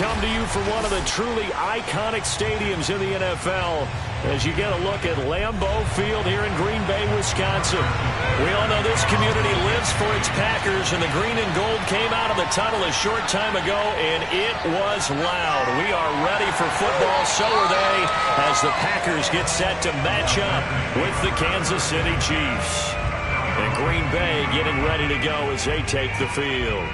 come to you from one of the truly iconic stadiums in the NFL as you get a look at Lambeau Field here in Green Bay, Wisconsin. We all know this community lives for its Packers, and the green and gold came out of the tunnel a short time ago, and it was loud. We are ready for football, so are they, as the Packers get set to match up with the Kansas City Chiefs. And Green Bay getting ready to go as they take the field.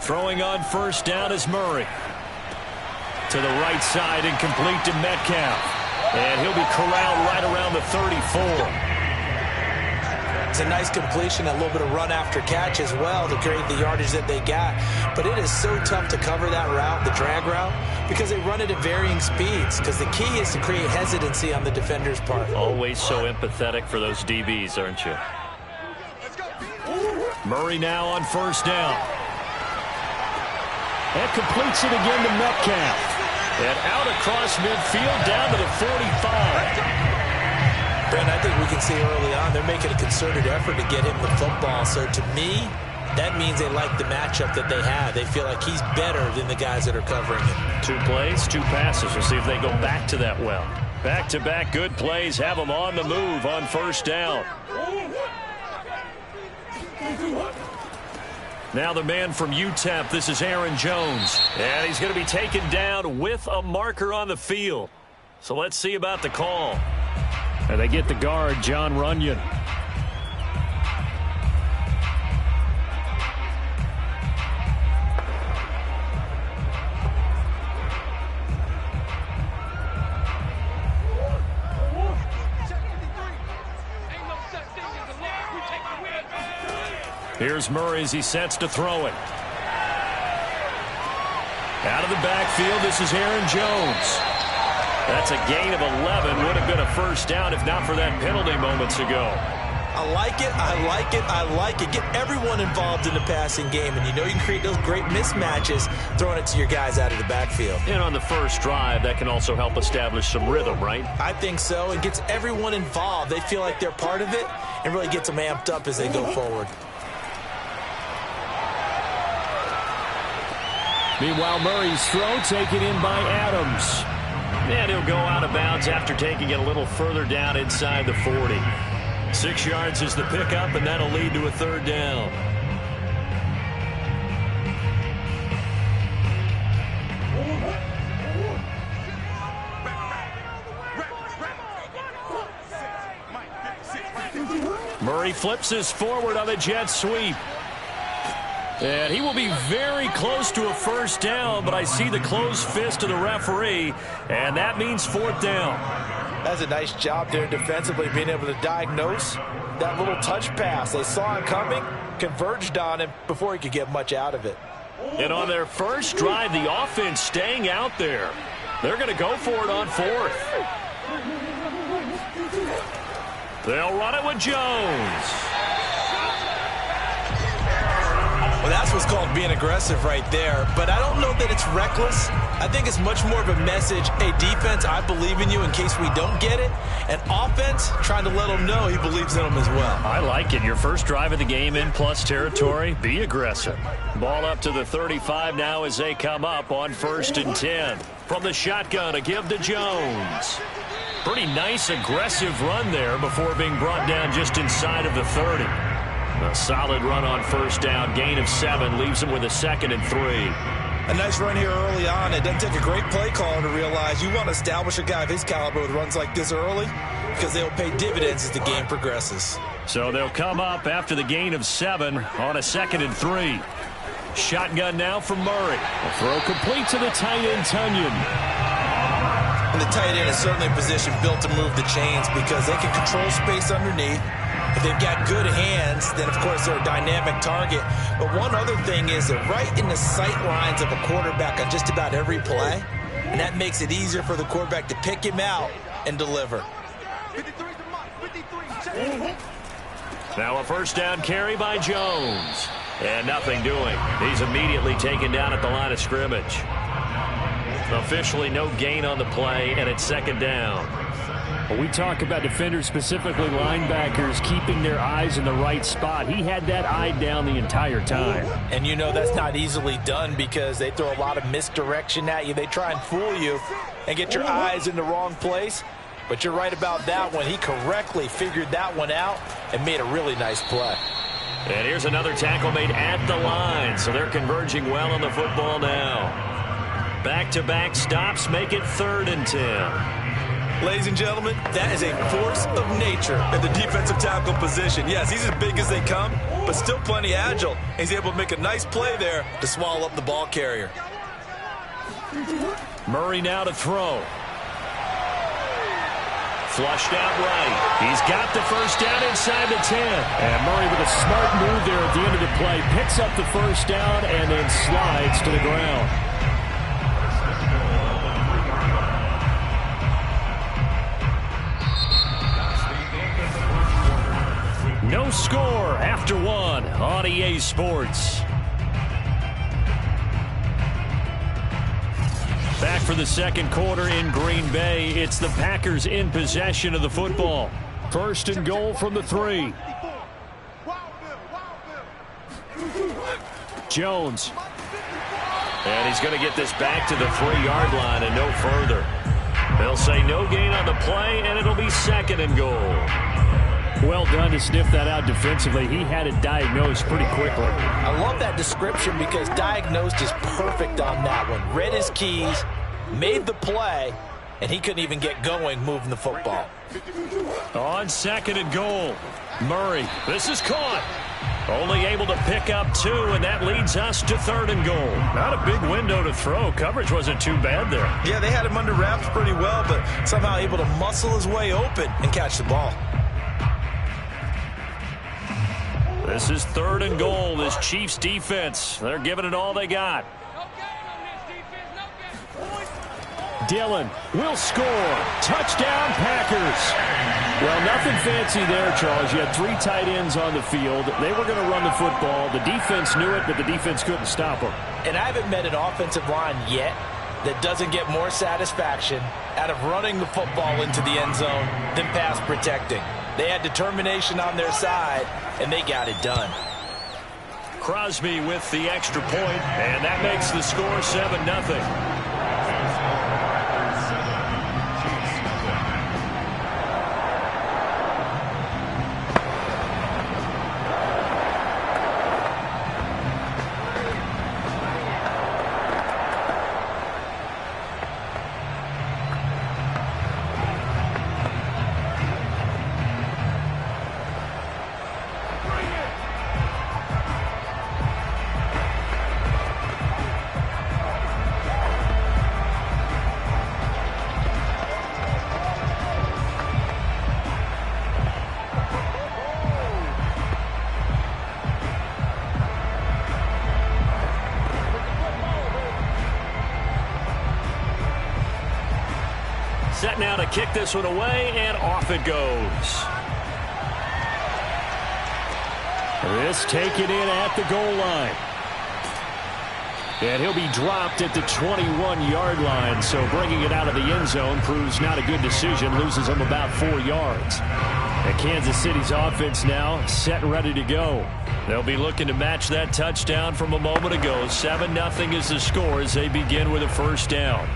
Throwing on first down is Murray. To the right side and complete to Metcalf. And he'll be corralled right around the 34. It's a nice completion, a little bit of run after catch as well to create the yardage that they got. But it is so tough to cover that route, the drag route, because they run it at varying speeds. Because the key is to create hesitancy on the defender's part. Always so empathetic for those DBs, aren't you? Murray now on first down. And completes it again to Metcalf. And out across midfield down to the 45. Brent, I think we can see early on they're making a concerted effort to get him the football. So to me, that means they like the matchup that they have. They feel like he's better than the guys that are covering him. 2 plays, 2 passes. We'll see if they go back to that well. Back-to-back good plays have them on the move on first down. Now the man from UTEP, this is Aaron Jones. And he's going to be taken down with a marker on the field. So let's see about the call. And they get the guard, John Runyon. Here's Murray as he sets to throw it. Out of the backfield, this is Aaron Jones. That's a gain of 11. Would have been a first down if not for that penalty moments ago. I like it, I like it, I like it. Get everyone involved in the passing game, and you know you can create those great mismatches throwing it to your guys out of the backfield. And on the first drive, that can also help establish some rhythm, right? I think so. It gets everyone involved. They feel like they're part of it and really gets them amped up as they go forward. Meanwhile, Murray's throw taken in by Adams. And he'll go out of bounds after taking it a little further down inside the 40. 6 yards is the pickup, and that'll lead to a third down. Murray flips us forward on the jet sweep. And he will be very close to a first down, but I see the closed fist of the referee, and that means fourth down. That's a nice job there defensively, being able to diagnose that little touch pass. They saw him coming, converged on him before he could get much out of it. And on their first drive, the offense staying out there. They're going to go for it on fourth. They'll run it with Jones. Well, that's what's called being aggressive right there. But I don't know that it's reckless. I think it's much more of a message, hey, defense, I believe in you in case we don't get it. And offense, trying to let them know he believes in them as well. I like it. Your first drive of the game in plus territory, be aggressive. Ball up to the 35 now as they come up on 1st and 10. From the shotgun, a give to Jones. Pretty nice, aggressive run there before being brought down just inside of the 30. A solid run on first down. Gain of 7 leaves him with a 2nd and 3. A nice run here early on. It doesn't take a great play caller to realize you want to establish a guy of his caliber with runs like this early because they'll pay dividends as the game progresses. So they'll come up after the gain of 7 on a 2nd and 3. Shotgun now from Murray. A throw complete to the tight end, Tunyon. And the tight end is certainly a position built to move the chains because they can control space underneath. If they've got good hands, then, of course, they're a dynamic target. But one other thing is they're right in the sight lines of a quarterback on just about every play, and that makes it easier for the quarterback to pick him out and deliver. Now a first down carry by Jones. And nothing doing. He's immediately taken down at the line of scrimmage. Officially no gain on the play, and it's second down. When we talk about defenders, specifically linebackers, keeping their eyes in the right spot. He had that eye down the entire time. And you know that's not easily done because they throw a lot of misdirection at you. They try and fool you and get your eyes in the wrong place. But you're right about that one. He correctly figured that one out and made a really nice play. And here's another tackle made at the line, so they're converging well on the football now. Back-to-back stops make it 3rd and 10. Ladies and gentlemen, that is a force of nature in the defensive tackle position. Yes, he's as big as they come, but still plenty agile. He's able to make a nice play there to swallow up the ball carrier. Murray now to throw. Flushed out right. He's got the first down inside the 10. And Murray with a smart move there at the end of the play. Picks up the first down and then slides to the ground. No score after 1 on EA Sports. Back for the second quarter in Green Bay. It's the Packers in possession of the football. 1st and goal from the 3. Jones. And he's going to get this back to the 3-yard line and no further. They'll say no gain on the play, and it'll be 2nd and goal. Well done to sniff that out defensively. He had it diagnosed pretty quickly. I love that description because diagnosed is perfect on that one. Read his keys, made the play, and he couldn't even get going moving the football. On 2nd and goal, Murray. This is caught. Only able to pick up 2, and that leads us to 3rd and goal. Not a big window to throw. Coverage wasn't too bad there. Yeah, they had him under wraps pretty well, but somehow able to muscle his way open and catch the ball. This is 3rd and goal. This Chiefs defense, they're giving it all they got. Dillon will score. Touchdown, Packers. Well, nothing fancy there, Charles. You had 3 tight ends on the field. They were going to run the football. The defense knew it, but the defense couldn't stop them. And I haven't met an offensive line yet that doesn't get more satisfaction out of running the football into the end zone than pass protecting. They had determination on their side, and they got it done. Crosby with the extra point, and that makes the score 7-0. Set now to kick this one away, and off it goes. This taken in at the goal line. And he'll be dropped at the 21-yard line, so bringing it out of the end zone proves not a good decision, loses him about 4 yards. And Kansas City's offense now set and ready to go. They'll be looking to match that touchdown from a moment ago. 7-0 is the score as they begin with a first down.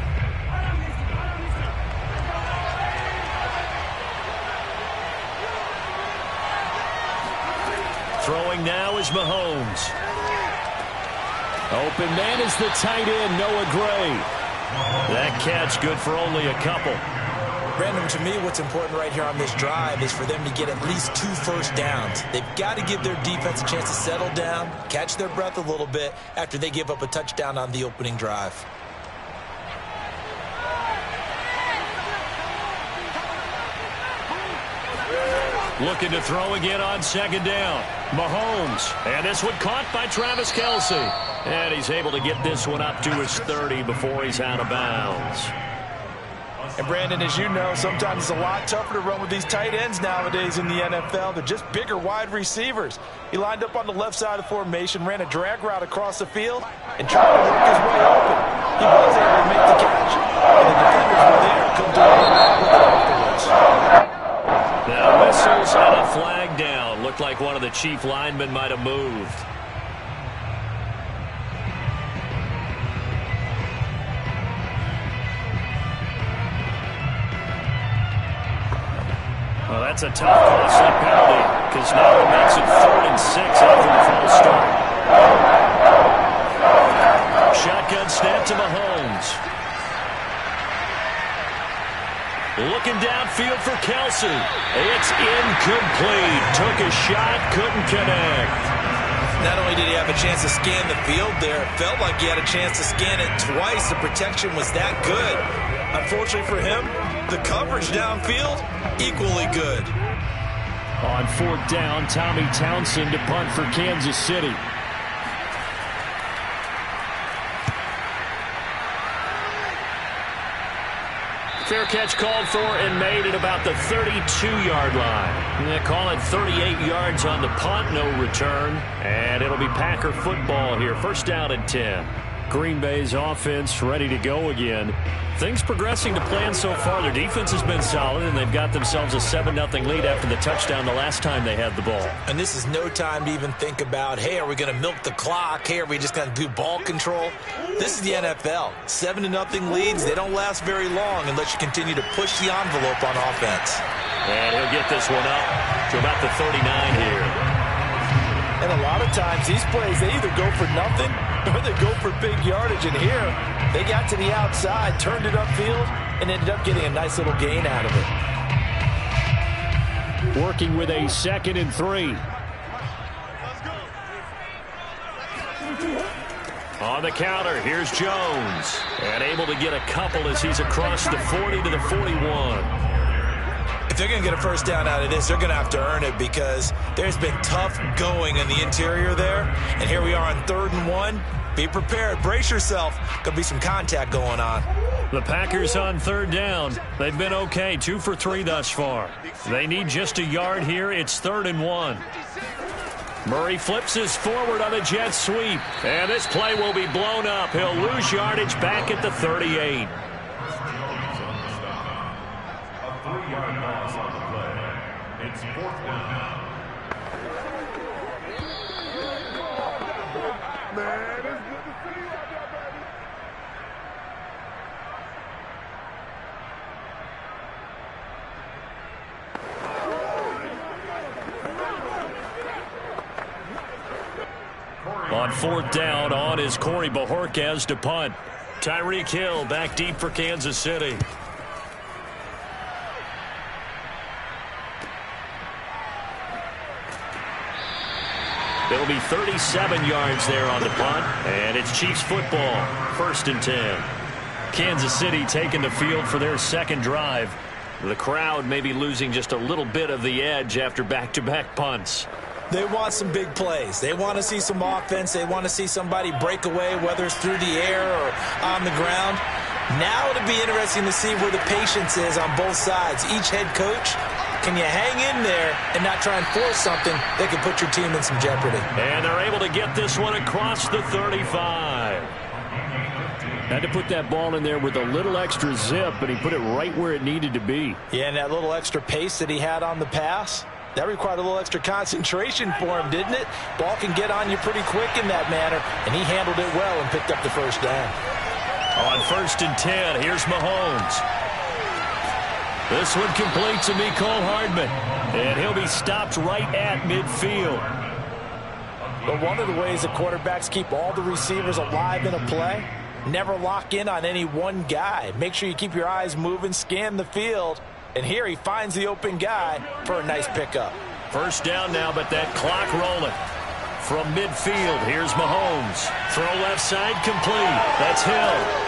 Throwing now is Mahomes. Open man is the tight end, Noah Gray. That catch good for only a couple. Brandon, to me, what's important right here on this drive is for them to get at least 2 first downs. They've got to give their defense a chance to settle down, catch their breath a little bit after they give up a touchdown on the opening drive. Looking to throw again on 2nd down. Mahomes. And this one caught by Travis Kelce. And he's able to get this one up to his 30 before he's out of bounds. And Brandon, as you know, sometimes it's a lot tougher to run with these tight ends nowadays in the NFL. They're just bigger wide receivers. He lined up on the left side of the formation, ran a drag route across the field, and tried to work his way open. He was able to make the catch, and the defenders were there. Couldn't do anything with it afterwards. Now whistles and a flag down. Looked like one of the chief linemen might have moved. Well, that's a tough, costly penalty, because now it makes it 3rd and 6 after the false start. Shotgun snap to Mahomes. Looking downfield for Kelsey. It's incomplete. Took a shot, couldn't connect. Not only did he have a chance to scan the field there, it felt like he had a chance to scan it twice. The protection was that good. Unfortunately for him, the coverage downfield, equally good. On 4th down, Tommy Townsend to punt for Kansas City. Fair catch called for and made at about the 32-yard line. They call it 38 yards on the punt, no return. And it'll be Packer football here. 1st down and 10. Green Bay's offense ready to go again. Things progressing to plan so far. Their defense has been solid, and they've got themselves a 7-0 lead after the touchdown the last time they had the ball. And this is no time to even think about, hey, are we going to milk the clock? Hey, are we just going to do ball control? This is the NFL. 7-0 leads, they don't last very long unless you continue to push the envelope on offense. And he'll get this one up to about the 39 here. And a lot of times, these plays, they either go for nothing or they go for big yardage. And here, they got to the outside, turned it upfield, and ended up getting a nice little gain out of it. Working with a 2nd and 3. On the counter, here's Jones. And able to get a couple as he's across the 40 to the 41. If they're going to get a 1st down out of this, they're going to have to earn it because there's been tough going in the interior there. And here we are on 3rd and 1. Be prepared. Brace yourself. Could be some contact going on. The Packers on 3rd down. They've been okay. 2 for 3 thus far. They need just a yard here. It's 3rd and 1. Murray flips his forward on a jet sweep. And this play will be blown up. He'll lose yardage back at the 38. It's 4th down. Man, it's good to see you out there, baby. On 4th down, on is Corey Bojorquez to punt. Tyreek Hill back deep for Kansas City. It'll be 37 yards there on the punt, and it's Chiefs football, 1st and 10. Kansas City taking the field for their 2nd drive. The crowd may be losing just a little bit of the edge after back-to-back punts. They want some big plays. They want to see some offense. They want to see somebody break away, whether it's through the air or on the ground. Now it'll be interesting to see where the patience is on both sides. Each head coach, can you hang in there and not try and force something that could put your team in some jeopardy? And they're able to get this one across the 35. Had to put that ball in there with a little extra zip, but he put it right where it needed to be. Yeah, and that little extra pace that he had on the pass, that required a little extra concentration for him, didn't it? Ball can get on you pretty quick in that manner, and he handled it well and picked up the 1st down. On 1st and 10, here's Mahomes. This one complete to Mecole Hardman, and he'll be stopped right at midfield. But one of the ways that quarterbacks keep all the receivers alive in a play, never lock in on any one guy. Make sure you keep your eyes moving, scan the field, and here he finds the open guy for a nice pickup. 1st down now, but that clock rolling. From midfield, here's Mahomes. Throw left side complete. That's Hill.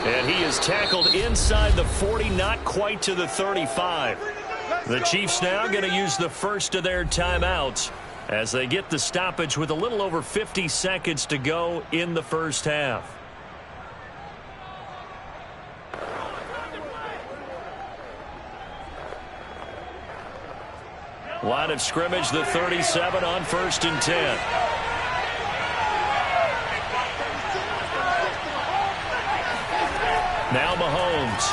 And he is tackled inside the 40, not quite to the 35. The Chiefs now going to use the first of their timeouts as they get the stoppage with a little over 50 seconds to go in the 1st half. Line of scrimmage, the 37 on 1st and 10. Now Mahomes.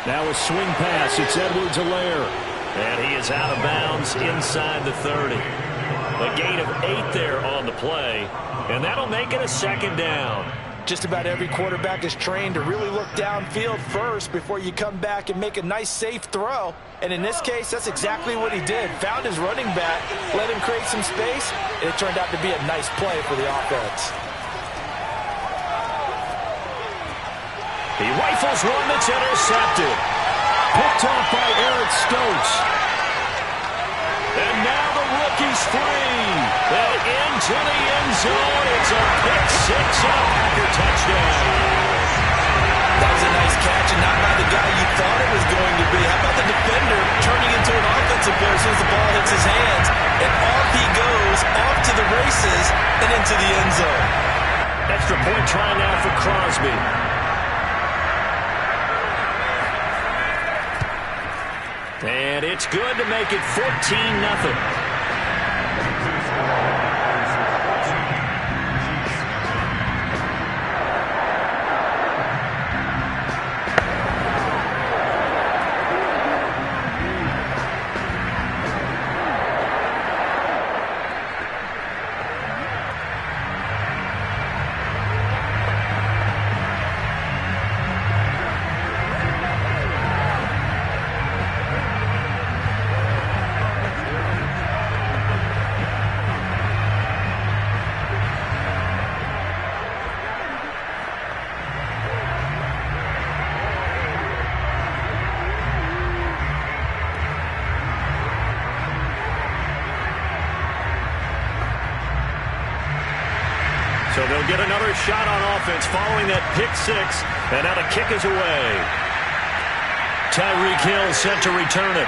Now a swing pass. It's Edwards-Helaire. And he is out of bounds inside the 30. A gain of 8 there on the play. And that'll make it a second down. Just about every quarterback is trained to really look downfield first before you come back and make a nice, safe throw. And in this case, that's exactly what he did. Found his running back, let him create some space, and it turned out to be a nice play for the offense. He rifles one that's intercepted. Picked off by Eric Stokes. And now the rookie's free. And into the end zone. It's a pick six and a Packer touchdown. That was a nice catch, and not by the guy you thought it was going to be. How about the defender turning into an offensive player as soon as the ball hits his hands? And off he goes, off to the races, and into the end zone. Extra point try now for Crosby. And it's good to make it 14-0. So they'll get another shot on offense following that pick six. And now the kick is away. Tyreek Hill set to return it.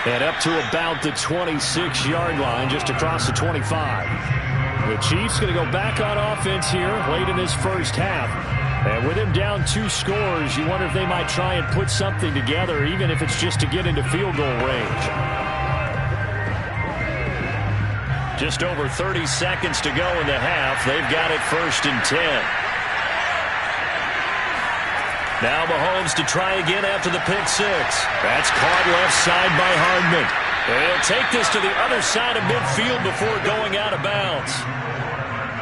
And up to about the 26-yard line, just across the 25. The Chiefs going to go back on offense here late in this first half. And with him down 2 scores, you wonder if they might try and put something together, even if it's just to get into field goal range. Just over 30 seconds to go in the half. They've got it 1st and 10. Now Mahomes to try again after the pick six. That's caught left side by Hardman. They'll take this to the other side of midfield before going out of bounds.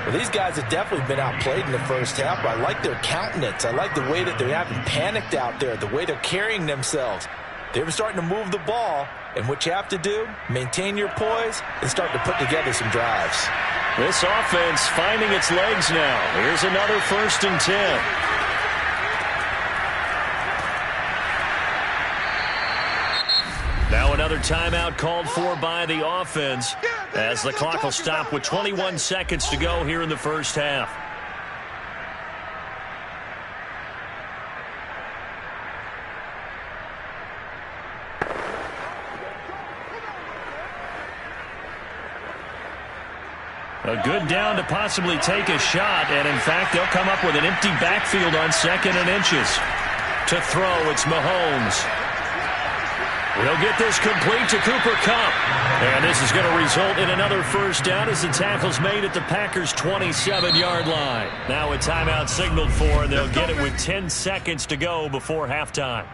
Well, these guys have definitely been outplayed in the first half, but I like their countenance. I like the way that they haven't panicked out there, the way they're carrying themselves. They're starting to move the ball, and what you have to do, maintain your poise and start to put together some drives. This offense finding its legs now. Here's another 1st and 10. Now another timeout called for by the offense as the clock will stop with 21 seconds to go here in the first half. A good down to possibly take a shot, and in fact, they'll come up with an empty backfield on 2nd and inches. To throw, it's Mahomes. He'll get this complete to Cooper Kupp. And this is going to result in another first down as the tackle's made at the Packers' 27-yard line. Now a timeout signaled for, and they'll get it with 10 seconds to go before halftime.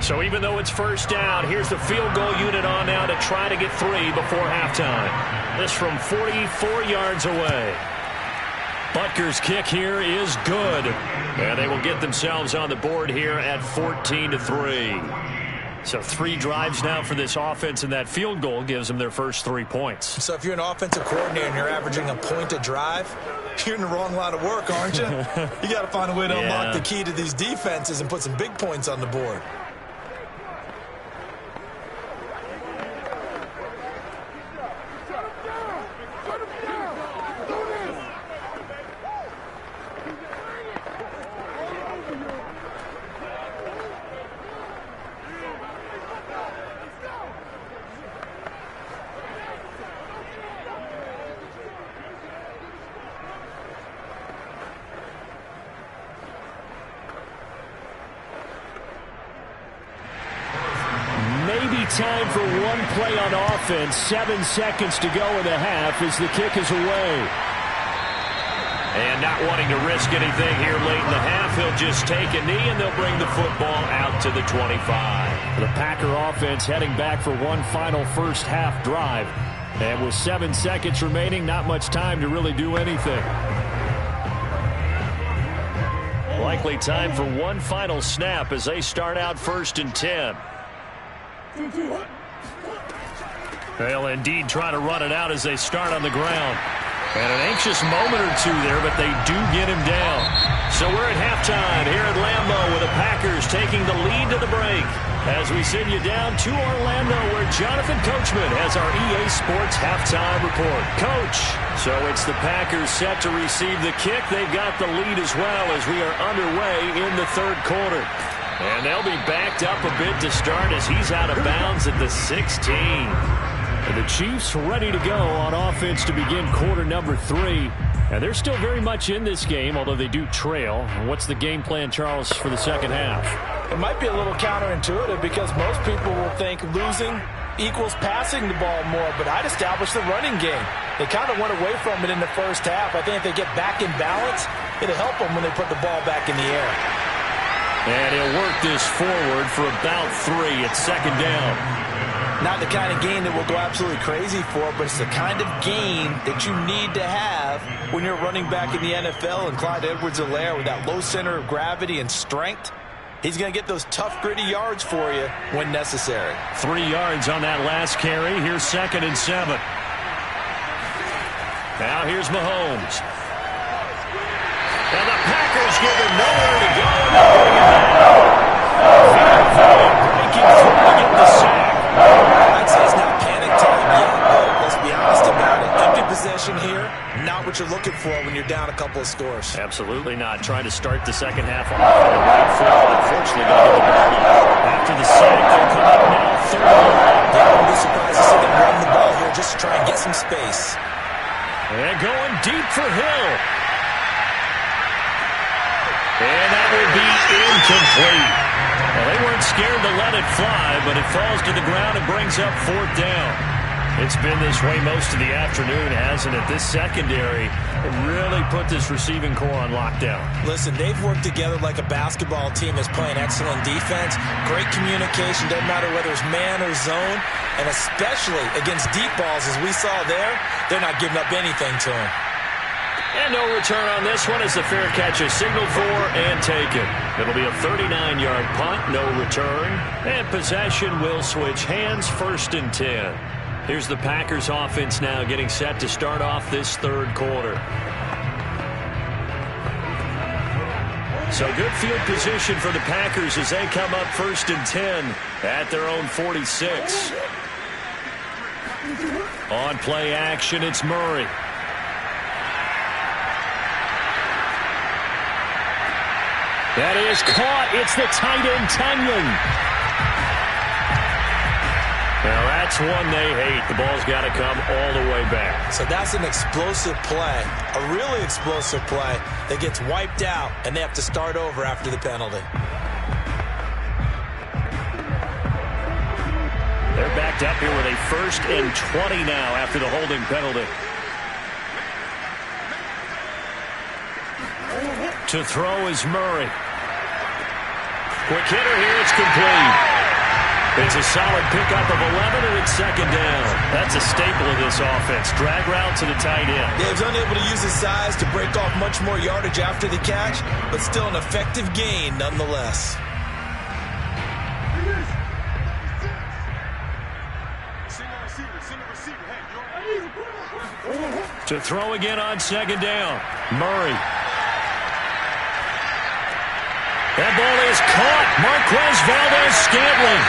So even though it's first down, here's the field goal unit on now to try to get 3 before halftime. This from 44 yards away. Butker's kick here is good. And they will get themselves on the board here at 14-3. So 3 drives now for this offense, and that field goal gives them their first 3 points. So if you're an offensive coordinator and you're averaging a point a drive, you're in the wrong line of work, aren't you? You got to find a way to unlock the key to these defenses and put some big points on the board. time for one play on offense. 7 seconds to go in the half as the kick is away. And not wanting to risk anything here late in the half, he'll just take a knee, and they'll bring the football out to the 25. The Packer offense heading back for one final first half drive. And with 7 seconds remaining, not much time to really do anything. Likely time for one final snap as they start out 1st and 10. They'll indeed try to run it out as they start on the ground. And an anxious moment or two there, but they do get him down. So we're at halftime here at Lambeau with the Packers taking the lead to the break. As we send you down to Orlando where Jonathan Coachman has our EA Sports halftime report. Coach, so it's the Packers set to receive the kick. They've got the lead as well as we are underway in the 3rd quarter. And they'll be backed up a bit to start as he's out of bounds at the 16. The Chiefs ready to go on offense to begin quarter number 3. And they're still very much in this game, although they do trail. What's the game plan, Charles, for the second half? It might be a little counterintuitive because most people will think losing equals passing the ball more, but I'd establish the running game. They kind of went away from it in the first half. I think if they get back in balance, it'll help them when they put the ball back in the air. And he'll work this forward for about 3 at 2nd down. Not the kind of gain that we'll go absolutely crazy for, but it's the kind of gain that you need to have when you're running back in the NFL. And Clyde Edwards-Helaire with that low center of gravity and strength, he's going to get those tough, gritty yards for you when necessary. 3 yards on that last carry. Here's 2nd and 7. Now here's Mahomes. And the Packers give him nowhere to go. Breaking through to get the sack. I'd say it's not panic time yet, but let's be honest about it. Empty possession here, not what you're looking for when you're down a couple of scores. Absolutely not. Trying to start the second half off on the right foot. Unfortunately, got to get the ball up. After the sack, they'll come up now 3rd and 1. Yeah, I wouldn't be surprised to see them run the ball here just to try and get some space. And going deep for Hill. And that will be incomplete. Well, they weren't scared to let it fly, but it falls to the ground and brings up 4th down. It's been this way most of the afternoon, hasn't it? This secondary really put this receiving core on lockdown. Listen, they've worked together like a basketball team that's playing excellent defense. Great communication, doesn't matter whether it's man or zone. And especially against deep balls, as we saw there, they're not giving up anything to them. And no return on this one as the fair catch is signaled for and taken. It'll be a 39-yard punt, no return. And possession will switch hands, 1st and 10. Here's the Packers offense now getting set to start off this 3rd quarter. So good field position for the Packers as they come up 1st and 10 at their own 46. On play action, it's Murray. That is caught. It's the tight end, Tunyon. Now that's one they hate. The ball's got to come all the way back. So that's an explosive play, a really explosive play that gets wiped out, and they have to start over after the penalty. They're backed up here with a 1st and 20 now after the holding penalty. To throw is Murray. Quick hitter here, it's complete. It's a solid pickup of 11, and it's 2nd down. That's a staple of this offense. Drag route to the tight end. Yeah, he's unable to use his size to break off much more yardage after the catch, but still an effective gain nonetheless. To throw again on 2nd down. Murray. That ball is caught. Marquez Valdes-Scantling.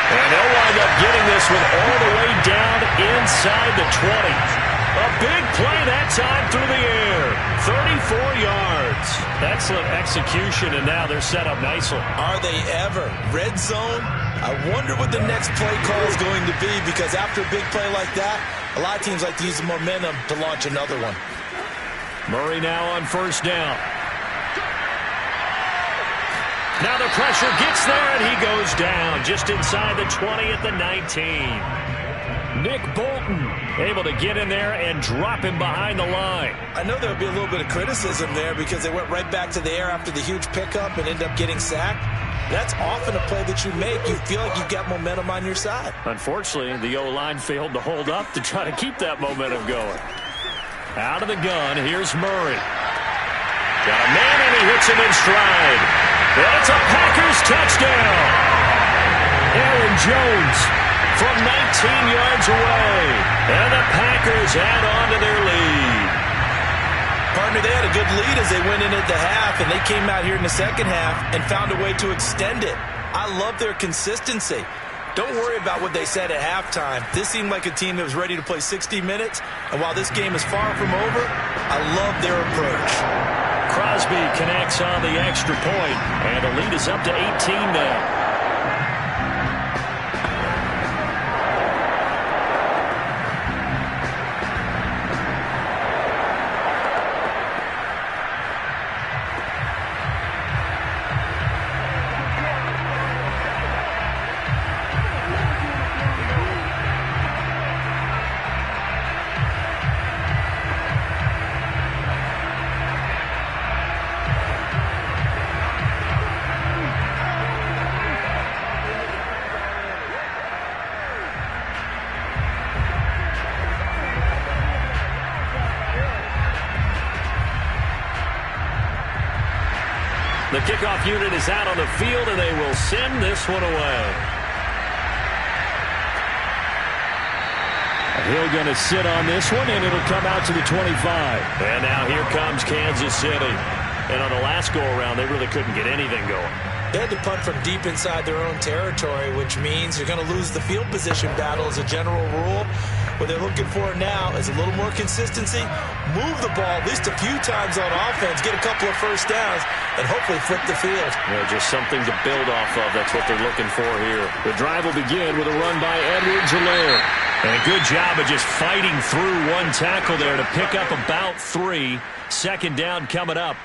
And they'll wind up getting this one all the way down inside the 20. A big play that time through the air. 34 yards. Excellent execution, and now they're set up nicely. Are they ever? Red zone? I wonder what the next play call is going to be, because after a big play like that, a lot of teams like to use the momentum to launch another one. Murray now on 1st down. Now the pressure gets there, and he goes down just inside the 20 at the 19. Nick Bolton able to get in there and drop him behind the line. I know there would be a little bit of criticism there because they went right back to the air after the huge pickup and ended up getting sacked. That's often a play that you make. You feel like you've got momentum on your side. Unfortunately, the O-line failed to hold up to try to keep that momentum going. Out of the gun, here's Murray. Got a man, and he hits him in stride. And it's a Packers touchdown. Aaron Jones from 19 yards away. And the Packers add on to their lead. Partner, they had a good lead as they went in at the half, and they came out here in the second half and found a way to extend it. I love their consistency. Don't worry about what they said at halftime. This seemed like a team that was ready to play 60 minutes, and while this game is far from over, I love their approach. Crosby connects on the extra point, and the lead is up to 18 now. The kickoff unit is out on the field, and they will send this one away. Hill going to sit on this one, and it'll come out to the 25. And now here comes Kansas City. And on the last go-around, they really couldn't get anything going. They had to punt from deep inside their own territory, which means you're going to lose the field position battle as a general rule. What they're looking for now is a little more consistency, move the ball at least a few times on offense, get a couple of first downs, and hopefully flip the field. Yeah, just something to build off of. That's what they're looking for here. The drive will begin with a run by Edwards-Helaire. And a good job of just fighting through one tackle there to pick up about 3. Second down coming up.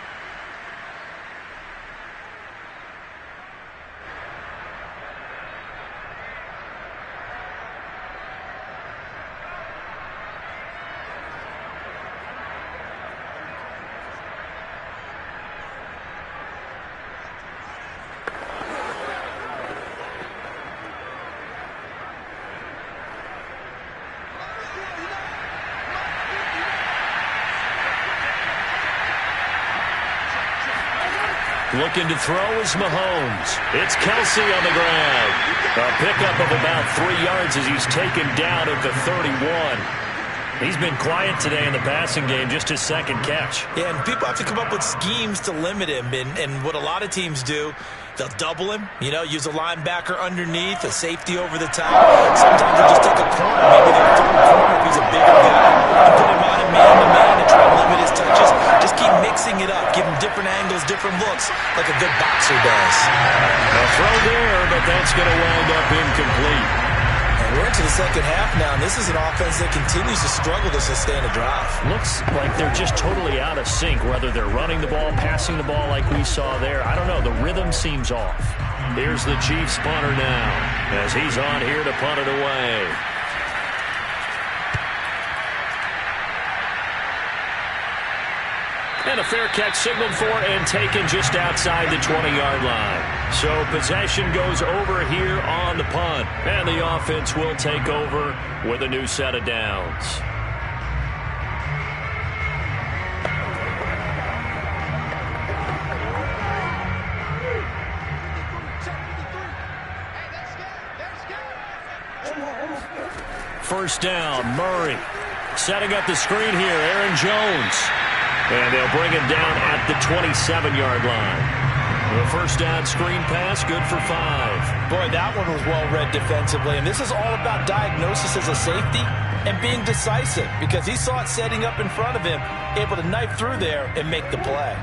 Looking to throw is Mahomes. It's Kelsey on the ground. A pickup of about 3 yards as he's taken down at the 31. He's been quiet today in the passing game, just his second catch. Yeah, and people have to come up with schemes to limit him. And what a lot of teams do, they'll double him, use a linebacker underneath, a safety over the top. Sometimes they'll just take a corner. Maybe they'll throw a corner if he's a bigger guy and put him on a man-to-man and try to limit his touches. Just keep mixing it up, give him different angles, different looks, like a good boxer does. A throw there, but that's going to wind up incomplete. And we're into the second half now, and this is an offense that continues to struggle to sustain a drive. Looks like they're just totally out of sync, whether they're running the ball, passing the ball like we saw there. I don't know. The rhythm seems off. Here's the Chiefs punter now as he's on here to punt it away. And a fair catch signaled for and taken just outside the 20-yard line. So possession goes over here on the punt. And the offense will take over with a new set of downs. First down, Murray. Setting up the screen here, Aaron Jones. And they'll bring him down at the 27-yard line. The first down screen pass, good for 5. Boy, that one was well read defensively. And this is all about diagnosis as a safety and being decisive, because he saw it setting up in front of him, able to knife through there and make the play.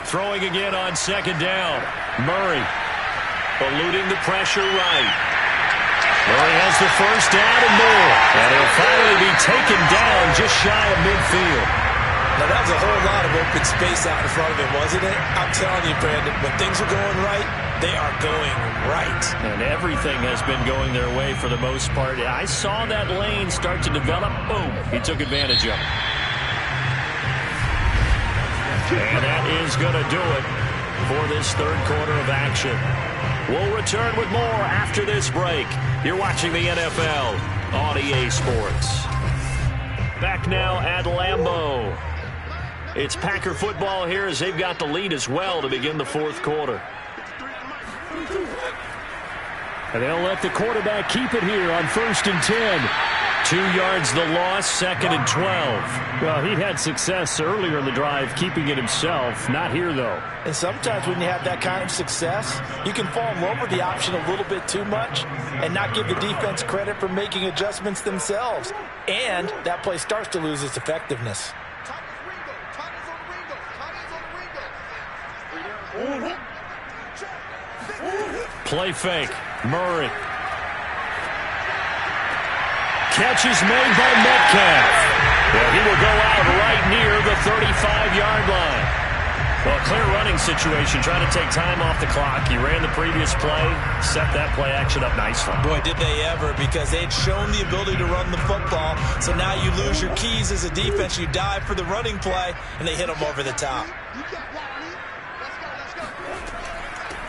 Throwing again on second down. Murray eluding the pressure right. Murray has the first down and more. And he'll finally be taken down just shy of midfield. Now, that was a whole lot of open space out in front of him, wasn't it? I'm telling you, Brandon, when things are going right, they are going right. And everything has been going their way for the most part. I saw that lane start to develop. Boom. He took advantage of it. And that is going to do it for this third quarter of action. We'll return with more after this break. You're watching the NFL on EA Sports. Back now at Lambeau. It's Packer football here as they've got the lead as well to begin the fourth quarter. And they'll let the quarterback keep it here on 1st and 10. 2 yards the loss, 2nd and 12. Well, he had success earlier in the drive keeping it himself. Not here, though. And sometimes when you have that kind of success, you can fall in love with the option a little bit too much and not give the defense credit for making adjustments themselves. And that play starts to lose its effectiveness. Play fake. Murray. Catch is made by Metcalf. Well, he will go out right near the 35-yard line. Well, clear running situation, trying to take time off the clock. He ran the previous play, set that play action up nicely. Boy, did they ever, because they'd shown the ability to run the football. So now you lose your keys as a defense. You dive for the running play, and they hit them over the top.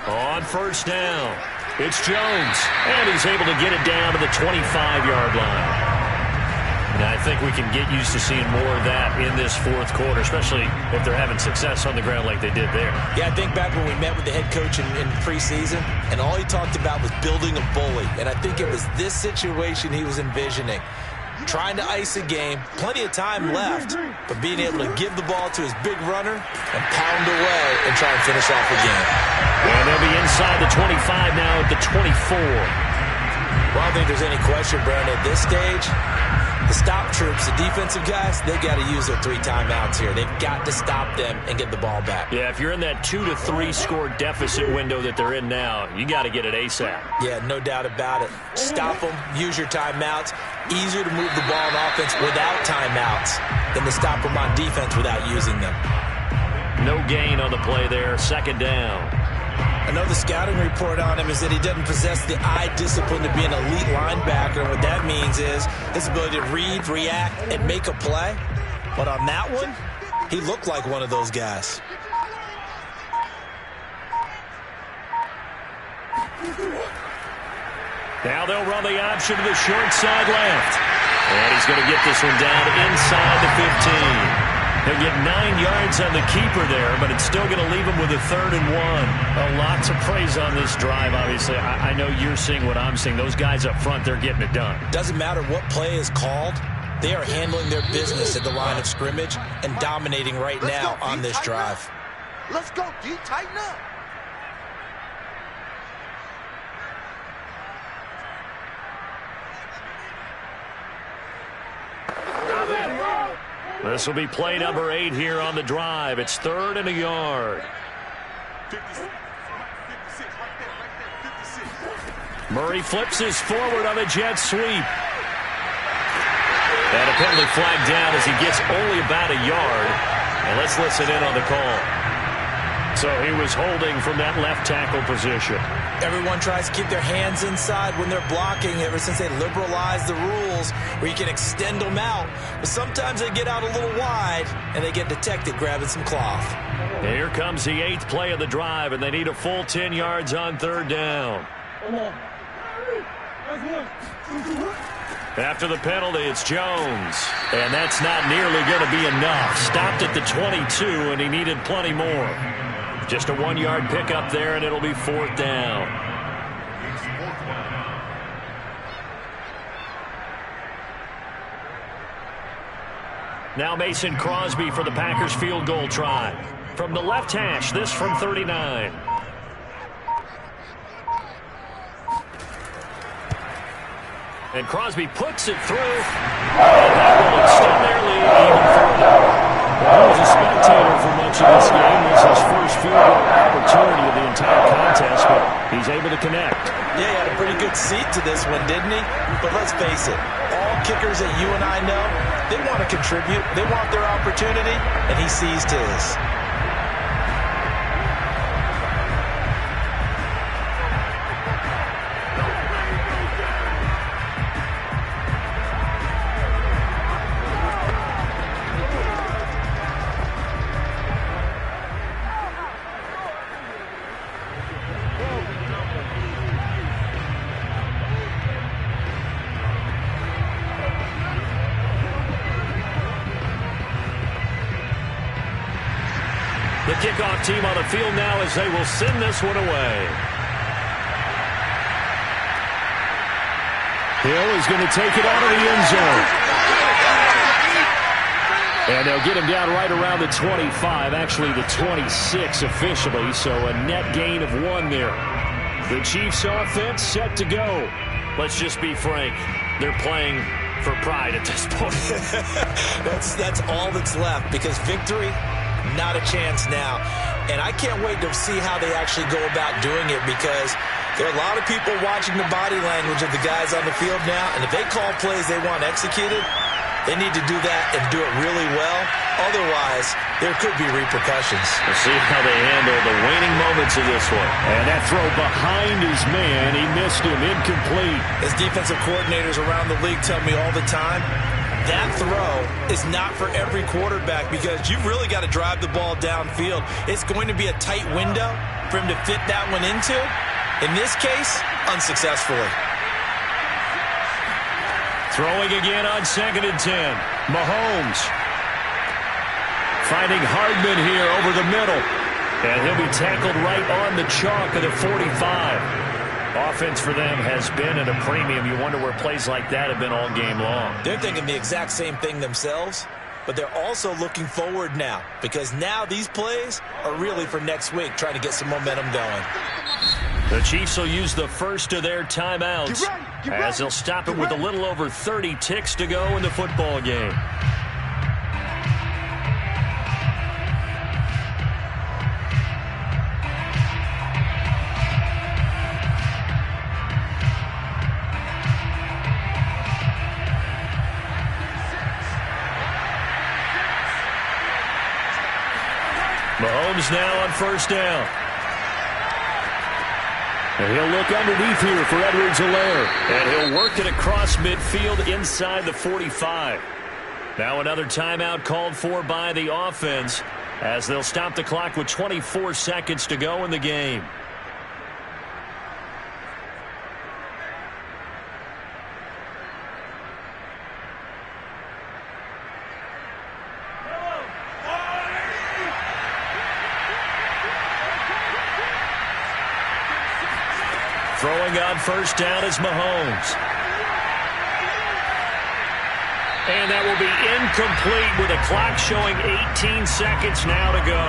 On 1st down, it's Jones, and he's able to get it down to the 25-yard line. And I think we can get used to seeing more of that in this fourth quarter, especially if they're having success on the ground like they did there. Yeah, I think back when we met with the head coach in preseason, and all he talked about was building a bully. And I think it was this situation he was envisioning. Trying to ice a game, plenty of time left, but being able to give the ball to his big runner and pound away and try and finish off the game. And they'll be inside the 25 now at the 24. Well, I don't think there's any question, Brandon, at this stage, the stop troops, the defensive guys, they've got to use their 3 timeouts here. They've got to stop them and get the ball back. Yeah, if you're in that 2 to 3 score deficit window that they're in now, you got to get it ASAP. Yeah, no doubt about it. Stop them, use your timeouts. Easier to move the ball on offense without timeouts than to stop them on defense without using them. No gain on the play there, 2nd down. I know the scouting report on him is that he doesn't possess the eye discipline to be an elite linebacker. And what that means is his ability to read, react, and make a play. But on that one, he looked like one of those guys. Now they'll run the option to the short side left. And he's going to get this one down inside the 15. He'll get 9 yards on the keeper there, but it's still going to leave him with a 3rd and 1. Well, lots of praise on this drive, obviously. I know you're seeing what I'm seeing. Those guys up front, they're getting it done. Doesn't matter what play is called. They are handling their business at the line of scrimmage and dominating right now on this drive. Let's go, D. Tighten up. This will be play number 8 here on the drive. It's 3rd and a yard. 56. Murray flips his forward on a jet sweep. And a penalty flag down as he gets only about a yard. And let's listen in on the call. So he was holding from that left tackle position. Everyone tries to keep their hands inside when they're blocking ever since they liberalized the rules where you can extend them out. But sometimes they get out a little wide and they get detected grabbing some cloth. Here comes the 8th play of the drive, and they need a full 10 yards on 3rd down. After the penalty, it's Jones. And that's not nearly going to be enough. Stopped at the 22, and he needed plenty more. Just a 1-yard pickup there, and it'll be 4th down. Now Mason Crosby for the Packers field goal try. From the left hash, this from 39. And Crosby puts it through. And that will extend their lead even further. Well, he was a spectator for much of this game. This is his first field goal opportunity of the entire contest, but he's able to connect. Yeah, he had a pretty good seat to this one, didn't he? But let's face it, all kickers that you and I know, They want to contribute. They want their opportunity, and he seized his. The kickoff team on the field now as they will send this one away. Hill is going to take it out of the end zone. And they'll get him down right around the 25, actually the 26 officially, so a net gain of 1 there. The Chiefs offense set to go. Let's just be frank, they're playing for pride at this point. That's all that's left, because victory, not a chance now. And I can't wait to see how they actually go about doing it, because there are a lot of people watching the body language of the guys on the field now, and if they call plays they want executed, they need to do that and do it really well. Otherwise, there could be repercussions. We'll see how they handle the waning moments of this one. And that throw behind his man, he missed him, incomplete. As defensive coordinators around the league tell me all the time, that throw is not for every quarterback, because you've really got to drive the ball downfield. It's going to be a tight window for him to fit that one into. In this case, unsuccessfully. Throwing again on 2nd and 10. Mahomes finding Hardman here over the middle. And he'll be tackled right on the chalk of the 45. Offense for them has been at a premium. You wonder where plays like that have been all game long. They're thinking the exact same thing themselves, but they're also looking forward now, because now these plays are really for next week, trying to get some momentum going. The Chiefs will use the first of their timeouts as they'll stop it with a little over 30 ticks to go in the football game. Mahomes now on 1st down. And he'll look underneath here for Edwards-Helaire. And he'll work it across midfield inside the 45. Now another timeout called for by the offense as they'll stop the clock with 24 seconds to go in the game. Throwing on 1st down is Mahomes. And that will be incomplete with a clock showing 18 seconds now to go.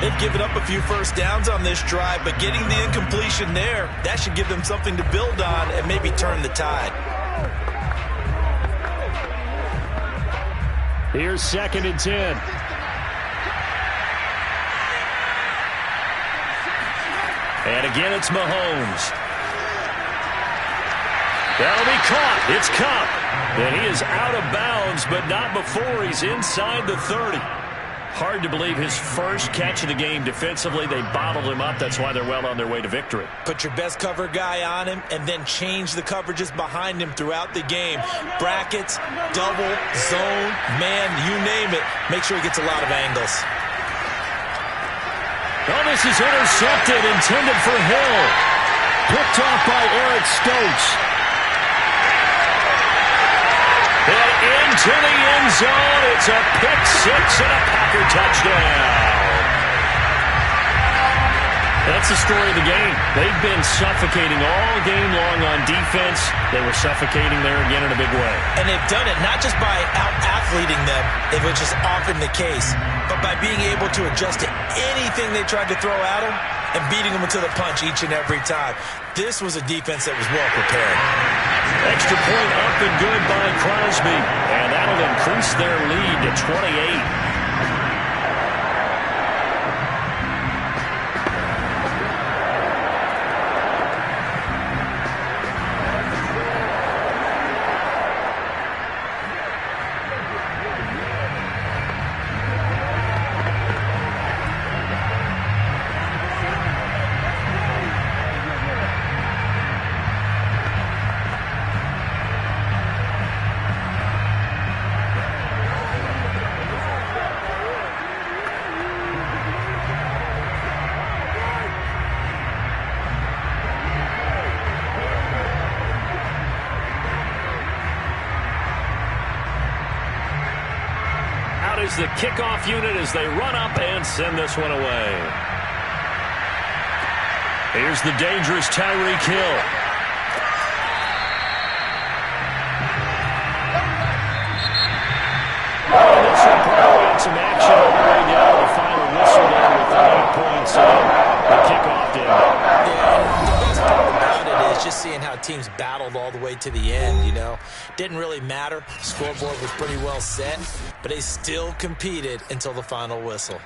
They've given up a few first downs on this drive, but getting the incompletion there, that should give them something to build on and maybe turn the tide. Here's 2nd and 10. And again, it's Mahomes. That'll be caught. It's Cup. And he is out of bounds, but not before he's inside the 30. Hard to believe his first catch of the game defensively. They bottled him up. That's why they're well on their way to victory. Put your best cover guy on him and then change the coverages behind him throughout the game. Brackets, double, zone, man, you name it. Make sure he gets a lot of angles. Oh, this is intercepted, intended for Hill. Picked off by Eric Stokes. And into the end zone. It's a pick six and a Packer touchdown. That's the story of the game. They've been suffocating all game long on defense. They were suffocating there again in a big way. And they've done it not just by out-athleting them, which is often the case, but by being able to adjust to anything they tried to throw at them and beating them to the punch each and every time. This was a defense that was well prepared. Extra point up and good by Crosby. And that'll increase their lead to 28. is the kickoff unit as they run up and send this one away. Here's the dangerous Tyreek Hill. And this will probably get some action all the way down to the final whistle there with the 8 points in. The kickoff did. Yeah, the best part about it is just seeing how teams battled all the way to the end, you know. Didn't really matter. The scoreboard was pretty well set, but they still competed until the final whistle.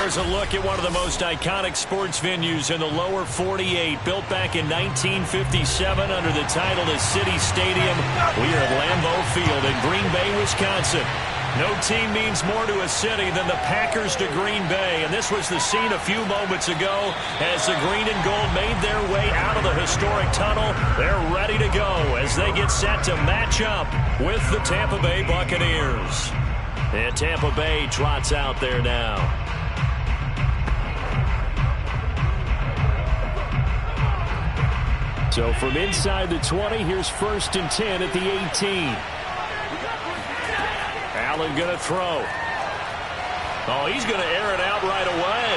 Here's a look at one of the most iconic sports venues in the lower 48. Built back in 1957 under the title of City Stadium. We are at Lambeau Field in Green Bay, Wisconsin. No team means more to a city than the Packers to Green Bay. And this was the scene a few moments ago as the green and gold made their way out of the historic tunnel. They're ready to go as they get set to match up with the Tampa Bay Buccaneers. And Tampa Bay trots out there now. So from inside the 20, here's 1st and 10 at the 18. Allen going to throw. Oh, he's going to air it out right away.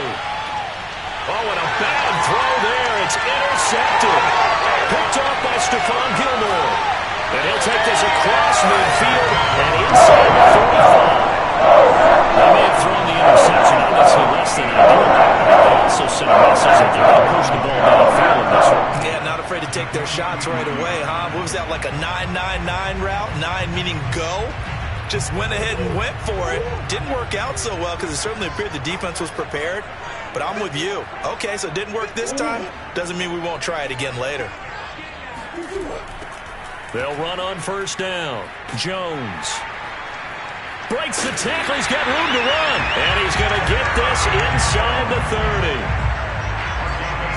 Oh, and a bad throw there. It's intercepted. Picked off by Stephon Gilmore. And he'll take this across midfield and inside the 45. They may have thrown the interception, obviously less than ideal. They also sent a message that they're going to push the ball downfield in this one. Yeah, not afraid to take their shots right away, huh? What was that, like a 9-9-9 route? 9 meaning go? Just went ahead and went for it. Didn't work out so well because it certainly appeared the defense was prepared. But I'm with you. Okay, so it didn't work this time. Doesn't mean we won't try it again later. They'll run on 1st down. Jones breaks the tackle. He's got room to run. And he's going to get this inside the 30.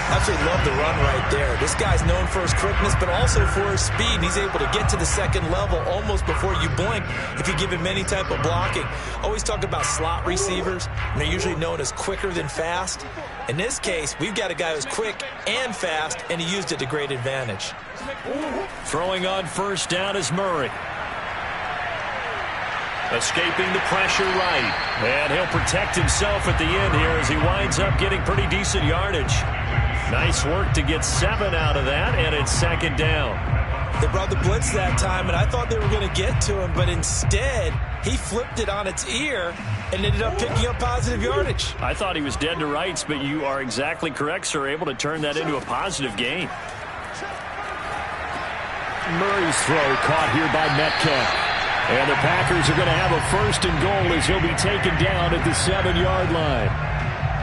Absolutely love the run right there. This guy's known for his quickness, but also for his speed. He's able to get to the second level almost before you blink if you give him any type of blocking. Always talk about slot receivers, and they're usually known as quicker than fast. In this case, we've got a guy who's quick and fast, and he used it to great advantage. Throwing on 1st down is Murray. Escaping the pressure right. And he'll protect himself at the end here as he winds up getting pretty decent yardage. Nice work to get 7 out of that, and it's 2nd down. They brought the blitz that time, and I thought they were going to get to him, but instead, he flipped it on its ear and ended up picking up positive yardage. I thought he was dead to rights, but you are exactly correct, sir. Able to turn that into a positive gain. Murray's throw caught here by Metcalf. And the Packers are going to have a 1st and goal as he'll be taken down at the 7-yard line.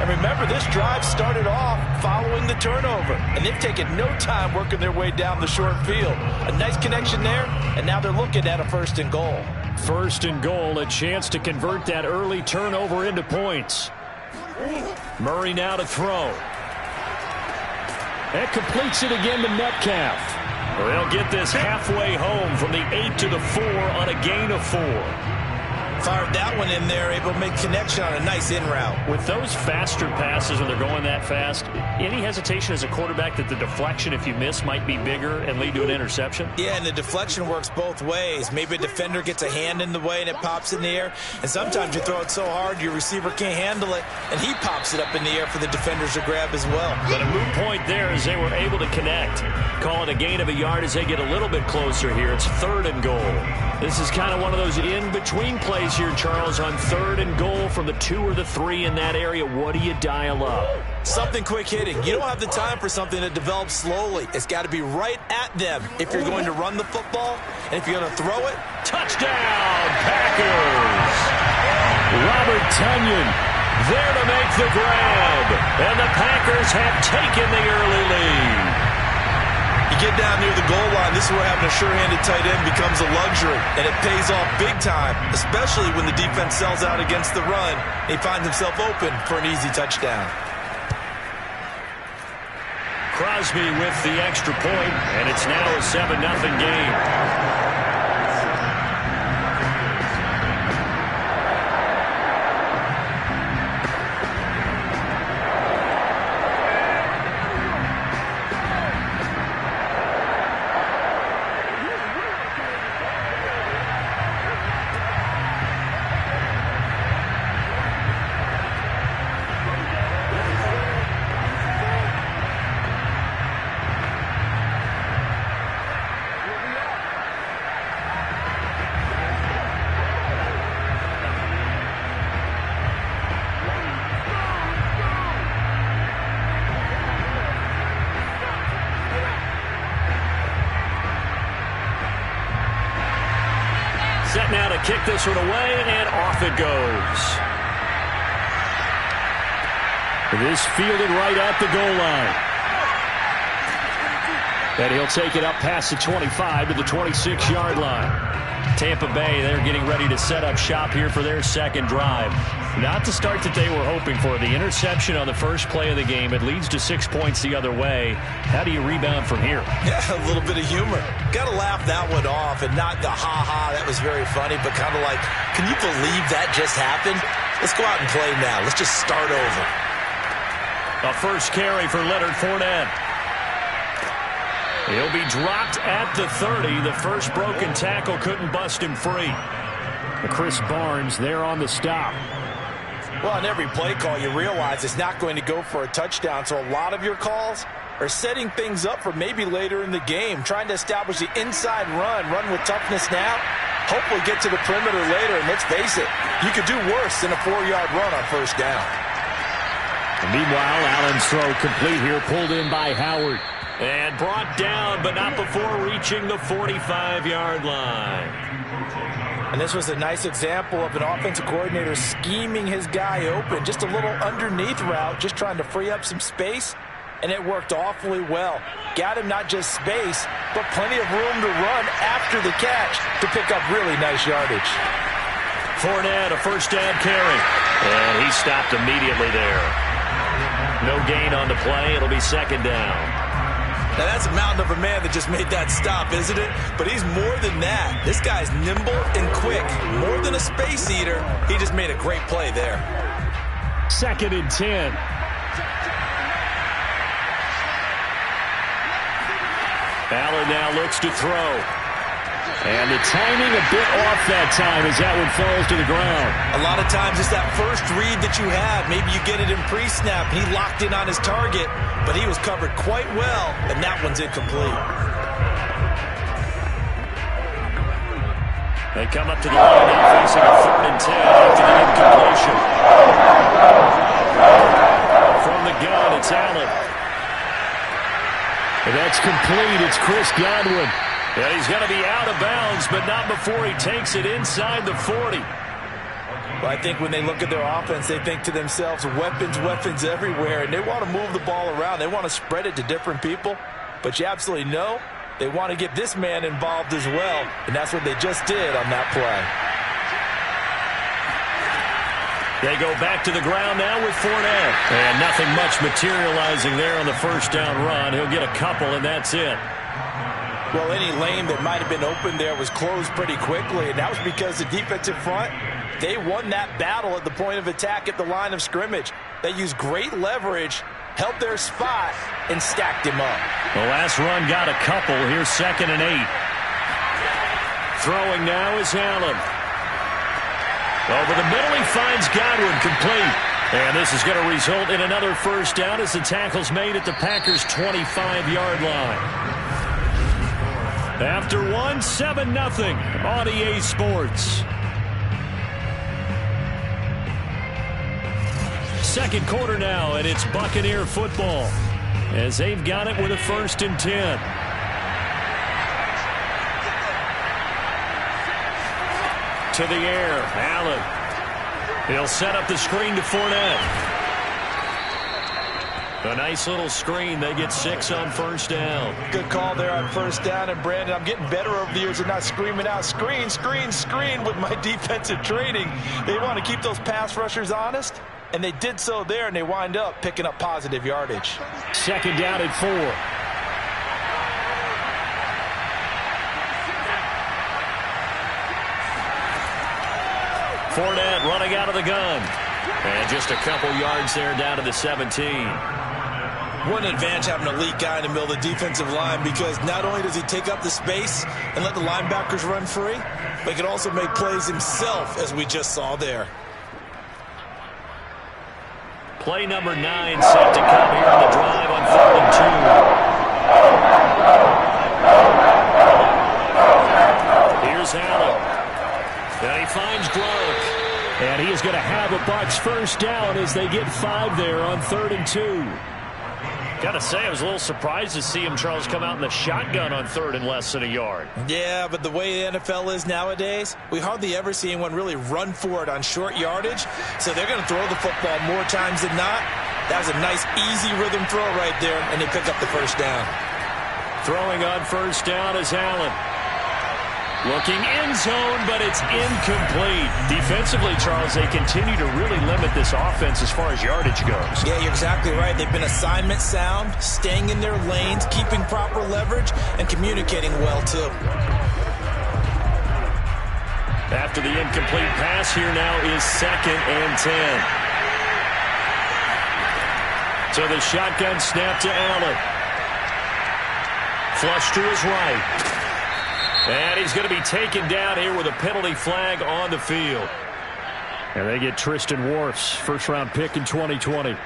And remember, this drive started off following the turnover, and they've taken no time working their way down the short field. A nice connection there, and now they're looking at a 1st and goal. 1st and goal, a chance to convert that early turnover into points. Murray now to throw. And completes it again to Metcalf. They'll get this halfway home from the 8 to the 4 on a gain of 4. Fired that one in there, able to make connection on a nice in route. With those faster passes when they're going that fast, any hesitation as a quarterback that the deflection, if you miss, might be bigger and lead to an interception? Yeah, and the deflection works both ways. Maybe a defender gets a hand in the way and it pops in the air. And sometimes you throw it so hard your receiver can't handle it, and he pops it up in the air for the defenders to grab as well. But a moot point there as they were able to connect. Call it a gain of a yard as they get a little bit closer here. It's 3rd and goal. This is kind of one of those in-between plays here, Charles, on 3rd and goal from the 2 or the 3 in that area. What do you dial up? Something quick hitting. You don't have the time for something that develops slowly. It's got to be right at them if you're going to run the football, and if you're going to throw it. Touchdown, Packers! Robert Tonyan there to make the grab, and the Packers have taken the early lead. You get down near the goal line, this is where having a sure-handed tight end becomes a luxury, and it pays off big time, especially when the defense sells out against the run. He finds himself open for an easy touchdown. Crosby with the extra point, and it's now a 7-0 game. Set now to kick this one away, and off it goes. This fielded right at the goal line. And he'll take it up past the 25 to the 26-yard line. Tampa Bay, they're getting ready to set up shop here for their second drive. Not the start that they were hoping for. The interception on the first play of the game, it leads to 6 points the other way. How do you rebound from here? Yeah, a little bit of humor. Got to laugh that one off and not the ha-ha, that was very funny, but kind of like, can you believe that just happened? Let's go out and play now. Let's just start over. A first carry for Leonard Fournette. He'll be dropped at the 30. The first broken tackle couldn't bust him free. Chris Barnes there on the stop. Well, on every play call, you realize it's not going to go for a touchdown, so a lot of your calls are setting things up for maybe later in the game, trying to establish the inside run with toughness now, hopefully get to the perimeter later, and let's face it, you could do worse than a 4-yard run on first down. And meanwhile, Allen's throw complete here, pulled in by Howard. And brought down, but not before reaching the 45-yard line. And this was a nice example of an offensive coordinator scheming his guy open. Just a little underneath route, just trying to free up some space, and it worked awfully well. Got him not just space, but plenty of room to run after the catch to pick up really nice yardage. Fournette, a first down carry. And he stopped immediately there. No gain on the play. It'll be second down. Now, that's a mountain of a man that just made that stop, isn't it? But he's more than that. This guy's nimble and quick. More than a space eater, he just made a great play there. 2nd and 10. Allen now looks to throw. And the timing a bit off that time as that one falls to the ground. A lot of times it's that first read that you have. Maybe you get it in pre-snap. He locked in on his target, but he was covered quite well, and that one's incomplete. They come up to the line now facing a 3rd and 10 after the incompletion. From the gun, it's Allen. And that's complete. It's Chris Godwin. And he's going to be out of bounds, but not before he takes it inside the 40. Well, I think when they look at their offense, they think to themselves, weapons everywhere, and they want to move the ball around. They want to spread it to different people, but you absolutely know they want to get this man involved as well, and that's what they just did on that play. They go back to the ground now with Fournette. And nothing much materializing there on the first down run. He'll get a couple, and that's it. Well, any lane that might have been open there was closed pretty quickly, and that was because the defensive front, they won that battle at the point of attack at the line of scrimmage. They used great leverage, held their spot, and stacked him up. The last run got a couple. Here's 2nd and 8. Throwing now is Allen. Over the middle, he finds Godwin complete. And this is going to result in another first down as the tackle's made at the Packers' 25-yard line. After 7-0 on EA Sports. Second quarter now, and it's Buccaneer football as they've got it with a 1st and 10. To the air, Allen. He'll set up the screen to Fournette. A nice little screen. They get 6 on first down. Good call there on first down. And, Brandon, I'm getting better over the years of not screaming out, screen, screen, screen with my defensive training. They want to keep those pass rushers honest, and they did so there, and they wind up picking up positive yardage. 2nd down at 4. Fournette running out of the gun. And just a couple yards there down to the 17. What an advantage having an elite guy in the middle of the defensive line, because not only does he take up the space and let the linebackers run free, but he can also make plays himself, as we just saw there. Play number 9 set to come here on the drive on 3rd and 2. Here's Allen. And he finds Gronk. And he is going to have a Bucs first down as they get 5 there on 3rd and 2. Got to say, I was a little surprised to see him, Charles, come out in the shotgun on 3rd and less than a yard. Yeah, but the way the NFL is nowadays, we hardly ever see anyone really run for it on short yardage. So they're going to throw the football more times than not. That was a nice, easy rhythm throw right there, and they pick up the first down. Throwing on first down is Allen. Looking end zone, but it's incomplete. Defensively, Charles, they continue to really limit this offense as far as yardage goes. Yeah, you're exactly right. They've been assignment sound, staying in their lanes, keeping proper leverage, and communicating well, too. After the incomplete pass, here now is 2nd and 10. So the shotgun snap to Allen. Flush to his right. And he's going to be taken down here with a penalty flag on the field. And they get Tristan Wirfs, first-round pick in 2020.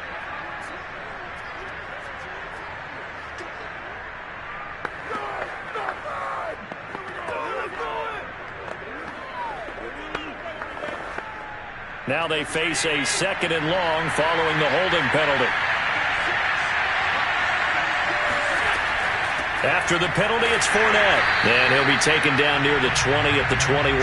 Now they face a 2nd and long following the holding penalty. After the penalty, it's Fournette. And he'll be taken down near the 20 at the 21.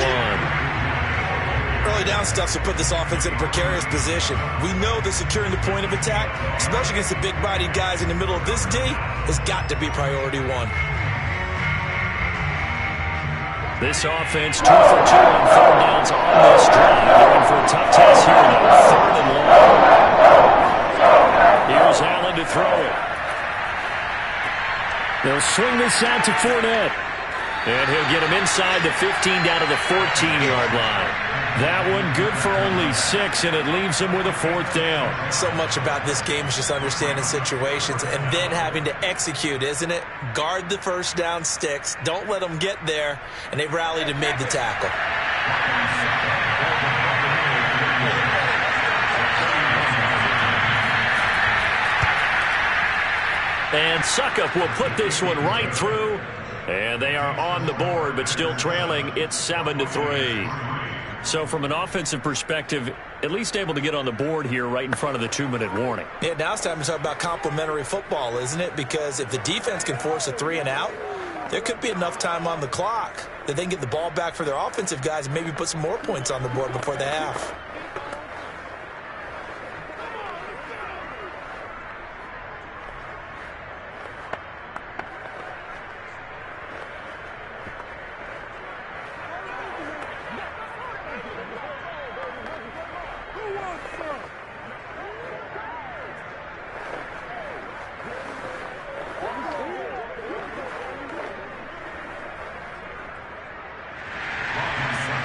Early down stuff to put this offense in a precarious position. We know that securing the point of attack, especially against the big-bodied guys in the middle of this D, has got to be priority one. This offense 2 for 2 on 3rd downs on this drive. They're in for a tough test here, though. 3rd and long. Here's Allen to throw it. They'll swing this out to Fournette. And he'll get him inside the 15 down to the 14-yard line. That one good for only 6, and it leaves him with a 4th down. So much about this game is just understanding situations and then having to execute, isn't it? Guard the first down sticks. Don't let them get there. And they've rallied and made the tackle. And Suckup will put this one right through. And they are on the board, but still trailing. It's 7-3. So from an offensive perspective, at least able to get on the board here right in front of the 2-minute warning. Yeah, now it's time to talk about complementary football, isn't it? Because if the defense can force a 3 and out, there could be enough time on the clock that they can get the ball back for their offensive guys and maybe put some more points on the board before the half.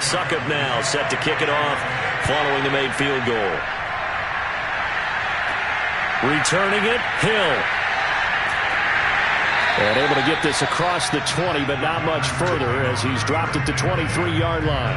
Suckup now set to kick it off following the made field goal. Returning it, Hill. And able to get this across the 20, but not much further as he's dropped it to 23-yard line.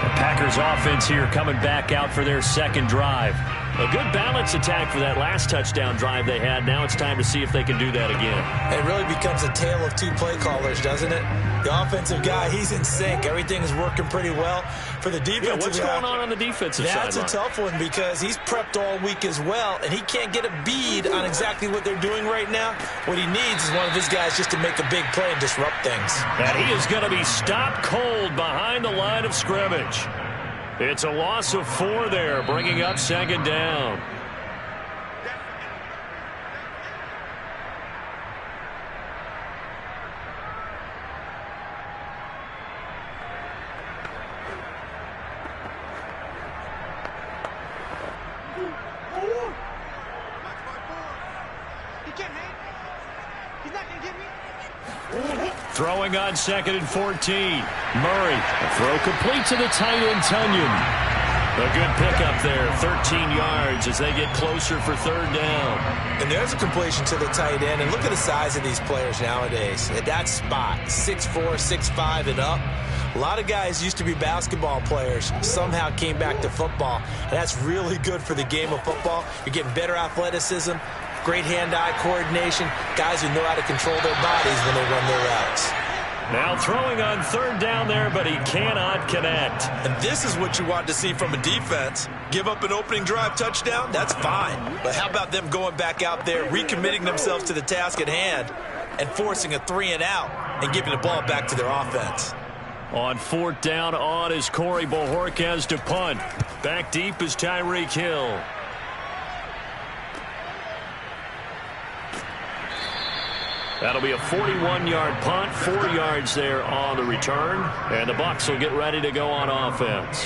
The Packers offense here coming back out for their 2nd drive. A good balance attack for that last touchdown drive they had. Now it's time to see if they can do that again. It really becomes a tale of 2 play callers, doesn't it? The offensive guy, he's in sync. Everything is working pretty well. For the defensive guy, what's going on the defensive side? That's a tough one because he's prepped all week as well, and he can't get a bead on exactly what they're doing right now. What he needs is one of his guys just to make a big play and disrupt things. And he is going to be stopped cold behind the line of scrimmage. It's a loss of 4 there, bringing up 2nd down. Throwing on 2nd and 14. Murray, a throw complete to the tight end, Tunyon. A good pickup there, 13 yards as they get closer for 3rd down. And there's a completion to the tight end. And look at the size of these players nowadays. At that spot, 6'4", 6'5", and up. A lot of guys used to be basketball players, somehow came back to football. And that's really good for the game of football. You're getting better athleticism, great hand-eye coordination, guys who know how to control their bodies when they run their routes. Now throwing on 3rd down there, but he cannot connect. And this is what you want to see from a defense. Give up an opening drive touchdown, that's fine. But how about them going back out there, recommitting themselves to the task at hand, and forcing a 3 and out, and giving the ball back to their offense. On 4th down, on is Corey Bojorquez to punt. Back deep is Tyreek Hill. That'll be a 41-yard punt, 4 yards there on the return, and the Bucs will get ready to go on offense.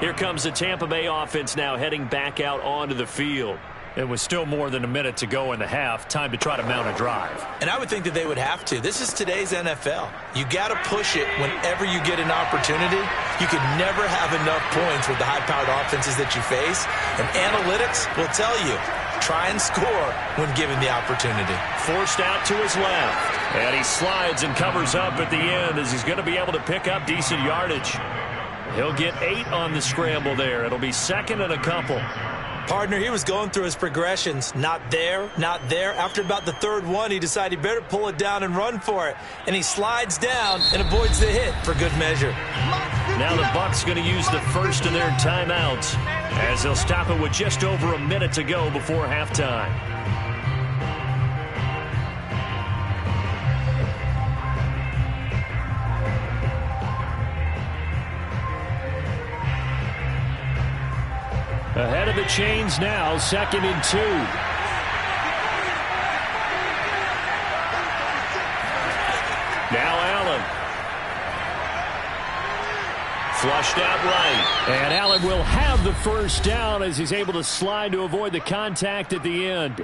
Here comes the Tampa Bay offense now heading back out onto the field. It was still more than a minute to go in the half. Time to try to mount a drive. And I would think that they would have to. This is today's NFL. You got to push it whenever you get an opportunity. You can never have enough points with the high-powered offenses that you face. And analytics will tell you, try and score when given the opportunity. Forced out to his left. And he slides and covers up at the end as he's going to be able to pick up decent yardage. He'll get 8 on the scramble there. It'll be second and a couple. Partner, he was going through his progressions. Not there, not there. After about the third one, he decided he better pull it down and run for it. And he slides down and avoids the hit for good measure. Now the Bucs going to use the first of their timeouts as they'll stop it with just over a minute to go before halftime. Ahead of the chains now, 2nd and 2. Now Allen. Flushed out right. And Allen will have the first down as he's able to slide to avoid the contact at the end.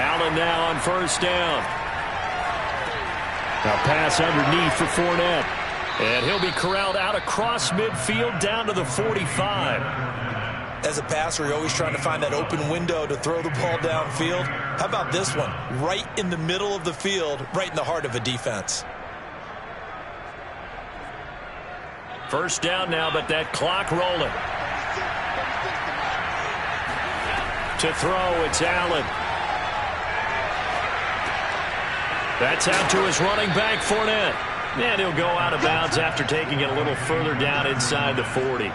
Allen now on first down. Now pass underneath for Fournette. And he'll be corralled out across midfield down to the 45. As a passer, you're always trying to find that open window to throw the ball downfield. How about this one? Right in the middle of the field, right in the heart of a defense. First down now, but that clock rolling. To throw, it's Allen. That's out to his running back, Fournette. And he'll go out of bounds after taking it a little further down inside the 40.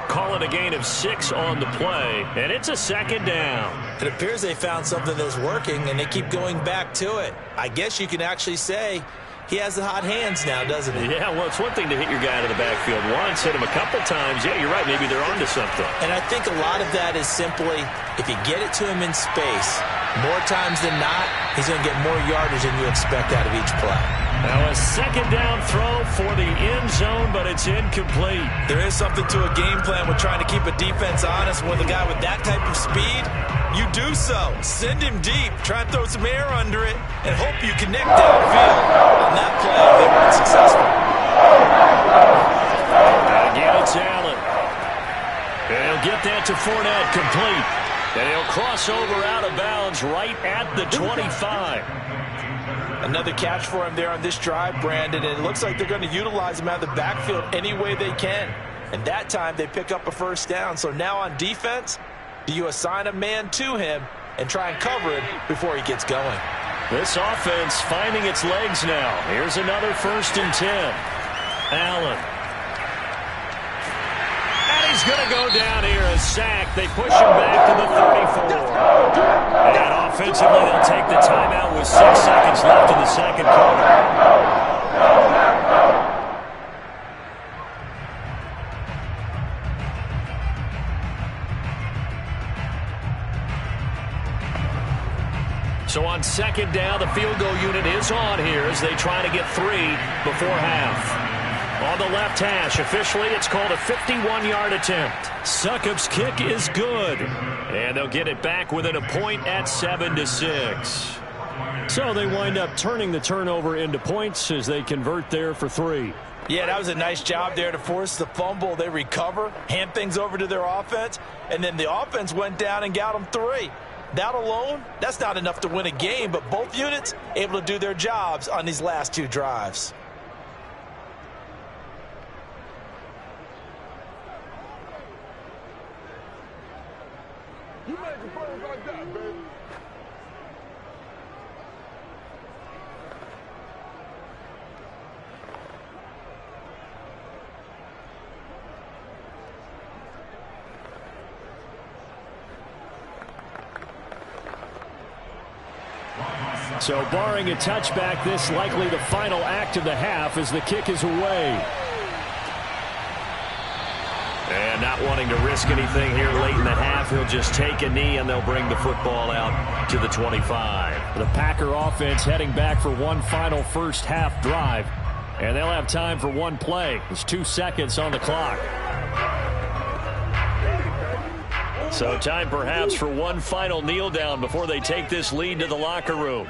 Call it a gain of 6 on the play, and it's a second down. It appears they found something that's working, and they keep going back to it. I guess you can actually say he has the hot hands now, doesn't he? Yeah, well, it's one thing to hit your guy out of the backfield once, hit him a couple times. Yeah, you're right. Maybe they're onto something. And I think a lot of that is simply if you get it to him in space, more times than not, he's going to get more yardage than you expect out of each play. Now a second down throw for the end zone, but it's incomplete. There is something to a game plan with trying to keep a defense honest. With a guy with that type of speed, you do so. Send him deep. Try and throw some air under it and hope you connect downfield. On that play, they weren't successful. Again, it's Allen. And he'll get that to Fournette, complete. And he'll cross over out of bounds right at the 25. Another catch for him there on this drive, Brandon, and it looks like they're going to utilize him out of the backfield any way they can. And that time they pick up a first down. So now on defense, do you assign a man to him and try and cover it before he gets going? This offense finding its legs now. Here's another 1st and 10. Allen. He's going to go down here, a sack. They push him back to the 34. And offensively, they'll take the timeout with 6 seconds left in the second quarter. So on second down, the field goal unit is on here as they try to get 3 before half. On the left hash, officially, it's called a 51-yard attempt. Succop's kick is good. And they'll get it back within a point at 7-6. So they wind up turning the turnover into points as they convert there for 3. Yeah, that was a nice job there to force the fumble. They recover, hand things over to their offense, and then the offense went down and got them 3. That alone, that's not enough to win a game, but both units able to do their jobs on these last 2 drives. So barring a touchback, this likely the final act of the half as the kick is away. And not wanting to risk anything here late in the half, he'll just take a knee and they'll bring the football out to the 25. The Packer offense heading back for one final first half drive. And they'll have time for one play. There's 2 seconds on the clock. So time perhaps for one final kneel down before they take this lead to the locker room.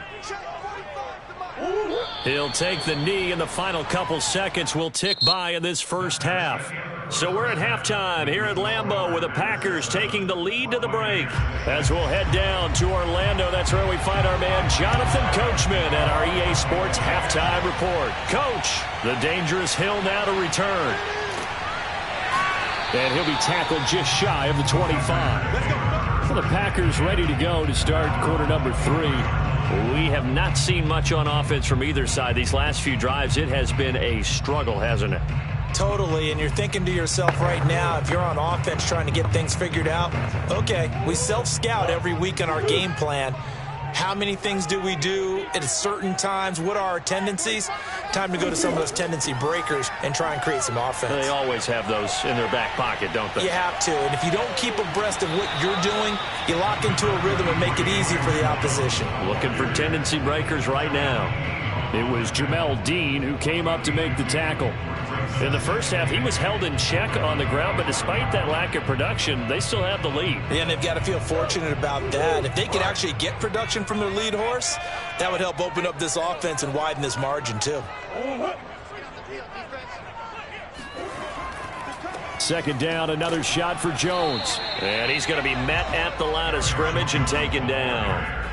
He'll take the knee, and the final couple seconds will tick by in this first half. So we're at halftime here at Lambeau with the Packers taking the lead to the break. As we'll head down to Orlando, that's where we find our man Jonathan Coachman at our EA Sports Halftime Report. Coach, the dangerous Hill now to return. And he'll be tackled just shy of the 25. So the Packers ready to go to start quarter number 3. We have not seen much on offense from either side. These last few drives, it has been a struggle, hasn't it? Totally, and you're thinking to yourself right now, if you're on offense trying to get things figured out, okay, we self-scout every week on our game plan. How many things do we do at certain times? What are our tendencies? Time to go to some of those tendency breakers and try and create some offense. They always have those in their back pocket, don't they? You have to, and if you don't keep abreast of what you're doing, you lock into a rhythm and make it easy for the opposition. Looking for tendency breakers right now. It was Jamel Dean who came up to make the tackle. In the first half, he was held in check on the ground, but despite that lack of production, they still have the lead. And they've got to feel fortunate about that. If they could actually get production from their lead horse, that would help open up this offense and widen this margin too. Second down, another shot for Jones. And he's going to be met at the line of scrimmage and taken down.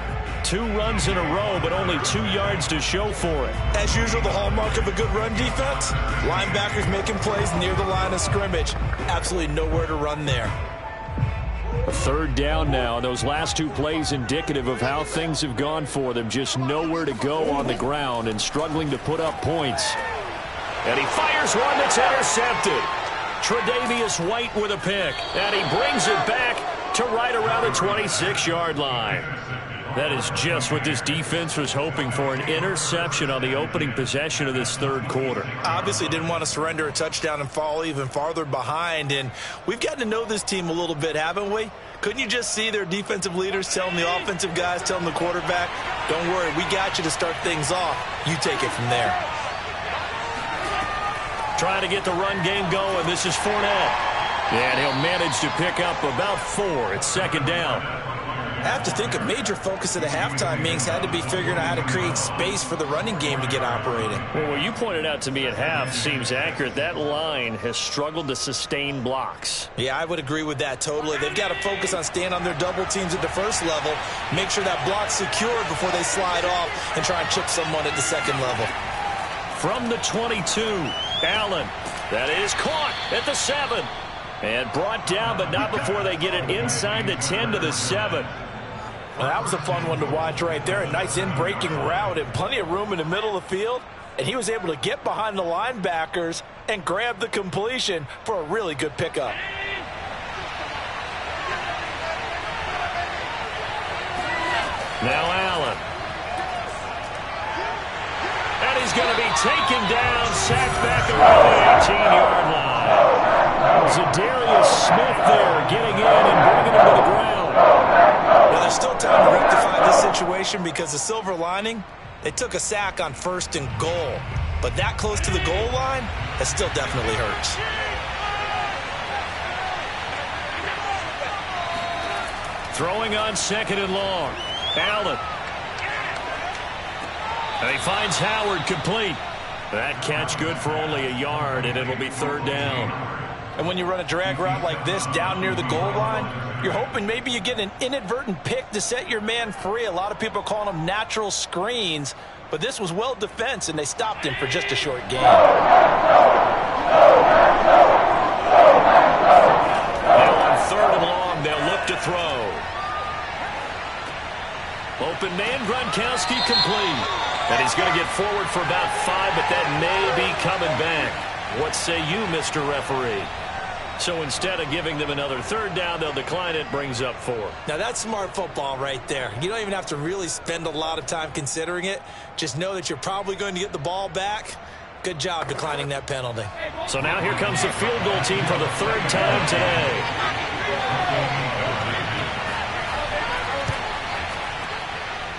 2 runs in a row, but only 2 yards to show for it. As usual, the hallmark of a good run defense, linebackers making plays near the line of scrimmage. Absolutely nowhere to run there. A third down now. Those last 2 plays indicative of how things have gone for them. Just nowhere to go on the ground and struggling to put up points. And he fires one that's intercepted. Tre'Davious White with a pick. And he brings it back to right around the 26-yard line. That is just what this defense was hoping for, an interception on the opening possession of this third quarter. Obviously didn't want to surrender a touchdown and fall even farther behind, and we've gotten to know this team a little bit, haven't we? Couldn't you just see their defensive leaders telling the offensive guys, telling the quarterback, don't worry, we got you to start things off. You take it from there. Trying to get the run game going. This is Fournette. And he'll manage to pick up about 4. It's second down. I have to think a major focus of the halftime meetings had to be figuring out how to create space for the running game to get operating. Well, what you pointed out to me at half seems accurate. That line has struggled to sustain blocks. Yeah, I would agree with that totally. They've got to focus on staying on their double teams at the first level, make sure that block's secured before they slide off and try and chip someone at the second level. From the 22, Allen. That is caught at the 7. And brought down, but not before they get it inside the 10 to the 7. Well, that was a fun one to watch right there. A nice in-breaking route and plenty of room in the middle of the field. And he was able to get behind the linebackers and grab the completion for a really good pickup. Now Allen. And he's going to be taken down, sacked back around the 18-yard line. Zadarius Smith there getting in and bringing him to the ground. Well, there's still time to rectify this situation because the silver lining, they took a sack on 1st and goal. But that close to the goal line, that still definitely hurts. Throwing on 2nd and long. Allen. And he finds Howard complete. That catch good for only a yard, and it'll be 3rd down. And when you run a drag route like this down near the goal line, you're hoping maybe you get an inadvertent pick to set your man free. A lot of people are calling them natural screens, but this was well defense, and they stopped him for just a short gain. Now on 3rd and long, they'll look to throw. Open man, Gronkowski complete. And he's going to get forward for about 5, but that may be coming back. What say you, Mr. Referee? So instead of giving them another third down, they'll decline it, brings up 4. Now, that's smart football right there. You don't even have to really spend a lot of time considering it. Just know that you're probably going to get the ball back. Good job declining that penalty. So now here comes the field goal team for the 3rd time today.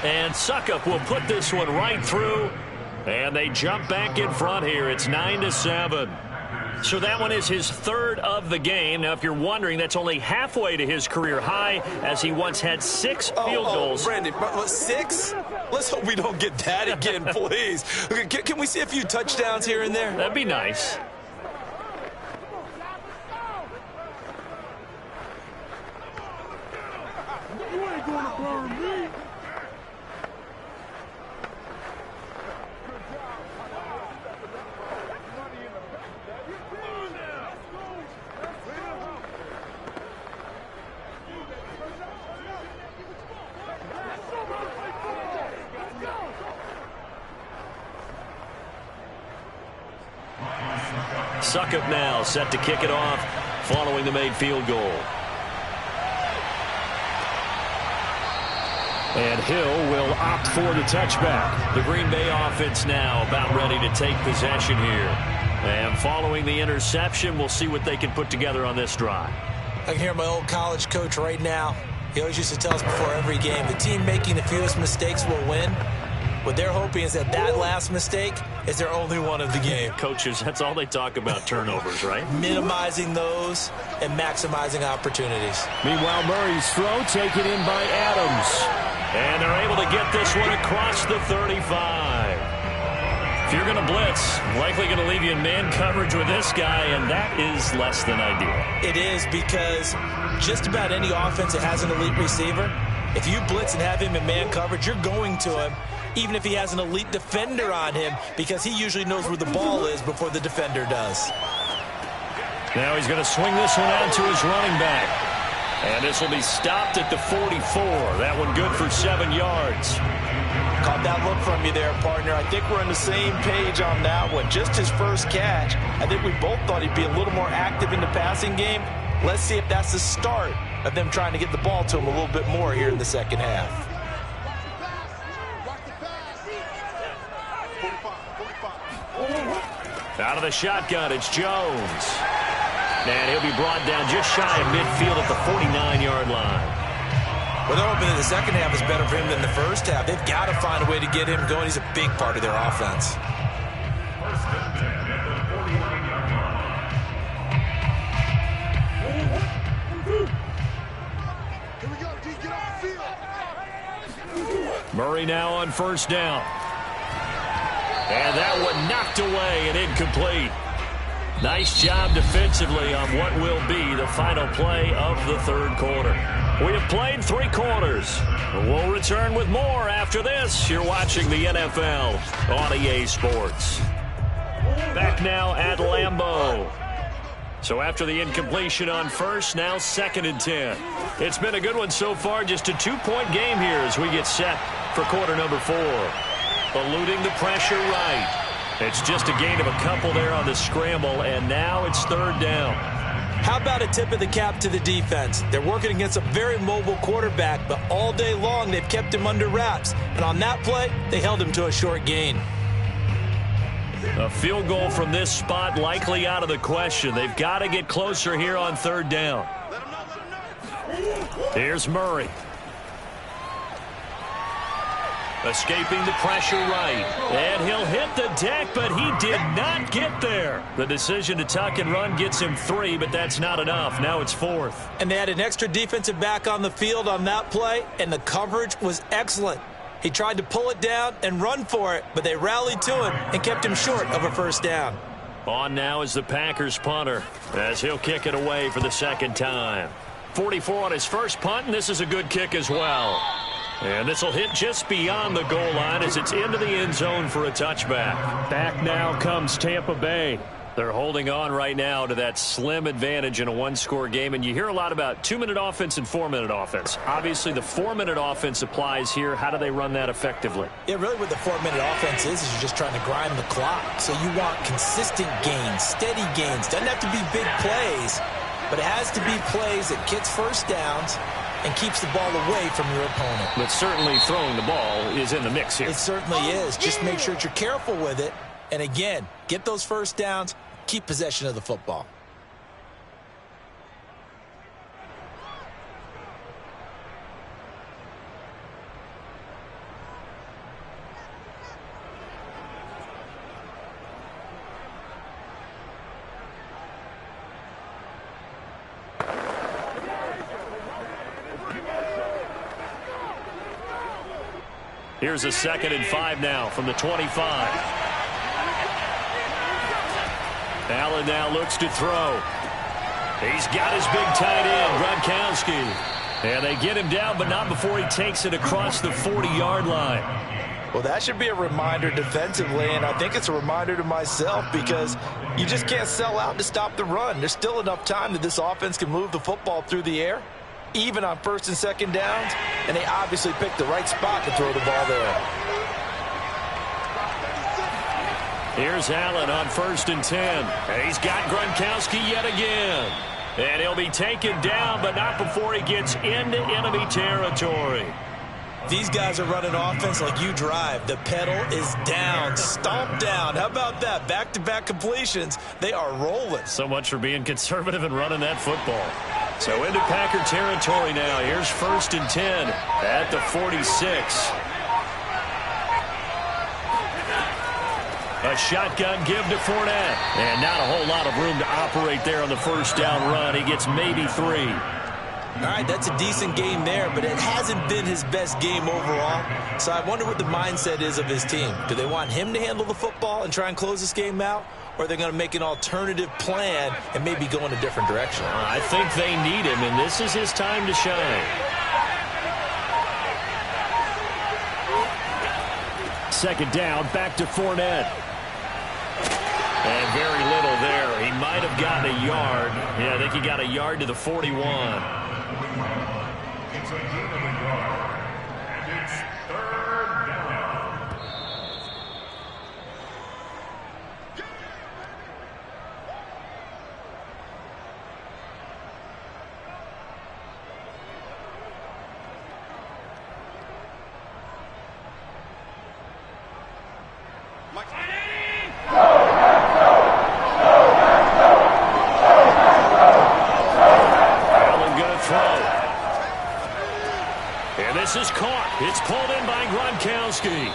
And Suckup will put this one right through. And they jump back in front here. It's 9-7. So that one is his 3rd of the game. Now, if you're wondering, that's only halfway to his career high, as he once had 6 field goals. Brandon, 6? Let's hope we don't get that again, please. Okay, can we see a few touchdowns here and there? That'd be nice. You ain't gonna burn me. Suckup now set to kick it off following the made field goal. And Hill will opt for the touchback. The Green Bay offense now about ready to take possession here. And following the interception, we'll see what they can put together on this drive. I can hear my old college coach right now. He always used to tell us before every game, the team making the fewest mistakes will win. What they're hoping is that last mistake is their only one of the game. Coaches, that's all they talk about, turnovers, right? Minimizing those and maximizing opportunities. Meanwhile, Murray's throw taken in by Adams. And they're able to get this one across the 35. If you're going to blitz, likely going to leave you in man coverage with this guy, and that is less than ideal. It is, because just about any offense that has an elite receiver, if you blitz and have him in man coverage, you're going to him, even if he has an elite defender on him, because he usually knows where the ball is before the defender does. Now he's going to swing this one out to his running back. And this will be stopped at the 44. That one good for 7 yards. Caught that look from you there, partner. I think we're on the same page on that one. Just his first catch. I think we both thought he'd be a little more active in the passing game. Let's see if that's the start of them trying to get the ball to him a little bit more here in the second half. Out of the shotgun, it's Jones. And he'll be brought down just shy of midfield at the 49-yard line. Well, they're hoping that the second half is better for him than the first half. They've got to find a way to get him going. He's a big part of their offense. Murray now on first down. And that one knocked away and incomplete. Nice job defensively on what will be the final play of the third quarter. We have played 3 quarters. We'll return with more after this. You're watching the NFL on EA Sports. Back now at Lambeau. So after the incompletion on first, now 2nd and 10. It's been a good one so far. Just a 2-point game here as we get set for quarter number 4. Eluding the pressure right. It's just a gain of a couple there on the scramble, and now it's 3rd down. How about a tip of the cap to the defense? They're working against a very mobile quarterback, but all day long they've kept him under wraps. And on that play, they held him to a short gain. A field goal from this spot likely out of the question. They've got to get closer here on 3rd down. Here's Murray. Escaping the pressure right. And he'll hit the deck, but he did not get there. The decision to tuck and run gets him 3, but that's not enough. Now it's 4th. And they had an extra defensive back on the field on that play, and the coverage was excellent. He tried to pull it down and run for it, but they rallied to him and kept him short of a first down. On now is the Packers punter as he'll kick it away for the 2nd time. 44 on his first punt, and this is a good kick as well. And this will hit just beyond the goal line as it's into the end zone for a touchback. Back now comes Tampa Bay. They're holding on right now to that slim advantage in a one-score game, and you hear a lot about 2-minute offense and 4-minute offense. Obviously, the 4-minute offense applies here. How do they run that effectively? Yeah, really what the 4-minute offense is you're just trying to grind the clock. So you want consistent gains, steady gains. Doesn't have to be big plays, but it has to be plays that gets first downs and keeps the ball away from your opponent. But certainly throwing the ball is in the mix here. It certainly is. Just make sure that you're careful with it. And again, get those first downs, keep possession of the football. Here's a 2nd and 5 now from the 25. Allen now looks to throw. He's got his big tight end, Gronkowski. And they get him down, but not before he takes it across the 40-yard line. Well, that should be a reminder defensively, and I think it's a reminder to myself because you just can't sell out to stop the run. There's still enough time that this offense can move the football through the air, even on 1st and 2nd downs, and they obviously picked the right spot to throw the ball there. Here's Allen on 1st and 10. He's got Gronkowski yet again. And he'll be taken down, but not before he gets into enemy territory. These guys are running offense like you drive. The pedal is down, stomp down. How about that? Back-to-back completions. They are rolling. So much for being conservative and running that football. So into Packer territory now. Here's 1st and 10 at the 46. A shotgun give to Fournette. And not a whole lot of room to operate there on the 1st down run. He gets maybe 3. All right, that's a decent game there, but it hasn't been his best game overall. So I wonder what the mindset is of his team. Do they want him to handle the football and try and close this game out? Or are they going to make an alternative plan and maybe go in a different direction? I think they need him, and this is his time to shine. 2nd down, back to Fournette. And very little there. He might have gotten a yard. Yeah, I think he got a yard to the 41. It's a gain of a yard, and it's 3rd down. This is caught. It's pulled in by Gronkowski.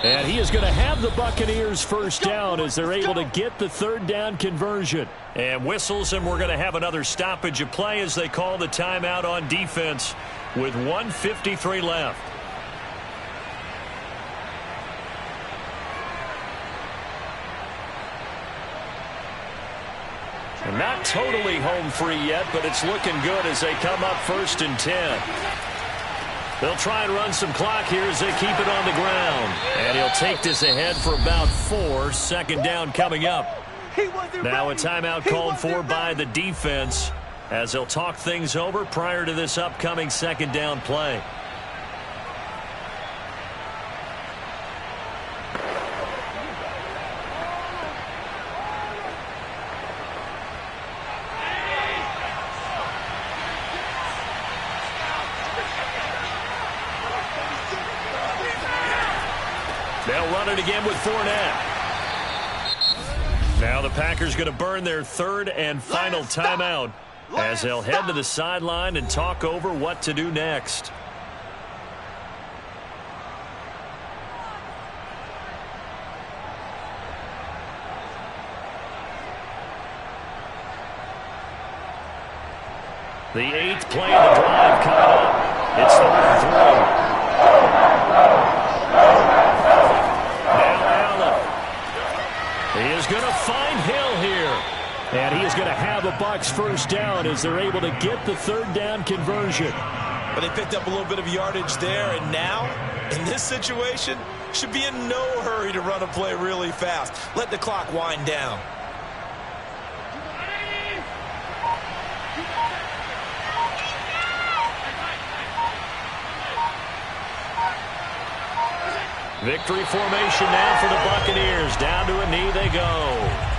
And he is going to have the Buccaneers 1st down as they're able to get the 3rd down conversion. And whistles, and we're going to have another stoppage of play as they call the timeout on defense with 1:53 left. And not totally home free yet, but it's looking good as they come up 1st and 10. They'll try and run some clock here as they keep it on the ground. And he'll take this ahead for about 4. 2nd down coming up. Now a timeout called for by the defense as they'll talk things over prior to this upcoming 2nd down play. They'll run it again with Fournette. Now the Packers going to burn their 3rd and final timeout as they'll head to the sideline and talk over what to do next. The 8th play of the drive coming up. It's 3rd and 3. He is going to find Hill here. And he is going to have a Bucs 1st down as they're able to get the 3rd down conversion. But they picked up a little bit of yardage there, and now, in this situation, should be in no hurry to run a play really fast. Let the clock wind down. Victory formation now for the Buccaneers. Down to a knee they go.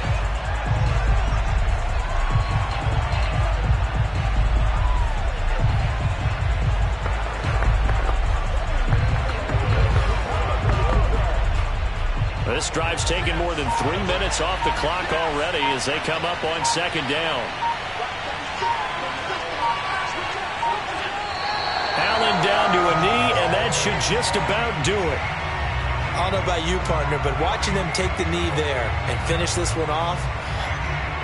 This drive's taken more than 3 minutes off the clock already as they come up on second down. Allen down to a knee, and that should just about do it. I don't know about you, partner, but watching them take the knee there and finish this one off,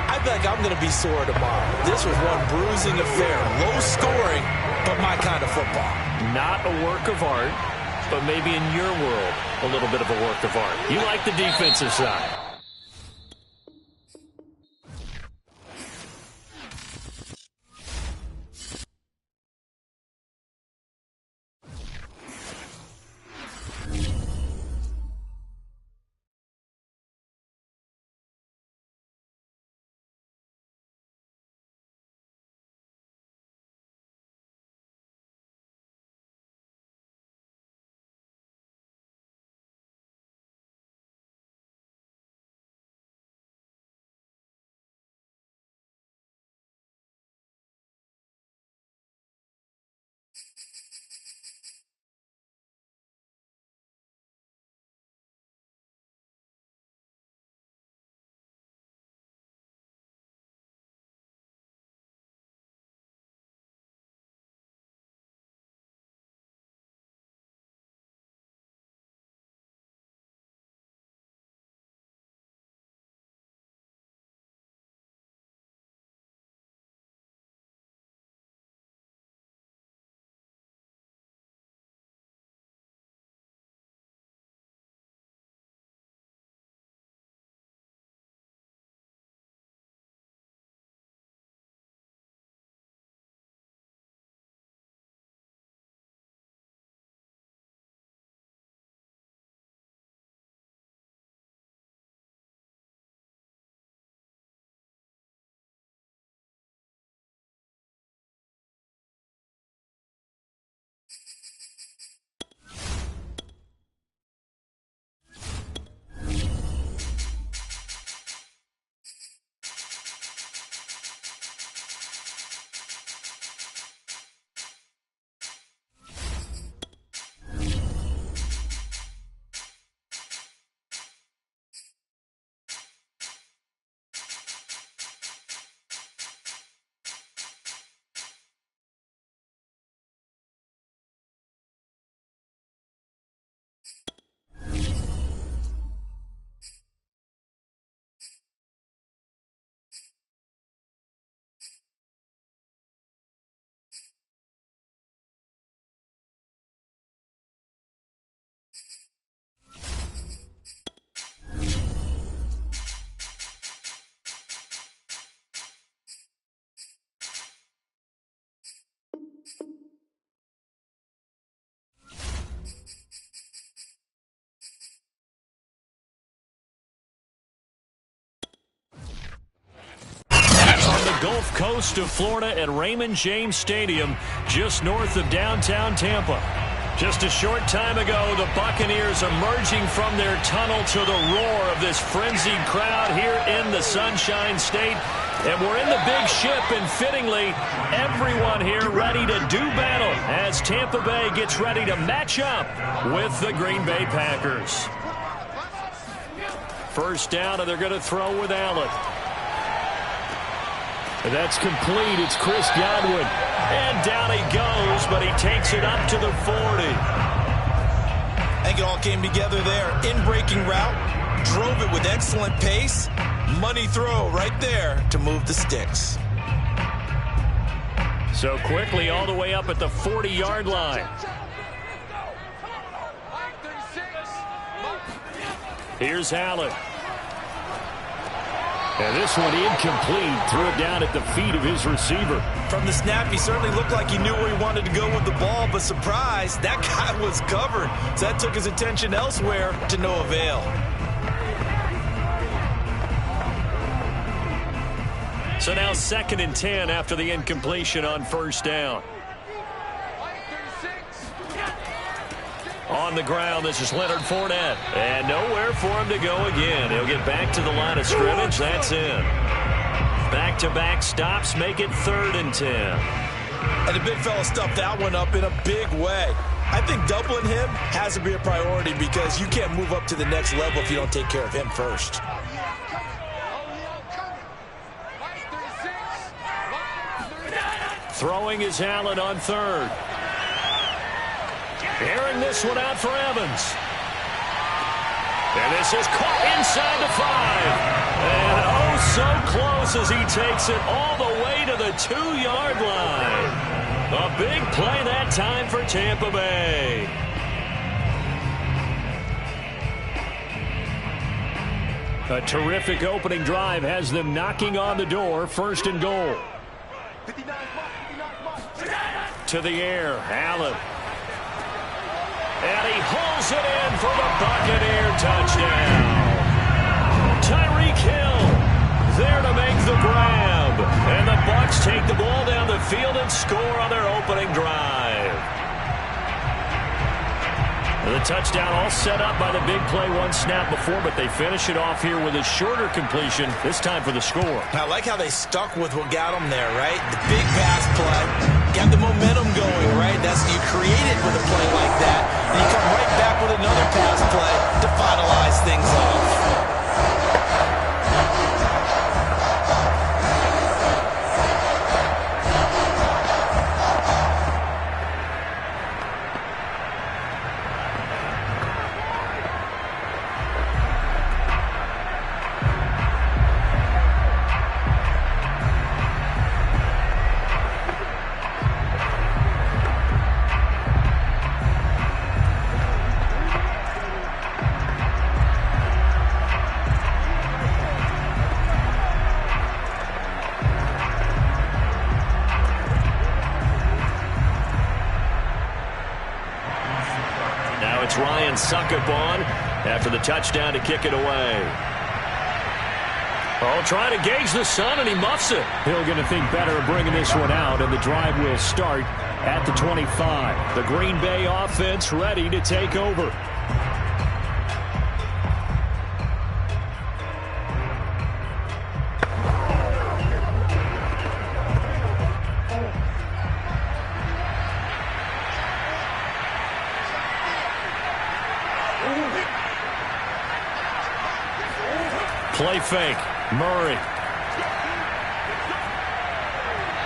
I feel like I'm going to be sore tomorrow. This was one bruising affair. Low scoring, but my kind of football. Not a work of art, but maybe in your world, a little bit of a work of art. You like the defensive side. Gulf Coast of Florida at Raymond James Stadium, just north of downtown Tampa. Just a short time ago, the Buccaneers emerging from their tunnel to the roar of this frenzied crowd here in the Sunshine State. And we're in the big ship, and fittingly, everyone here ready to do battle as Tampa Bay gets ready to match up with the Green Bay Packers. First down, and they're going to throw with Allen. That's complete. It's Chris Godwin. And down he goes, but he takes it up to the 40. I think it all came together there. In-breaking route, drove it with excellent pace. Money throw right there to move the sticks. So quickly all the way up at the 40-yard line. Here's Allen. And this one incomplete. Threw it down at the feet of his receiver. From the snap, he certainly looked like he knew where he wanted to go with the ball, but surprise, that guy was covered. So that took his attention elsewhere to no avail. So now 2nd and 10 after the incompletion on first down. On the ground, this is Leonard Fournette. And nowhere for him to go again. He'll get back to the line of scrimmage. That's in. Back-to-back stops make it 3rd and 10. And the big fella stuffed that one up in a big way. I think doubling him has to be a priority because you can't move up to the next level if you don't take care of him first. Throwing is Allen on 3rd. Airing this one out for Evans. And this is caught inside the 5. And oh, so close as he takes it all the way to the 2-yard line. A big play that time for Tampa Bay. A terrific opening drive has them knocking on the door. 1st and goal. To the air, Allen. And he hauls it in for the Buccaneer touchdown. Tyreek Hill there to make the grab. And the Bucs take the ball down the field and score on their opening drive. The touchdown all set up by the big play one snap before, but they finish it off here with a shorter completion, this time for the score. I like how they stuck with what got them there, right? The big pass play, got the momentum going, right? That's you create it with a play like that, and you come right back with another pass play to finalize things off. Succop on after the touchdown to kick it away. Oh, trying to gauge the sun, and he muffs it. He'll get to think better of bringing this one out, and the drive will start at the 25. The Green Bay offense ready to take over. Play fake. Murray.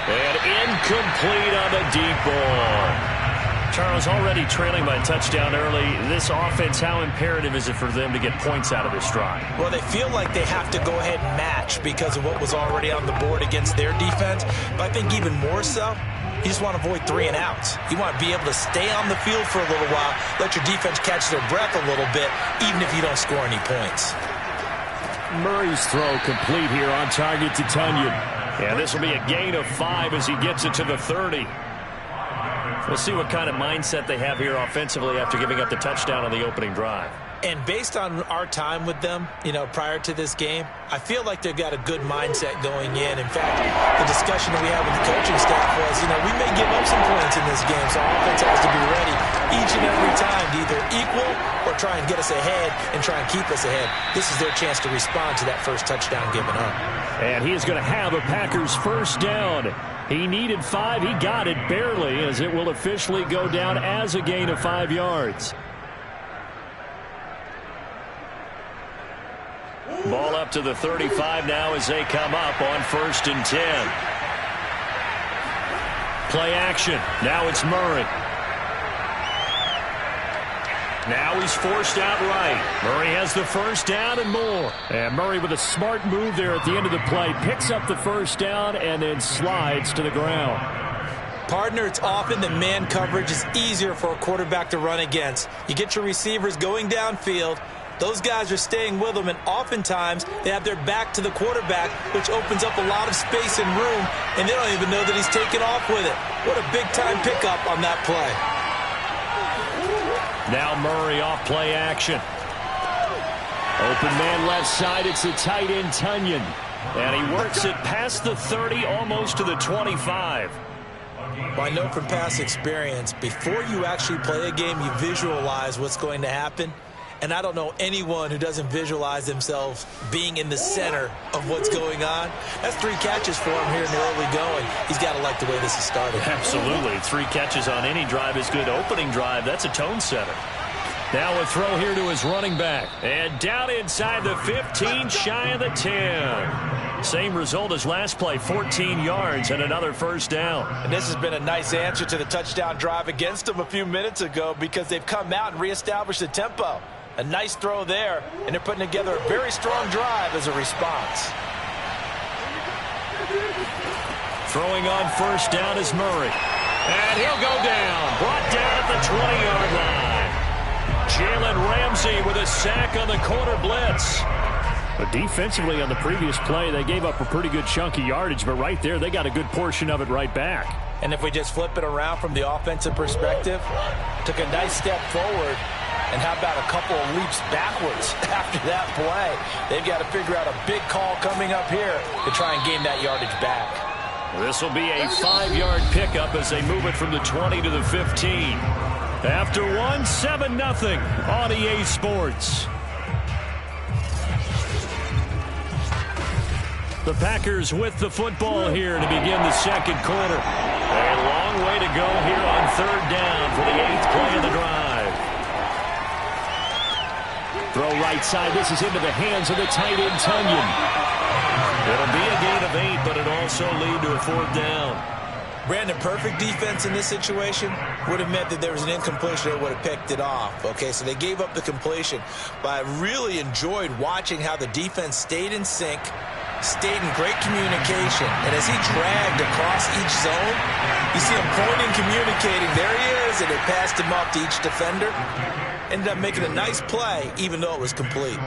And incomplete on the deep ball. Charles, already trailing by a touchdown early. This offense, how imperative is it for them to get points out of this drive? Well, they feel like they have to go ahead and match because of what was already on the board against their defense. But I think even more so, you just want to avoid 3 and outs. You want to be able to stay on the field for a little while, let your defense catch their breath a little bit, even if you don't score any points. Murray's throw complete here on target to Tunyon. Yeah, this will be a gain of 5 as he gets it to the 30. We'll see what kind of mindset they have here offensively after giving up the touchdown on the opening drive. And based on our time with them, prior to this game, I feel like they've got a good mindset going in. In fact, the discussion that we had with the coaching staff was, we may give up some points in this game, so our offense has to be ready each and every time to either equal or try and get us ahead and try and keep us ahead. This is their chance to respond to that first touchdown given up. And he is going to have a Packers first down. He needed 5. He got it barely, as it will officially go down as a gain of 5 yards. Ball up to the 35 now as they come up on 1st and 10. Play action. Now it's Murray. Now he's forced out right. Murray has the first down and more. And Murray with a smart move there at the end of the play. Picks up the first down and then slides to the ground. Partner, it's often that man coverage is easier for a quarterback to run against. You get your receivers going downfield. Those guys are staying with them, and oftentimes they have their back to the quarterback, which opens up a lot of space and room, and they don't even know that he's taken off with it. What a big-time pickup on that play. Now Murray off play action. Open man left side. It's the tight end, Tunyon. And he works it past the 30, almost to the 25. Well, I know from past experience, before you actually play a game, you visualize what's going to happen. And I don't know anyone who doesn't visualize themselves being in the center of what's going on. That's 3 catches for him here in the early going. He's got to like the way this is started. Absolutely. 3 catches on any drive is good. Opening drive, that's a tone setter. Now a throw here to his running back. And down inside the 15, shy of the 10. Same result as last play, 14 yards and another first down. And this has been a nice answer to the touchdown drive against them a few minutes ago because they've come out and reestablished the tempo. A nice throw there, and they're putting together a very strong drive as a response. Throwing on first down is Murray. And he'll go down. Brought down at the 20-yard line. Jalen Ramsey with a sack on the corner blitz. But defensively on the previous play, they gave up a pretty good chunk of yardage, but right there, they got a good portion of it right back. And if we just flip it around from the offensive perspective, took a nice step forward, and how about a couple of leaps backwards after that play? They've got to figure out a big call coming up here to try and gain that yardage back. This will be a 5-yard pickup as they move it from the 20 to the 15. After 7-0 on EA Sports. The Packers with the football here to begin the second quarter. A long way to go here on third down for the 8th play of the drive. Throw right side. This is into the hands of the tight end, Tunyon. It'll be a gain of 8, but it also lead to a 4th down. Brandon, perfect defense in this situation would have meant that there was an incompletion. They would have picked it off. Okay, so they gave up the completion. But I really enjoyed watching how the defense stayed in sync, stayed in great communication. And as he dragged across each zone, you see him pointing, communicating. There he is, and they passed him off to each defender. Ended up making a nice play, even though it was complete.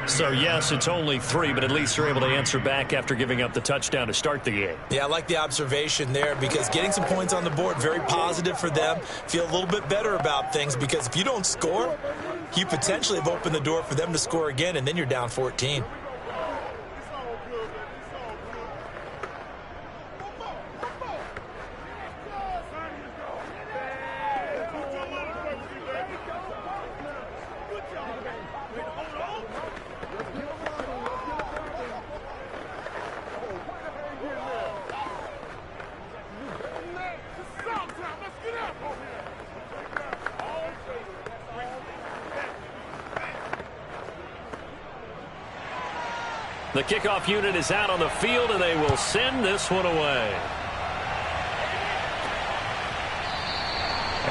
So, yes, it's only 3, but at least they're able to answer back after giving up the touchdown to start the game. Yeah, I like the observation there because getting some points on the board, very positive for them. Feel a little bit better about things because if you don't score, you potentially have opened the door for them to score again, and then you're down 14. The kickoff unit is out on the field, and they will send this one away.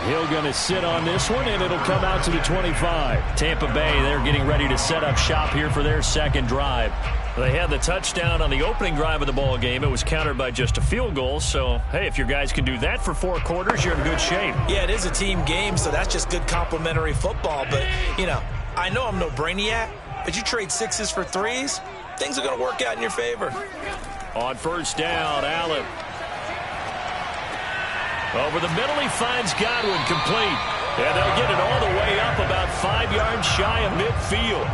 Hill going to sit on this one, and it'll come out to the 25. Tampa Bay, they're getting ready to set up shop here for their second drive. They had the touchdown on the opening drive of the ball game. It was countered by just a field goal. So, hey, if your guys can do that for 4 quarters, you're in good shape. Yeah, it is a team game, so that's just good complimentary football. But, you know, I know I'm no brainiac, but you trade 6s for 3s, things are going to work out in your favor. On first down, Allen. Over the middle, he finds Godwin, complete. And they'll get it all the way up about 5 yards shy of midfield.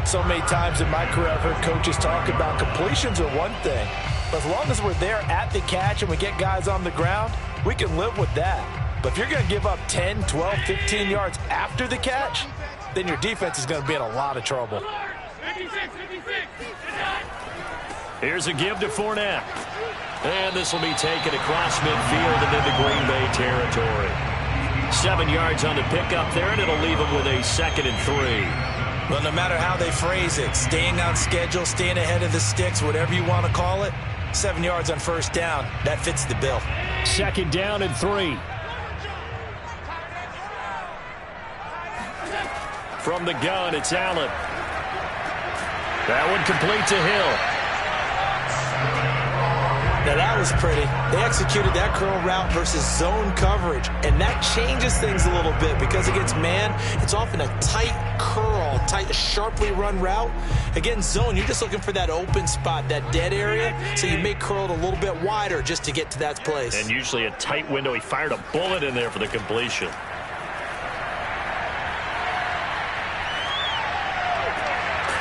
So many times in my career, I've heard coaches talk about completions are one thing. But as long as we're there at the catch and we get guys on the ground, we can live with that. But if you're going to give up 10, 12, 15 yards after the catch, then your defense is going to be in a lot of trouble. Here's a give to Fournette. And this will be taken across midfield and into Green Bay territory. 7 yards on the pickup there, and it'll leave them with a 2nd and 3. Well, no matter how they phrase it, staying on schedule, staying ahead of the sticks, whatever you want to call it, 7 yards on first down, that fits the bill. 2nd down and 3. From the gun, it's Allen. That one complete to Hill. Now, that was pretty. They executed that curl route versus zone coverage, and that changes things a little bit because against man, it's often a tight curl, tight, sharply run route. Against zone, you're just looking for that open spot, that dead area, so you may curl it a little bit wider just to get to that place. And usually a tight window. He fired a bullet in there for the completion.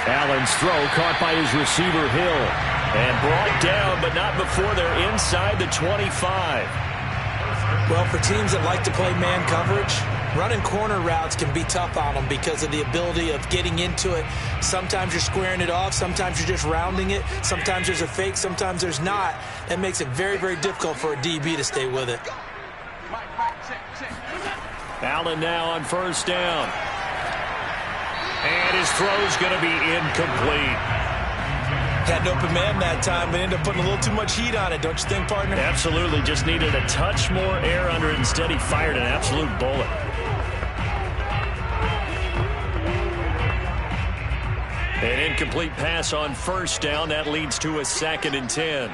Allen's throw caught by his receiver, Hill. And brought down, but not before they're inside the 25. Well, for teams that like to play man coverage, running corner routes can be tough on them because of the ability of getting into it. Sometimes you're squaring it off. Sometimes you're just rounding it. Sometimes there's a fake. Sometimes there's not. That makes it very, very difficult for a DB to stay with it. Allen now on first down. And his throw's going to be incomplete. Had an open man that time, but ended up putting a little too much heat on it, don't you think, partner? Absolutely. Just needed a touch more air under it. Instead, he fired an absolute bullet. An incomplete pass on first down. That leads to a 2nd and 10.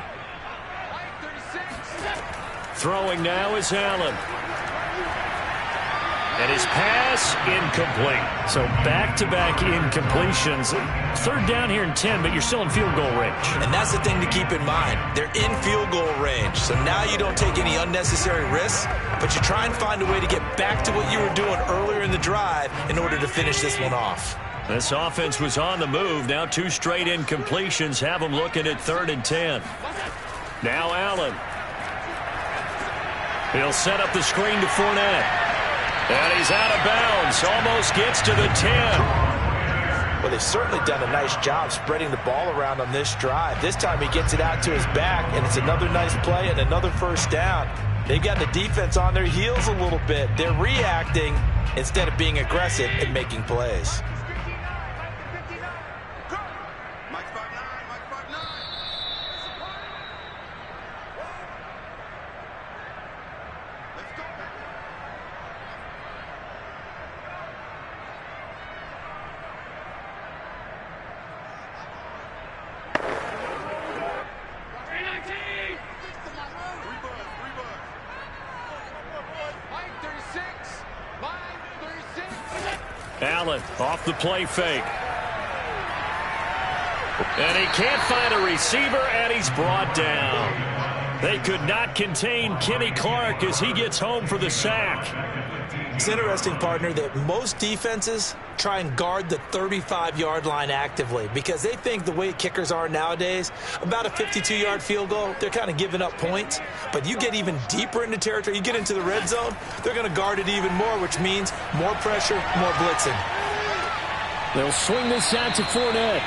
Throwing now is Allen. And his pass, incomplete. So back-to-back incompletions. 3rd down here and 10, but you're still in field goal range. And that's the thing to keep in mind. They're in field goal range. So now you don't take any unnecessary risks, but you try and find a way to get back to what you were doing earlier in the drive in order to finish this one off. This offense was on the move. Now 2 straight incompletions have them looking at 3rd and 10. Now Allen. He'll set up the screen to Fournette. And he's out of bounds. Almost gets to the 10. Well, they've certainly done a nice job spreading the ball around on this drive. This time he gets it out to his back, and it's another nice play and another first down. They've got the defense on their heels a little bit. They're reacting instead of being aggressive and making plays. Allen off the play fake. And he can't find a receiver, and he's brought down. They could not contain Kenny Clark as he gets home for the sack. It's interesting, partner, that most defenses try and guard the 35-yard line actively because they think the way kickers are nowadays, about a 52-yard field goal, they're kind of giving up points. But you get even deeper into territory, you get into the red zone, they're going to guard it even more, which means more pressure, more blitzing. They'll swing this out to Fournette.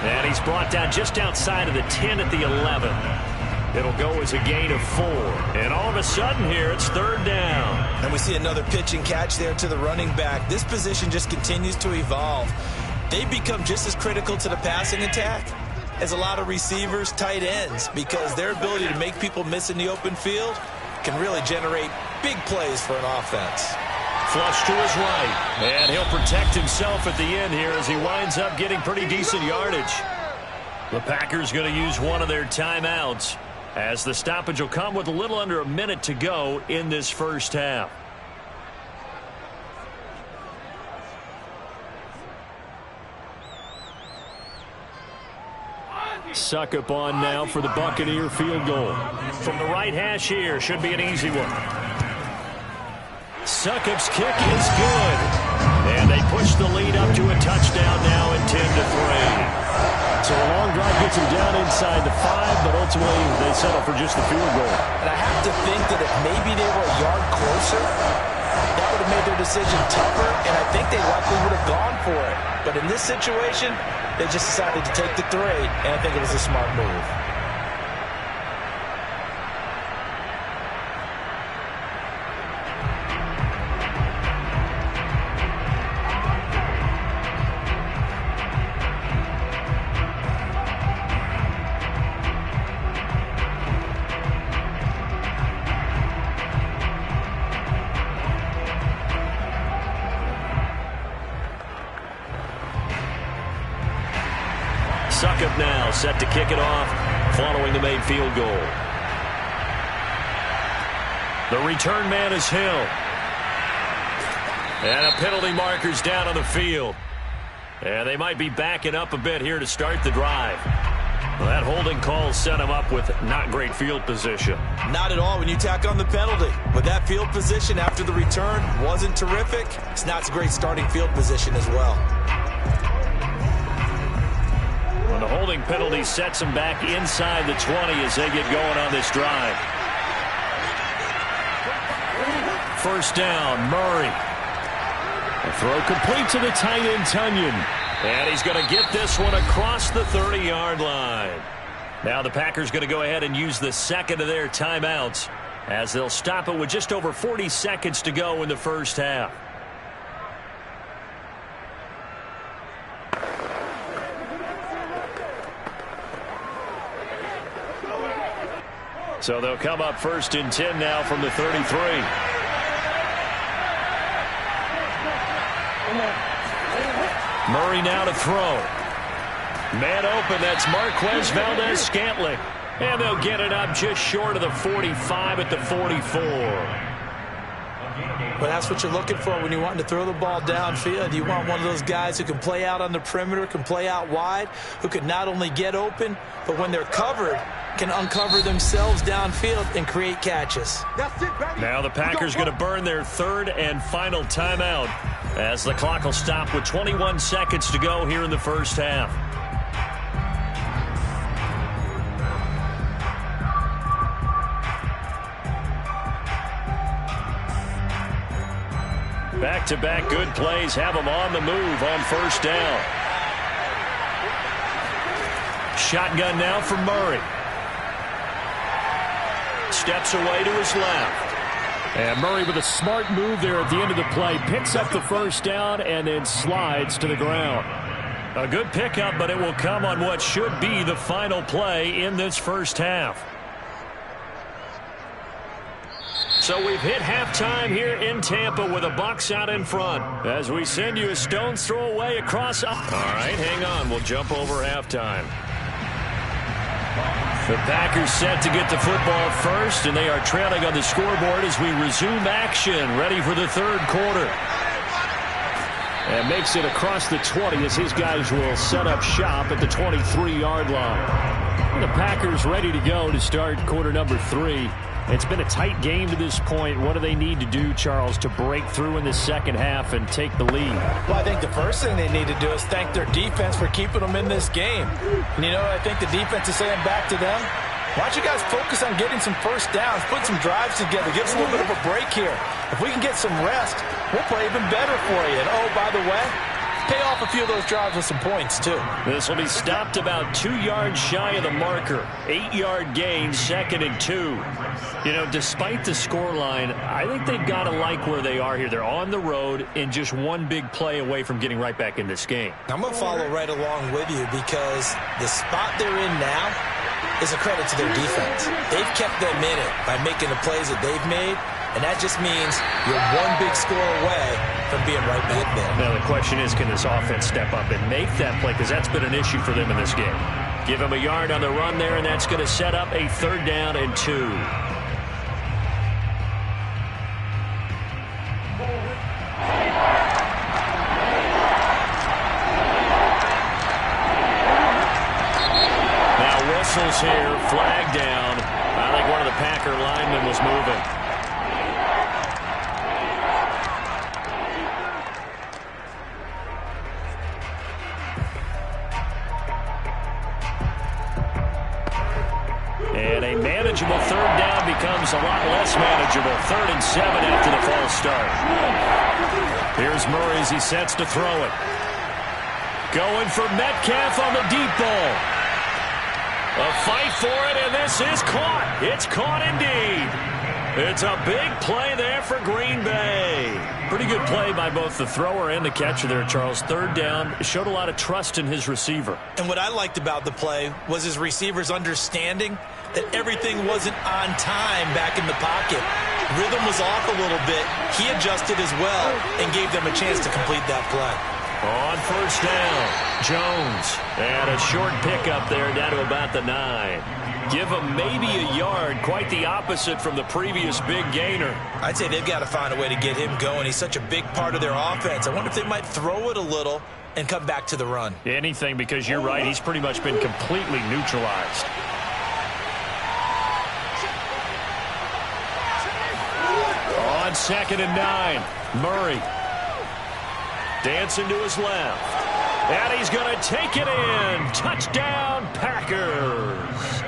And he's brought down just outside of the 10 at the 11. It'll go as a gain of 4. And all of a sudden here, it's 3rd down. And we see another pitch and catch there to the running back. This position just continues to evolve. They become just as critical to the passing attack as a lot of receivers, tight ends, because their ability to make people miss in the open field can really generate big plays for an offense. Flush to his right. And he'll protect himself at the end here as he winds up getting pretty decent yardage. The Packers going to use one of their timeouts, as the stoppage will come with a little under a minute to go in this first half. Suckup on now for the Buccaneer field goal. From the right hash here, should be an easy one. Suckup's kick is good. And they push the lead up to a touchdown now at 10-3. So a long drive gets them down inside the 5, but ultimately they settle for just the field goal. And I have to think that if maybe they were a yard closer, that would have made their decision tougher, and I think they likely would have gone for it. But in this situation, they just decided to take the 3, and I think it was a smart move. Suckup now set to kick it off following the made field goal. The return man is Hill. And a penalty marker's down on the field. And they might be backing up a bit here to start the drive. Well, that holding call set him up with not great field position. Not at all when you tack on the penalty. But that field position after the return wasn't terrific. It's not a great starting field position as well. And the holding penalty sets them back inside the 20 as they get going on this drive. First down, Murray. The throw complete to the tight end, Tunyon. And he's going to get this one across the 30-yard line. Now the Packers going to go ahead and use the second of their timeouts as they'll stop it with just over 40 seconds to go in the first half. So they'll come up first and 10 now from the 33. Murray now to throw. Man open, that's Marquez Valdez-Scantling. And they'll get it up just short of the 45 at the 44. Well, that's what you're looking for when you're wanting to throw the ball downfield. You want one of those guys who can play out on the perimeter, can play out wide, who can not only get open, but when they're covered, can uncover themselves downfield and create catches. Now the Packers going to burn their third and final timeout as the clock will stop with 21 seconds to go here in the first half. Back-to-back good plays have them on the move on first down. Shotgun now for Murray. Steps away to his left. And Murray with a smart move there at the end of the play. Picks up the first down and then slides to the ground. A good pickup, but it will come on what should be the final play in this first half. So we've hit halftime here in Tampa with a Bucs out in front as we send you a stone's throw away across. All right, hang on. We'll jump over halftime. The Packers set to get the football first, and they are trailing on the scoreboard as we resume action, ready for the third quarter. And makes it across the 20 as his guys will set up shop at the 23-yard line. The Packers ready to go to start quarter number 3. It's been a tight game to this point. What do they need to do, Charles, to break through in the second half and take the lead? Well, I think the first thing they need to do is thank their defense for keeping them in this game. And, you know, I think the defense is saying back to them, why don't you guys focus on getting some first downs, put some drives together, give us a little bit of a break here. If we can get some rest, we'll play even better for you. And, oh, by the way, pay off a few of those drives with some points, too. This will be stopped about 2 yards shy of the marker. 8-yard gain, 2nd and 2. You know, despite the scoreline, I think they've got to like where they are here. They're on the road and just one big play away from getting right back in this game. I'm going to follow right along with you because the spot they're in now is a credit to their defense. They've kept them in it by making the plays that they've made. And that just means you're one big score away from being right back there. Now the question is, can this offense step up and make that play? Because that's been an issue for them in this game. Give him a yard on the run there, and that's going to set up a 3rd down and 2. Now whistles here, flag down. I think one of the Packer linemen was moving. And a manageable 3rd down becomes a lot less manageable. 3rd and 7 after the false start. Here's Murray as he sets to throw it. Going for Metcalf on the deep ball. A fight for it, and this is caught. It's caught indeed. It's a big play there for Green Bay. Pretty good play by both the thrower and the catcher there, Charles. 3rd down. Showed a lot of trust in his receiver. And what I liked about the play was his receiver's understanding that everything wasn't on time back in the pocket. Rhythm was off a little bit. He adjusted as well and gave them a chance to complete that play. On first down, Jones. And a short pickup there down to about the 9. Give him maybe a yard. Quite the opposite from the previous big gainer. I'd say they've got to find a way to get him going. He's such a big part of their offense. I wonder if they might throw it a little and come back to the run. Anything, because you're right. He's pretty much been completely neutralized. On 2nd and 9, Murray. Dancing to his left. And he's going to take it in. Touchdown, Packers.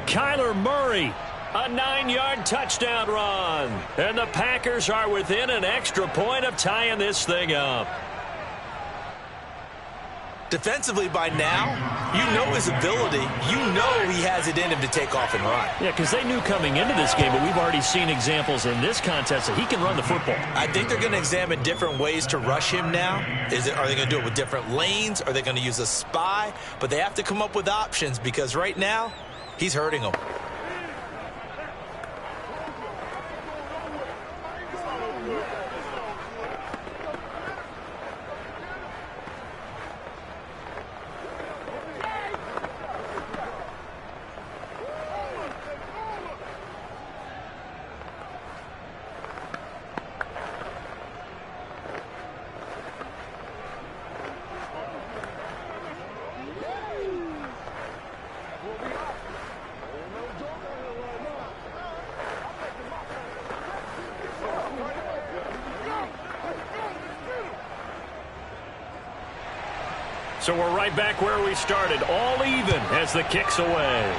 Kyler Murray, a 9-yard touchdown run. And the Packers are within an extra point of tying this thing up. Defensively by now, you know his ability. You know he has it in him to take off and run. Yeah, because they knew coming into this game, but we've already seen examples in this contest that he can run the football. I think they're going to examine different ways to rush him now. Are they going to do it with different lanes? Are they going to use a spy? But they have to come up with options because right now, he's hurting them. So we're right back where we started, all even as the kick's away.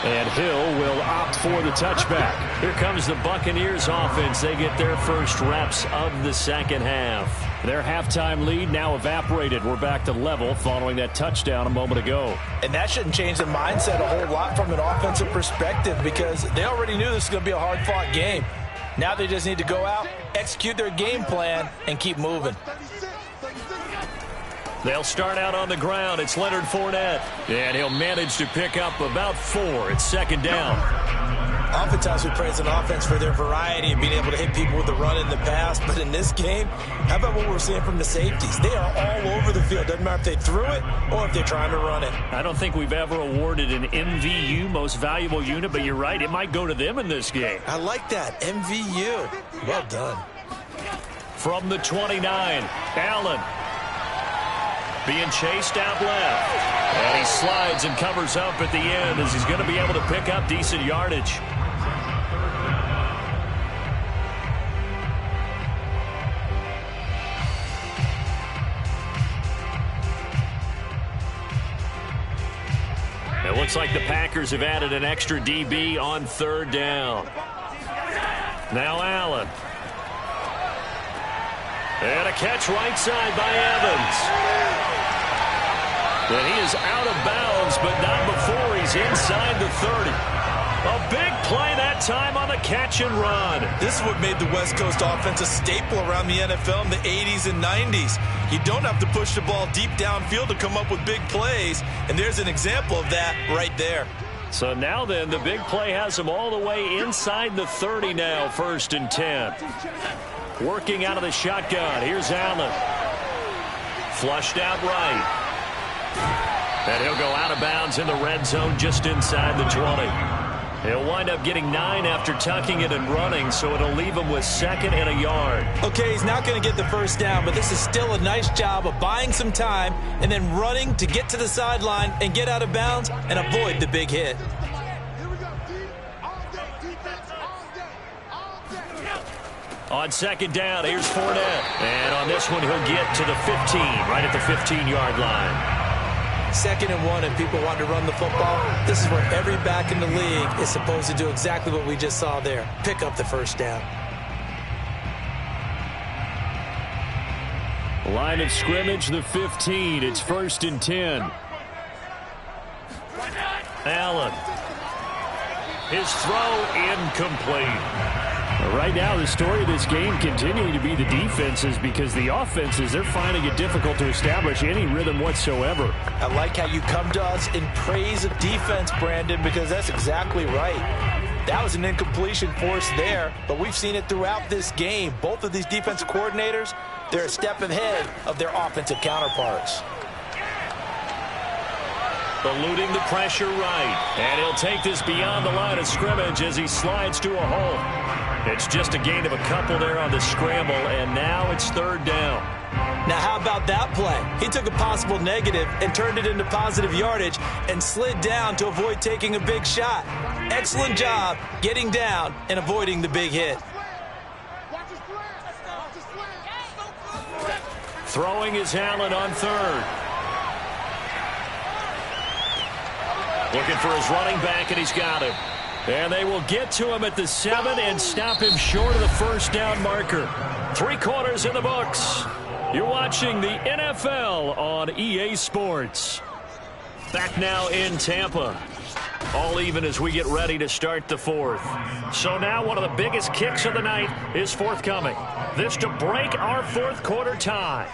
And Hill will opt for the touchback. Here comes the Buccaneers offense. They get their first reps of the second half. Their halftime lead now evaporated. We're back to level following that touchdown a moment ago. And that shouldn't change the mindset a whole lot from an offensive perspective because they already knew this was going to be a hard-fought game. Now they just need to go out, execute their game plan, and keep moving. They'll start out on the ground. It's Leonard Fournette. And he'll manage to pick up about 4. It's second down. Oftentimes we praise an offense for their variety and being able to hit people with the run in the pass. But in this game, how about what we're seeing from the safeties? They are all over the field. Doesn't matter if they threw it or if they're trying to run it. I don't think we've ever awarded an MVU, most valuable unit, but you're right. It might go to them in this game. I like that. MVU. Well done. From the 29, Allen. Being chased out left. And he slides and covers up at the end as he's going to be able to pick up decent yardage. It looks like the Packers have added an extra DB on third down. Now Allen. And a catch right side by Evans. And he is out of bounds, but not before he's inside the 30. A big play that time on the catch and run. This is what made the West Coast offense a staple around the NFL in the 80s and 90s. You don't have to push the ball deep downfield to come up with big plays, and there's an example of that right there. So now then, the big play has him all the way inside the 30 now, 1st and 10. Working out of the shotgun. Here's Allen. Flushed out right. And he'll go out of bounds in the red zone just inside the 20. He'll wind up getting 9 after tucking it and running, so it'll leave him with 2nd and a yard. Okay, he's not going to get the first down, but this is still a nice job of buying some time and then running to get to the sideline and get out of bounds and avoid the big hit. On second down, here's Fournette. And on this one, he'll get to the 15, right at the 15-yard line. 2nd and 1, and people want to run the football. This is where every back in the league is supposed to do exactly what we just saw there. Pick up the first down. Line of scrimmage, the 15. It's 1st and 10. Allen. His throw incomplete. Right now, the story of this game continuing to be the defenses because the offenses, they're finding it difficult to establish any rhythm whatsoever. I like how you come to us in praise of defense, Brandon, because that's exactly right. That was an incompletion forced there, but we've seen it throughout this game. Both of these defense coordinators, they're a step ahead of their offensive counterparts. Eluding the pressure right. And he'll take this beyond the line of scrimmage as he slides to a hole. It's just a gain of a couple there on the scramble, and now it's 3rd down. Now, how about that play? He took a possible negative and turned it into positive yardage and slid down to avoid taking a big shot. Excellent job getting down and avoiding the big hit. Throwing is Allen on third. Looking for his running back, and he's got him. And they will get to him at the 7 and stop him short of the first down marker. 3 quarters in the books. You're watching the NFL on EA Sports. Back now in Tampa. All even as we get ready to start the 4th. So now one of the biggest kicks of the night is forthcoming. This to break our 4th quarter tie.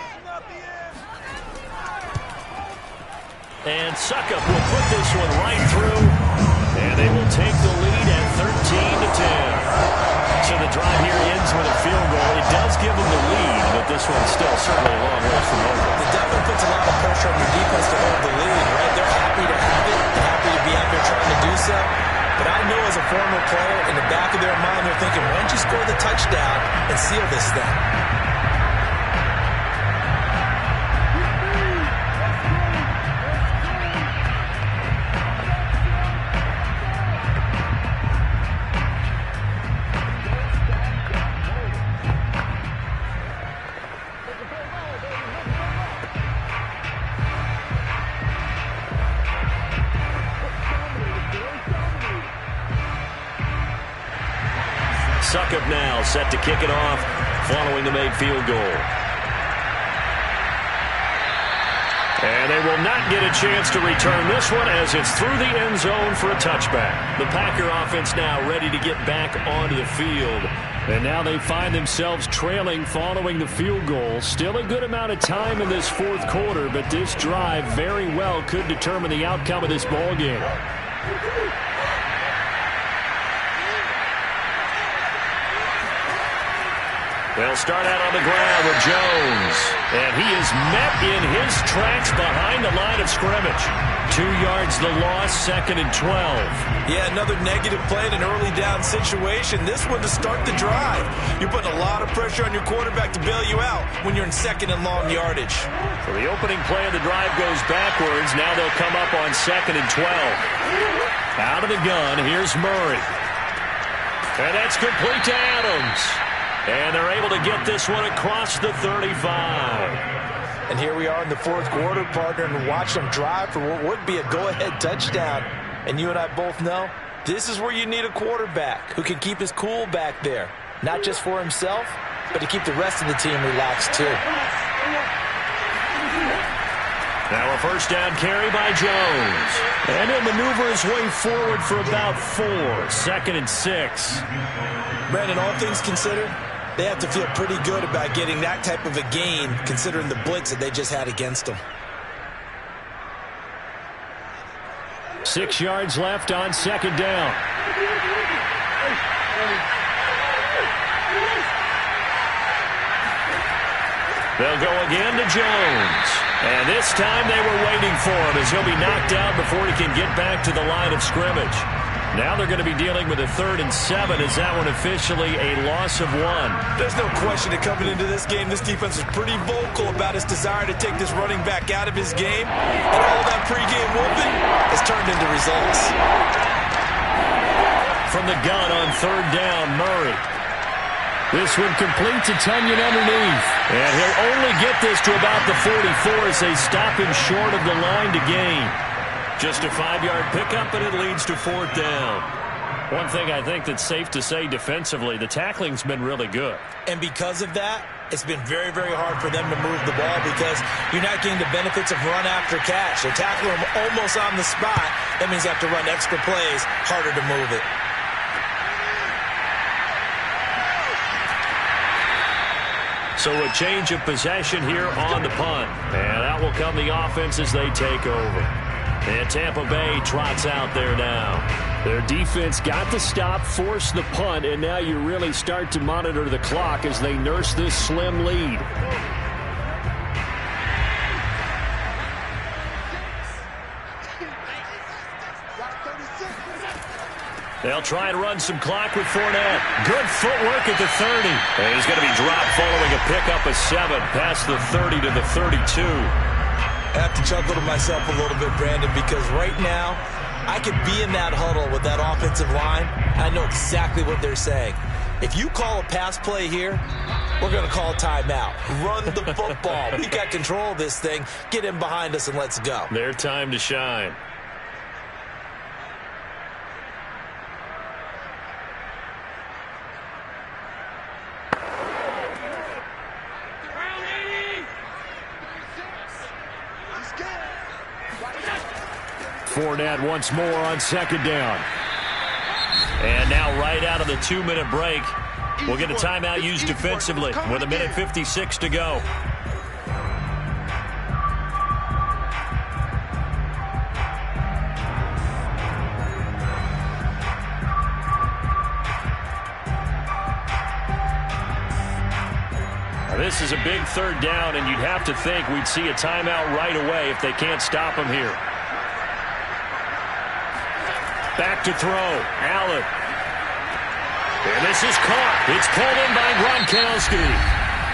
And Suckup will put this one right through. And they will take the lead at 13-10. So the drive here ends with a field goal. It does give them the lead, but this one's still certainly a long way from over. It definitely puts a lot of pressure on your defense to hold the lead, right? They're happy to have it. They're happy to be out there trying to do so. But I know as a former player, in the back of their mind, they're thinking, why don't you score the touchdown and seal this thing? Suckup now set to kick it off following the made field goal. And they will not get a chance to return this one as it's through the end zone for a touchback. The Packer offense now ready to get back onto the field. And now they find themselves trailing following the field goal. Still a good amount of time in this 4th quarter, but this drive very well could determine the outcome of this ball game. They'll start out on the ground with Jones. And he is met in his tracks behind the line of scrimmage. 2 yards the loss, 2nd and 12. Yeah, another negative play in an early down situation. This one to start the drive. You're putting a lot of pressure on your quarterback to bail you out when you're in 2nd and long yardage. So the opening play of the drive goes backwards. Now they'll come up on 2nd and 12. Out of the gun, here's Murray. And that's complete to Adams. And they're able to get this one across the 35. And here we are in the 4th quarter, partner, and watch them drive for what would be a go-ahead touchdown. And you and I both know this is where you need a quarterback who can keep his cool back there. Not just for himself, but to keep the rest of the team relaxed too. Now a first down carry by Jones. And he'll maneuver his way forward for about 4. 2nd and 6. Brandon, all things considered, they have to feel pretty good about getting that type of a gain considering the blitz that they just had against them. 6 yards left on 2nd down. They'll go again to Jones. And this time they were waiting for him as he'll be knocked out before he can get back to the line of scrimmage. Now they're going to be dealing with a 3rd and 7 as that one officially a loss of 1. There's no question that coming into this game, this defense is pretty vocal about its desire to take this running back out of his game. And all that pregame whooping has turned into results. From the gun on 3rd down, Murray. This one complete to Tunyon underneath. And he'll only get this to about the 44 as they stop him short of the line to gain. Just a 5-yard pickup, and it leads to 4th down. One thing I think that's safe to say defensively, the tackling's been really good. And because of that, it's been very, very hard for them to move the ball because you're not getting the benefits of run after catch. They're tackling them almost on the spot. That means they have to run extra plays, harder to move it. So a change of possession here on the punt. And out will come the offense as they take over. And Tampa Bay trots out there now. Their defense got the stop, forced the punt, and now you really start to monitor the clock as they nurse this slim lead. They'll try and run some clock with Fournette. Good footwork at the 30. And he's going to be dropped following a pickup of 7 past the 30 to the 32. I have to chuckle to myself a little bit, Brandon, because right now I could be in that huddle with that offensive line. I know exactly what they're saying. If you call a pass play here, we're going to call timeout. Run the football. We got control of this thing. Get in behind us and let's go. Their time to shine. Fournette once more on second down. And now right out of the 2-minute break, we'll get a timeout used defensively with 1:56 to go. Now, this is a big third down, and you'd have to think we'd see a timeout right away if they can't stop him here. Back to throw. Allen. And this is caught. It's pulled in by Gronkowski.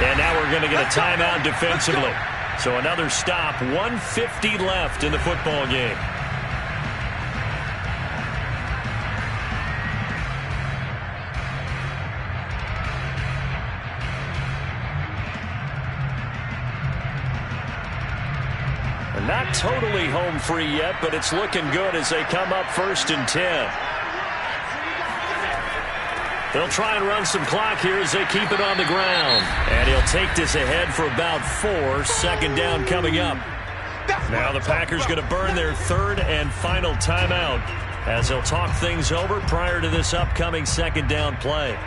And now we're going to get a timeout defensively. So another stop. 1:50 left in the football game. Not totally home free yet, but it's looking good as they come up 1st and 10. They'll try and run some clock here as they keep it on the ground. And he'll take this ahead for about 4. Second down coming up. Now the Packers going to burn their 3rd and final timeout as they'll talk things over prior to this upcoming second down play.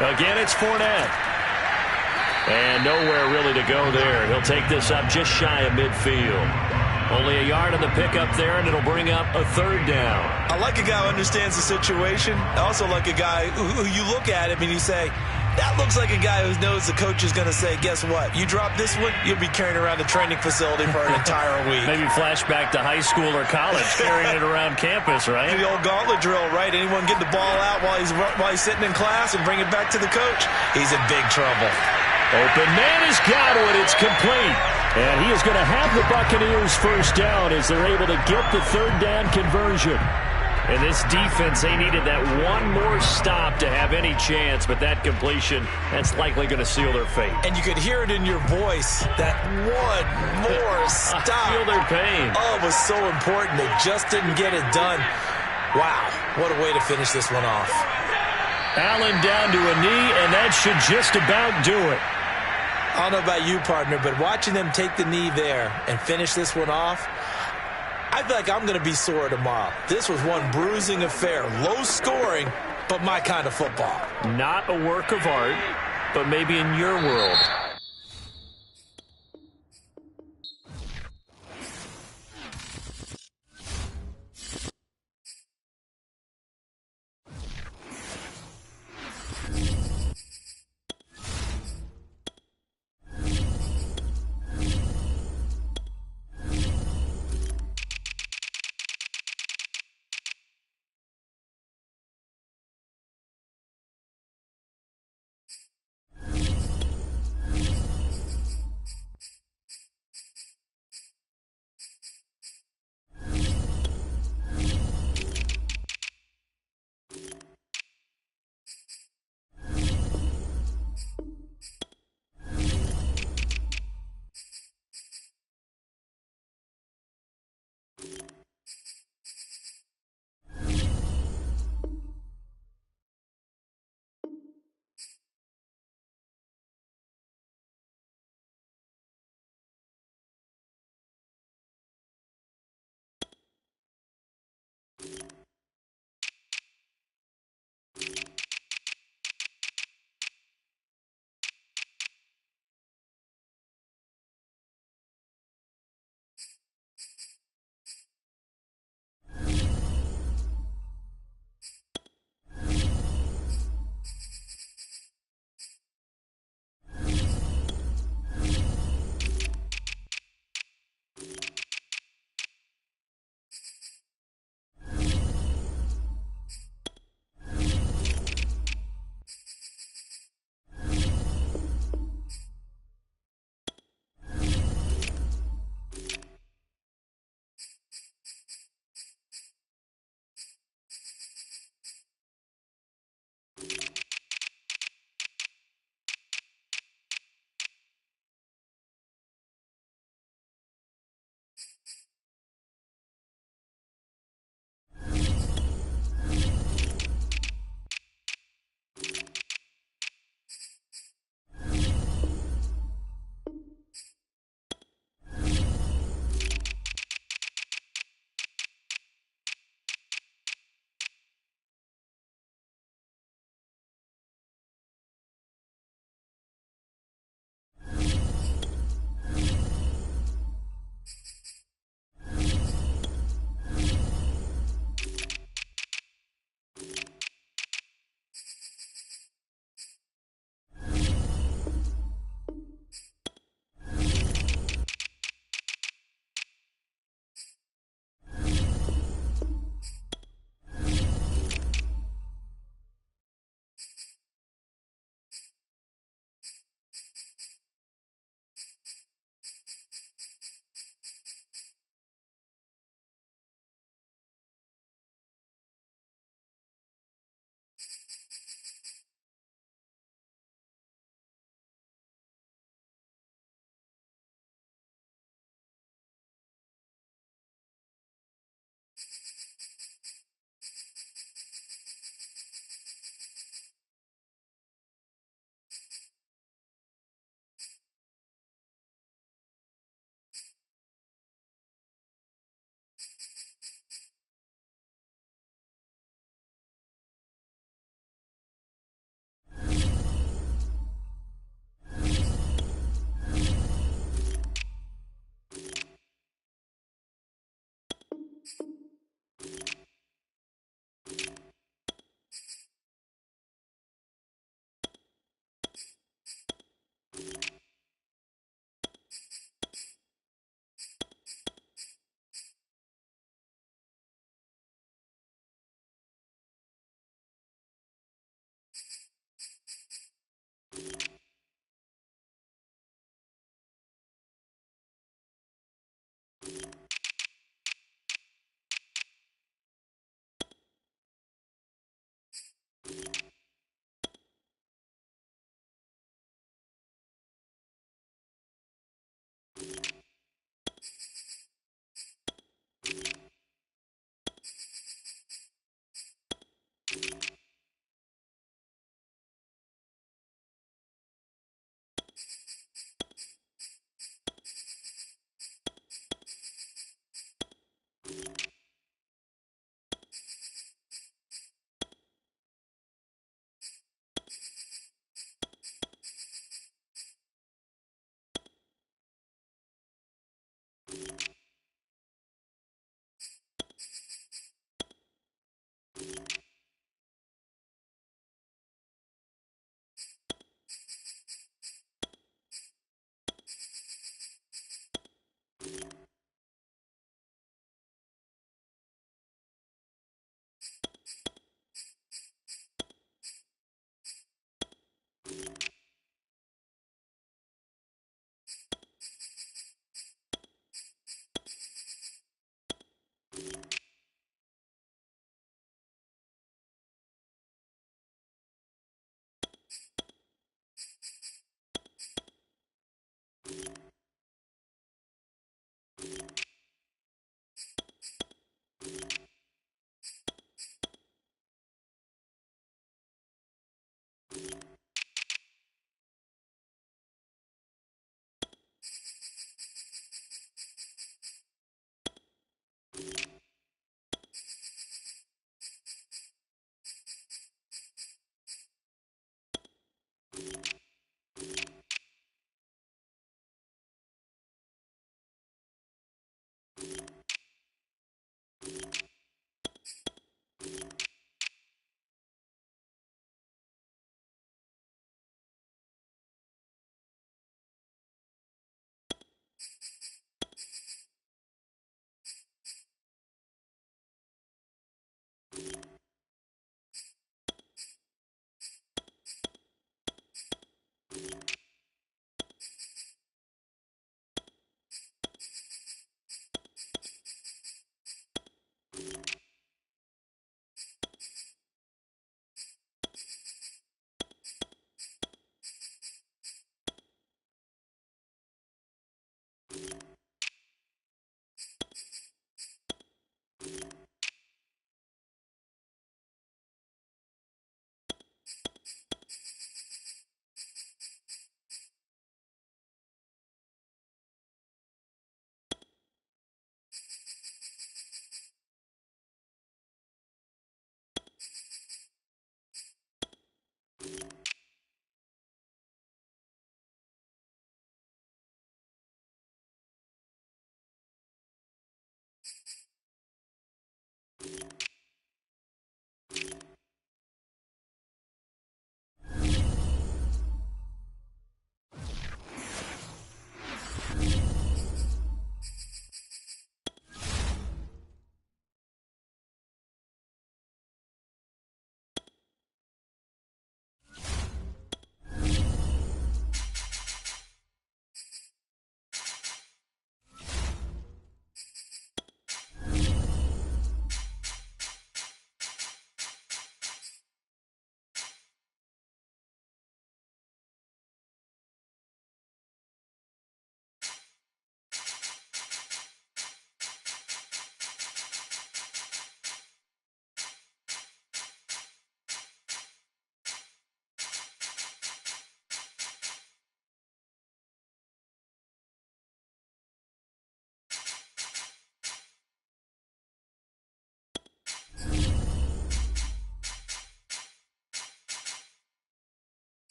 Again, it's Fournette. And nowhere really to go there. He'll take this up just shy of midfield. Only a yard on the pickup there, and it'll bring up a 3rd down. I like a guy who understands the situation. I also like a guy who you look at him and you say, that looks like a guy who knows the coach is going to say, guess what? You drop this one, you'll be carrying around the training facility for an entire week. Maybe flashback to high school or college, carrying it around campus, right? The old gauntlet drill, right? Anyone get the ball out while he's sitting in class and bring it back to the coach? He's in big trouble. Open man has got it. It's complete. And he is going to have the Buccaneers first down as they're able to get the 3rd down conversion. And this defense, they needed that one more stop to have any chance, but that completion, that's likely going to seal their fate. And you could hear it in your voice, that one more stop. I feel their pain. Oh, it was so important. They just didn't get it done. Wow, what a way to finish this one off. Allen down to a knee, and that should just about do it. I don't know about you, partner, but watching them take the knee there and finish this one off, I feel like I'm going to be sore tomorrow. This was one bruising affair. Low scoring, but my kind of football. Not a work of art, but maybe in your world.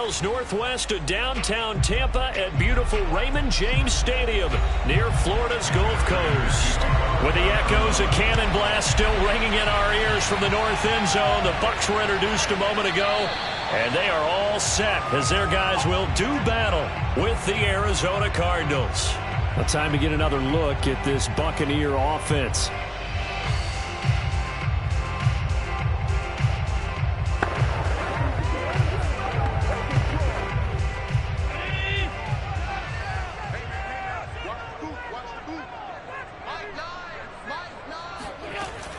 miles northwest of downtown Tampa at beautiful Raymond James Stadium near Florida's Gulf Coast. With the echoes of cannon blast still ringing in our ears from the north end zone, the Bucs were introduced a moment ago, and they are all set as their guys will do battle with the Arizona Cardinals. Well, time to get another look at this Buccaneer offense.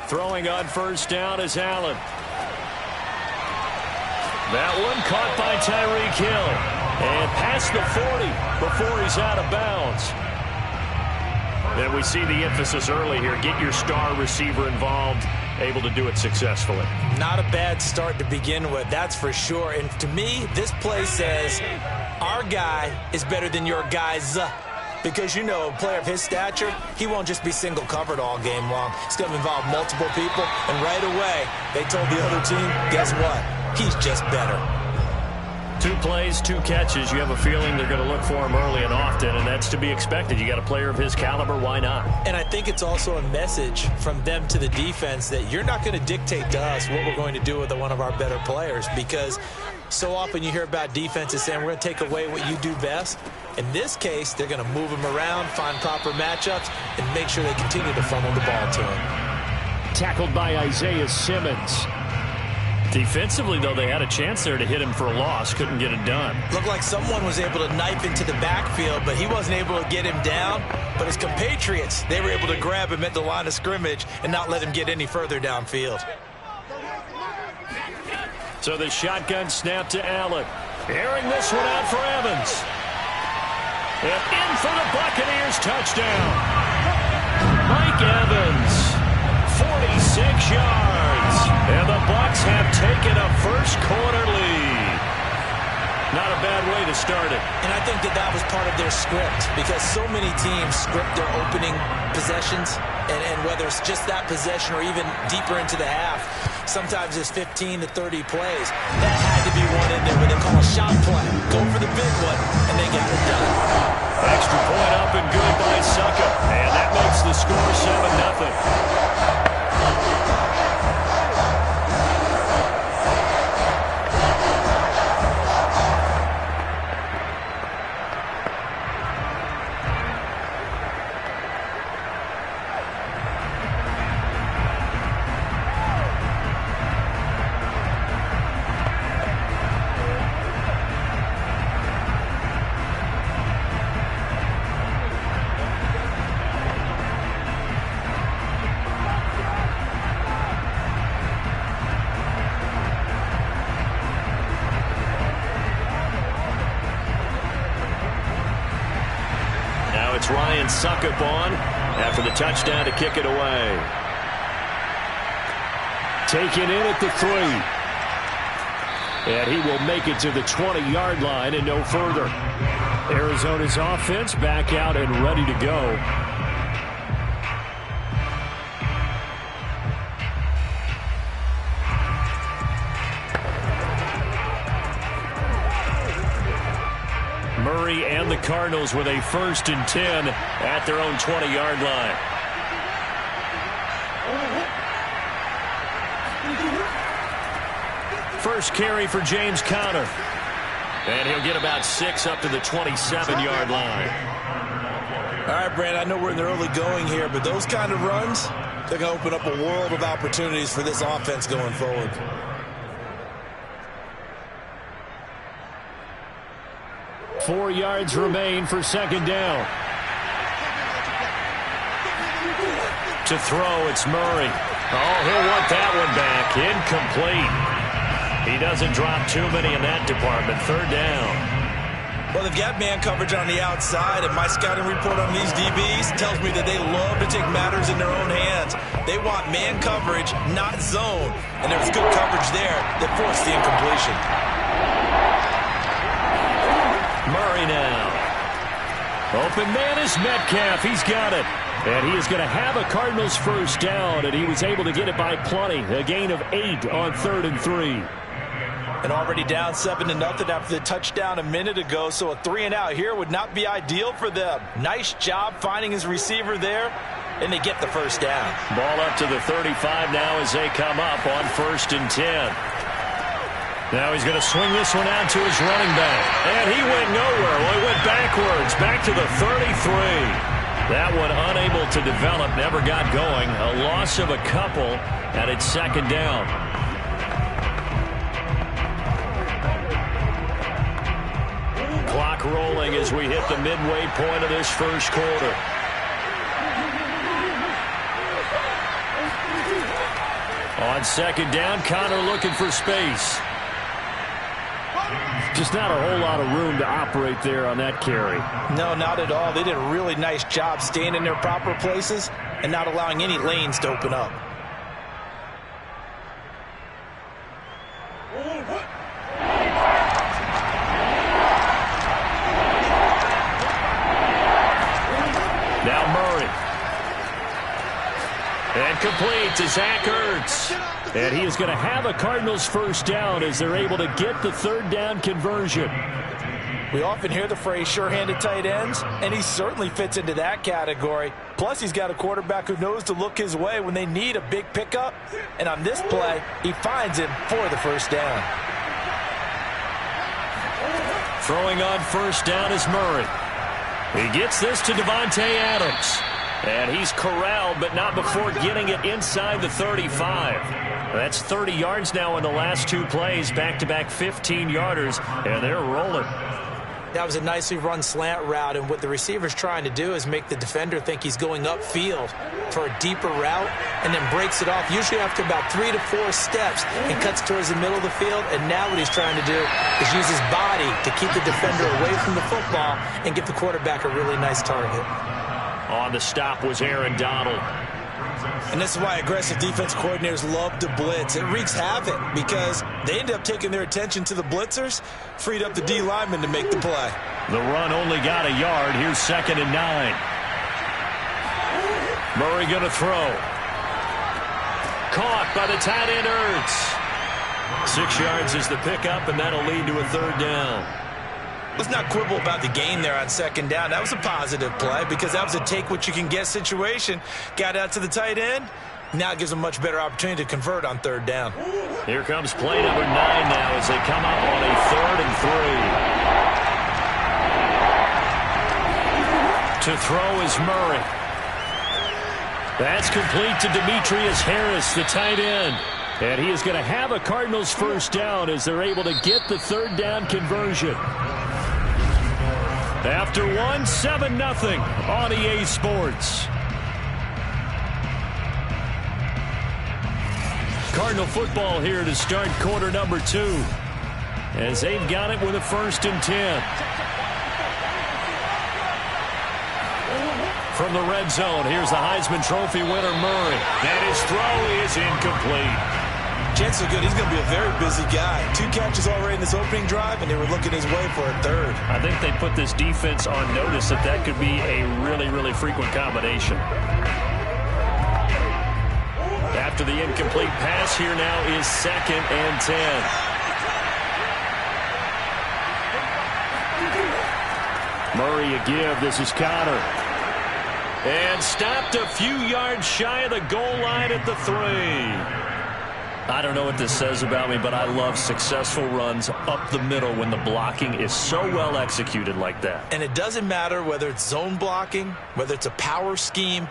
Throwing on first down is Allen. That one caught by Tyreek Hill. And past the 40 before he's out of bounds. Then we see the emphasis early here. Get your star receiver involved. Able to do it successfully. Not a bad start to begin with, that's for sure. And to me, this play says our guy is better than your guys. Because, you know, a player of his stature, he won't just be single covered all game long. He's going to involve multiple people. And right away, they told the other team, guess what? He's just better. 2 plays, 2 catches. You have a feeling they're going to look for him early and often, and that's to be expected. You got a player of his caliber, why not? And I think it's also a message from them to the defense that you're not going to dictate to us what we're going to do with one of our better players, because so often you hear about defenses saying we're going to take away what you do best. In this case, they're going to move him around, find proper matchups, and make sure they continue to funnel the ball to him. Tackled by Isaiah Simmons. Defensively, though, they had a chance there to hit him for a loss. Couldn't get it done. Looked like someone was able to knife into the backfield, but he wasn't able to get him down. But his compatriots, they were able to grab him at the line of scrimmage and not let him get any further downfield. So the shotgun snap to Allen. Airing this one out for Evans. And in for the Buccaneers touchdown. Mike Evans, 46 yards. And the Bucs have taken a first quarter lead. Not a bad way to start it. And I think that was part of their script, because so many teams script their opening possessions, and whether it's just that possession or even deeper into the half, sometimes it's 15 to 30 plays. That had to be one in there where they call a shot play. Go for the big one, and they got it done. Extra point up and good by Succa. And that makes the score 7-0. It's Ryan Suckup on after the touchdown to kick it away. Taken in at the 3. And he will make it to the 20-yard line and no further. Arizona's offense back out and ready to go. Murray and the Cardinals with a 1st and 10 at their own 20-yard line. First carry for James Conner. And he'll get about 6 up to the 27-yard line. All right, Brand, I know we're in the early going here, but those kind of runs, they're going to open up a world of opportunities for this offense going forward. Four yards remain for second down. To throw, it's Murray. Oh, he'll want that one back. Incomplete. He doesn't drop too many in that department. 3rd down. Well, they've got man coverage on the outside, and my scouting report on these DBs tells me that they love to take matters in their own hands. They want man coverage, not zone. And there was good coverage there that forced the incompletion. Murray now. Open man is Metcalf. He's got it. And he is going to have a Cardinals first down, and he was able to get it by plenty. A gain of 8 on 3rd and 3. And already down 7-0 after the touchdown a minute ago, so a 3-and-out here would not be ideal for them. Nice job finding his receiver there, and they get the first down. Ball up to the 35 now as they come up on 1st and 10. Now he's going to swing this one out to his running back. And he went nowhere. Well, he went backwards, back to the 33. That one unable to develop, never got going. A loss of a couple, and it's 2nd down. Clock rolling as we hit the midway point of this first quarter. On 2nd down, Connor looking for space. Just not a whole lot of room to operate there on that carry. No, not at all. They did a really nice job staying in their proper places and not allowing any lanes to open up. Now Murray. And complete to Zach Ertz. And he is going to have a Cardinals first down as they're able to get the 3rd down conversion. We often hear the phrase sure-handed tight ends, and he certainly fits into that category. Plus, he's got a quarterback who knows to look his way when they need a big pickup. And on this play, he finds him for the first down. Throwing on 1st down is Murray. He gets this to Devontae Adams. And he's corralled, but not before getting it inside the 35. That's 30 yards now in the last 2 plays, back-to-back 15-yarders, and they're rolling. That was a nicely run slant route, and what the receiver's trying to do is make the defender think he's going upfield for a deeper route and then breaks it off, usually after about 3 to 4 steps, and cuts towards the middle of the field. And now what he's trying to do is use his body to keep the defender away from the football and give the quarterback a really nice target. On the stop was Aaron Donald. And this is why aggressive defense coordinators love to blitz. It wreaks havoc because they end up taking their attention to the blitzers, freed up the D lineman to make the play. The run only got a yard. Here's 2nd and 9. Murray going to throw. Caught by the tight end Ertz. 6 yards is the pickup, and that'll lead to a 3rd down. Let's not quibble about the gain there on 2nd down. That was a positive play because that was a take-what-you-can-get situation. Got out to the tight end. Now it gives them a much better opportunity to convert on 3rd down. Here comes play number 9 now as they come up on a 3rd and 3. To throw is Murray. That's complete to Demetrius Harris, the tight end. And he is going to have a Cardinals first down as they're able to get the 3rd down conversion. After 7-0 on EA Sports. Cardinal football here to start quarter number 2. As they've got it with a 1st and 10. From the red zone, here's the Heisman Trophy winner, Murray. And his throw is incomplete. Chances are good he's going to be a very busy guy. 2 catches already in this opening drive, and they were looking his way for a 3rd. I think they put this defense on notice that could be a really, really frequent combination. After the incomplete pass, here now is 2nd and 10. Murray a give. This is Connor. And stopped a few yards shy of the goal line at the 3. I don't know what this says about me, but I love successful runs up the middle when the blocking is so well executed like that. And it doesn't matter whether it's zone blocking, whether it's a power scheme.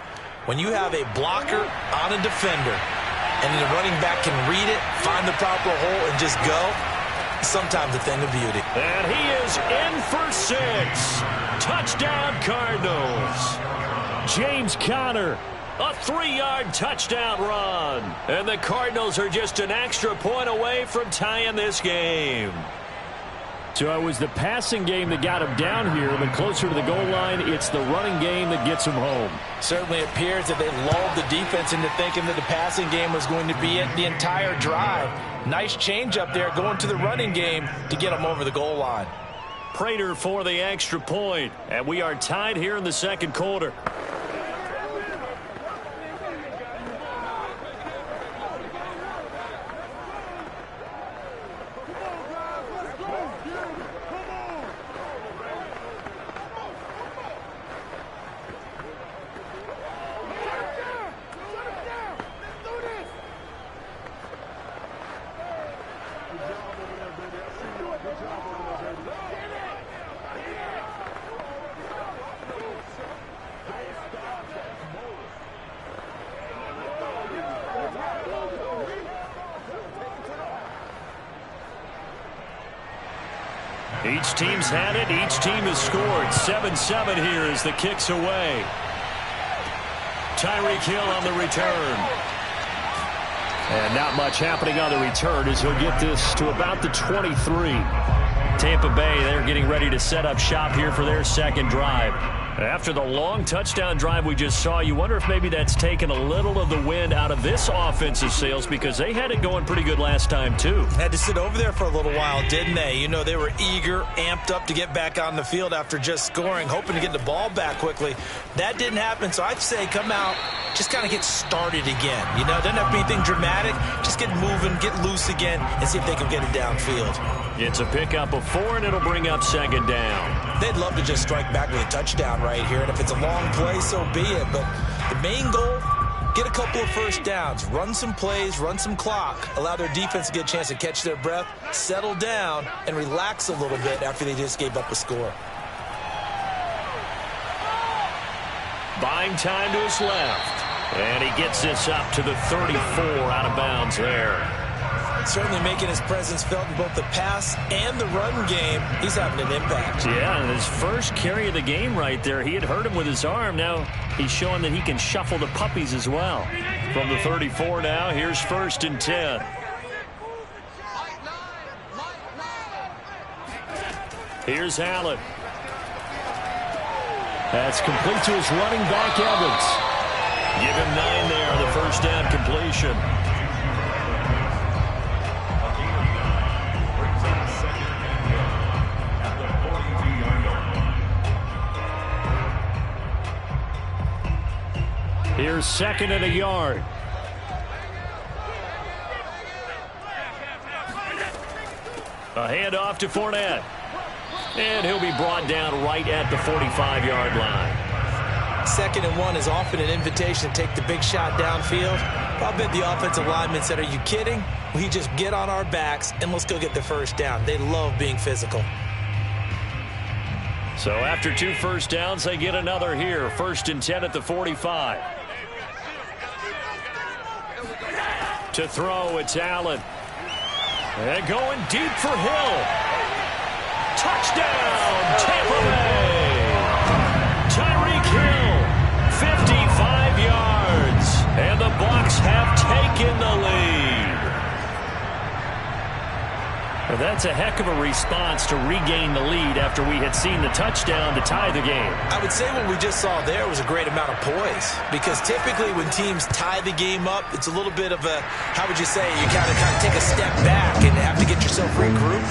When you have a blocker on a defender and the running back can read it, find the proper hole, and just go, sometimes a thing of beauty. And he is in for 6. Touchdown, Cardinals. James Conner. A 3-yard touchdown run. And the Cardinals are just an extra point away from tying this game. So it was the passing game that got him down here, but closer to the goal line, it's the running game that gets him home. Certainly appears that they lulled the defense into thinking that the passing game was going to be it the entire drive. Nice change up there going to the running game to get him over the goal line. Prater for the extra point, and we are tied here in the 2nd quarter. Each team's had it. Each team has scored. 7-7 here as the kick's away. Tyreek Hill on the return. And not much happening on the return as he'll get this to about the 23. Tampa Bay, they're getting ready to set up shop here for their second drive. After the long touchdown drive we just saw, you wonder if maybe that's taken a little of the wind out of this offensive sails, because they had it going pretty good last time too. Had to sit over there for a little while, didn't they? You know, they were eager, amped up to get back on the field after just scoring, hoping to get the ball back quickly. That didn't happen, so I'd say come out, just kind of get started again. You know, doesn't have to be anything dramatic. Just get moving, get loose again, and see if they can get it downfield. It's a pickup of 4, and it'll bring up second down. They'd love to just strike back with a touchdown right here, and if it's a long play, so be it. But the main goal, get a couple of first downs, run some plays, run some clock, allow their defense to get a chance to catch their breath, settle down, and relax a little bit after they just gave up a score. Buying time to his left. And he gets this up to the 34 out of bounds there. Certainly making his presence felt in both the pass and the run game. He's having an impact. Yeah, and his first carry of the game right there, he had hurt him with his arm. Now he's showing that he can shuffle the puppies as well. From the 34 now, here's 1st and 10. Here's Allen. That's complete to his running back, Evans. Give him 9 there on the first down completion. Here's 2nd and a yard. A handoff to Fournette. And he'll be brought down right at the 45-yard line. 2nd and 1 is often an invitation to take the big shot downfield. I'll bet the offensive linemen said, are you kidding? We just get on our backs and let's go get the first down. They love being physical. So after 2 first downs, they get another here. 1st and 10 at the 45. To throw, it's Allen. And going deep for Hill. Touchdown, Tampa Bay. Tyreek Hill, 55 yards. And the Bucs have taken the lead. Well, that's a heck of a response to regain the lead after we had seen the touchdown to tie the game. I would say what we just saw there was a great amount of poise, because typically when teams tie the game up, it's a little bit of a, how would you say, you kind of take a step back and have to get yourself regrouped.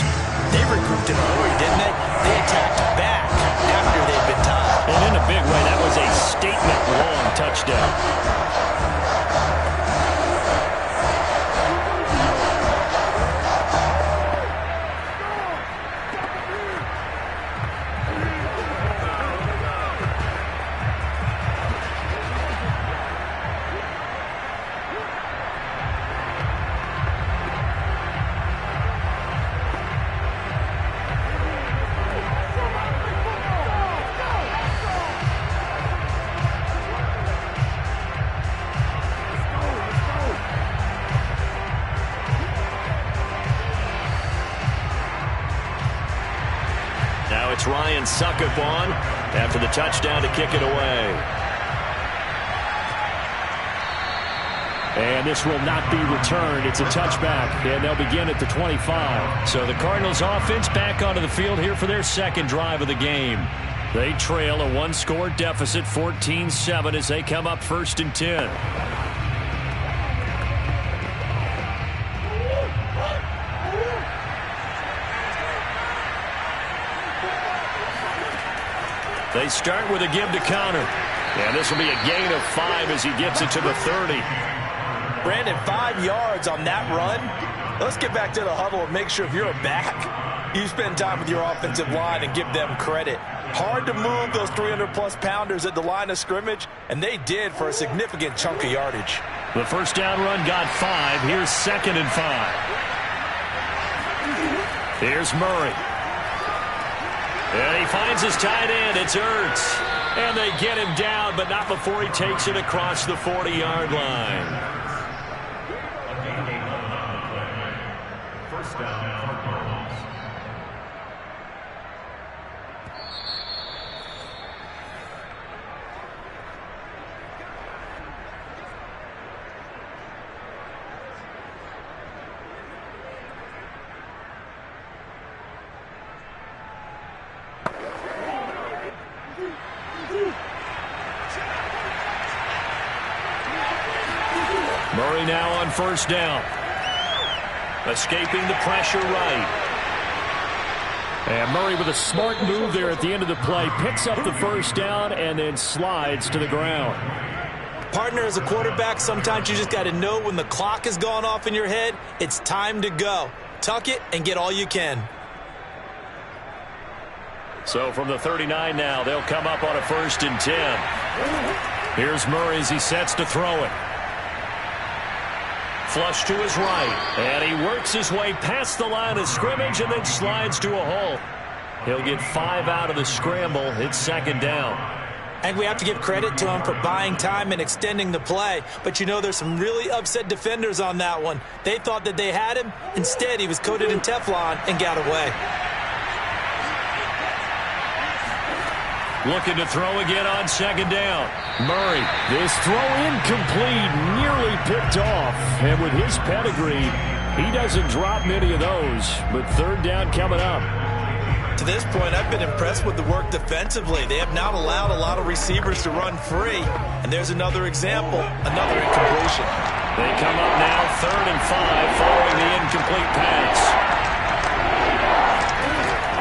They regrouped in a hurry, didn't they? They attacked back after they'd been tied. And in a big way, that was a statement-long touchdown. It's Ryan Succop on after the touchdown to kick it away. And this will not be returned. It's a touchback, and they'll begin at the 25. So the Cardinals offense back onto the field here for their second drive of the game. They trail a 1-score deficit, 14-7, as they come up 1st and 10. They start with a give to counter. And this will be a gain of 5 as he gets it to the 30. Brandon, 5 yards on that run. Let's get back to the huddle and make sure if you're a back, you spend time with your offensive line and give them credit. Hard to move those 300-plus pounders at the line of scrimmage, and they did for a significant chunk of yardage. The first down run got 5. Here's 2nd and 5. Here's Murray. And he finds his tight end. It's Ertz. And they get him down, but not before he takes it across the 40-yard line. First down, Cardinals. Murray now on first down. Escaping the pressure right. And Murray with a smart move there at the end of the play. Picks up the first down and then slides to the ground. Partner, as a quarterback, sometimes you just got to know when the clock has gone off in your head, it's time to go. Tuck it and get all you can. So from the 39 now, they'll come up on a 1st and 10. Here's Murray as he sets to throw it. Flush to his right, and he works his way past the line of scrimmage and then slides to a hole. He'll get 5 out of the scramble. It's 2nd down. And we have to give credit to him for buying time and extending the play. But you know, there's some really upset defenders on that one. They thought that they had him. Instead, he was coated in Teflon and got away. Looking to throw again on 2nd down. Murray, this throw incomplete, nearly picked off. And with his pedigree, he doesn't drop many of those. But 3rd down coming up. To this point, I've been impressed with the work defensively. They have not allowed a lot of receivers to run free. And there's another example, another incompletion. They come up now 3rd and 5 following the incomplete pass.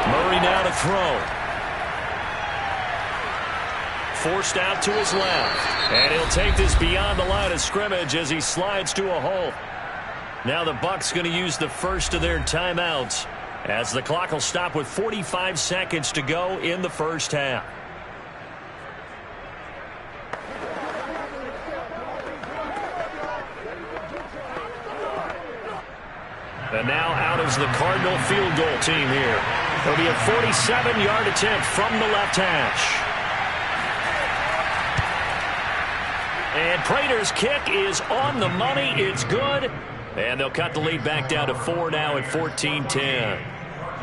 Murray now to throw. Forced out to his left. And he'll take this beyond the line of scrimmage as he slides to a hole. Now the Bucs going to use the first of their timeouts as the clock will stop with 45 seconds to go in the first half. And now out is the Cardinal field goal team here. It'll be a 47-yard attempt from the left hash. And Prater's kick is on the money. It's good. And they'll cut the lead back down to 4 now at 14-10.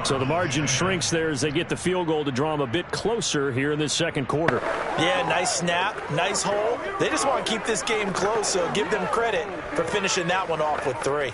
So the margin shrinks there as they get the field goal to draw them a bit closer here in this 2nd quarter. Yeah, nice snap, nice hole. They just want to keep this game close, so give them credit for finishing that one off with 3.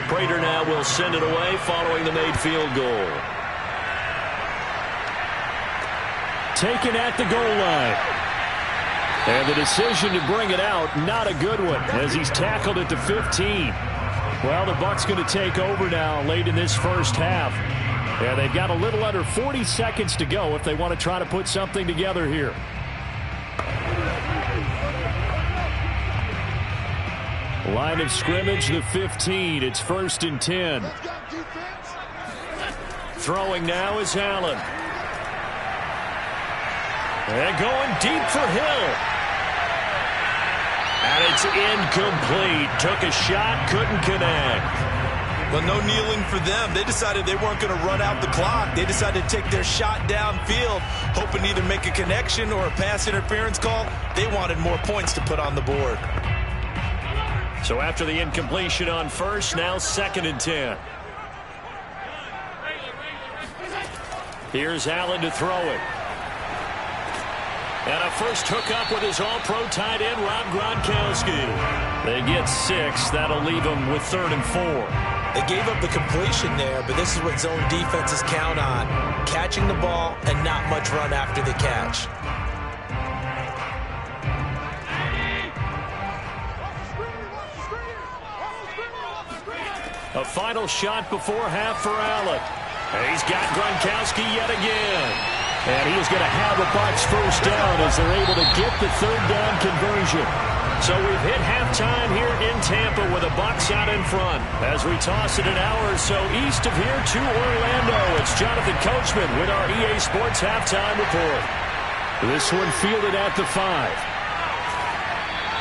Prater now will send it away following the made field goal. Taken at the goal line. And the decision to bring it out, not a good one, as he's tackled at the 15. Well, the Bucs going to take over now late in this first half. And they've got a little under 40 seconds to go if they want to try to put something together here. Line of scrimmage, the 15. It's 1st and 10. Throwing now is Allen. And going deep for Hill. And it's incomplete. Took a shot, couldn't connect. Well, no kneeling for them. They decided they weren't going to run out the clock. They decided to take their shot downfield, hoping to either make a connection or a pass interference call. They wanted more points to put on the board. So after the incompletion on first, now 2nd and 10. Here's Allen to throw it. And a first hookup with his all-pro tight end, Rob Gronkowski. They get 6. That'll leave them with 3rd and 4. They gave up the completion there, but this is what zone defenses count on. Catching the ball and not much run after the catch. A final shot before half for Allen. And he's got Gronkowski yet again. And he is going to have a Bucs first down as they're able to get the 3rd down conversion. So we've hit halftime here in Tampa with the Bucs out in front. As we toss it an hour or so east of here to Orlando, it's Jonathan Coachman with our EA Sports Halftime Report. This one fielded at the 5.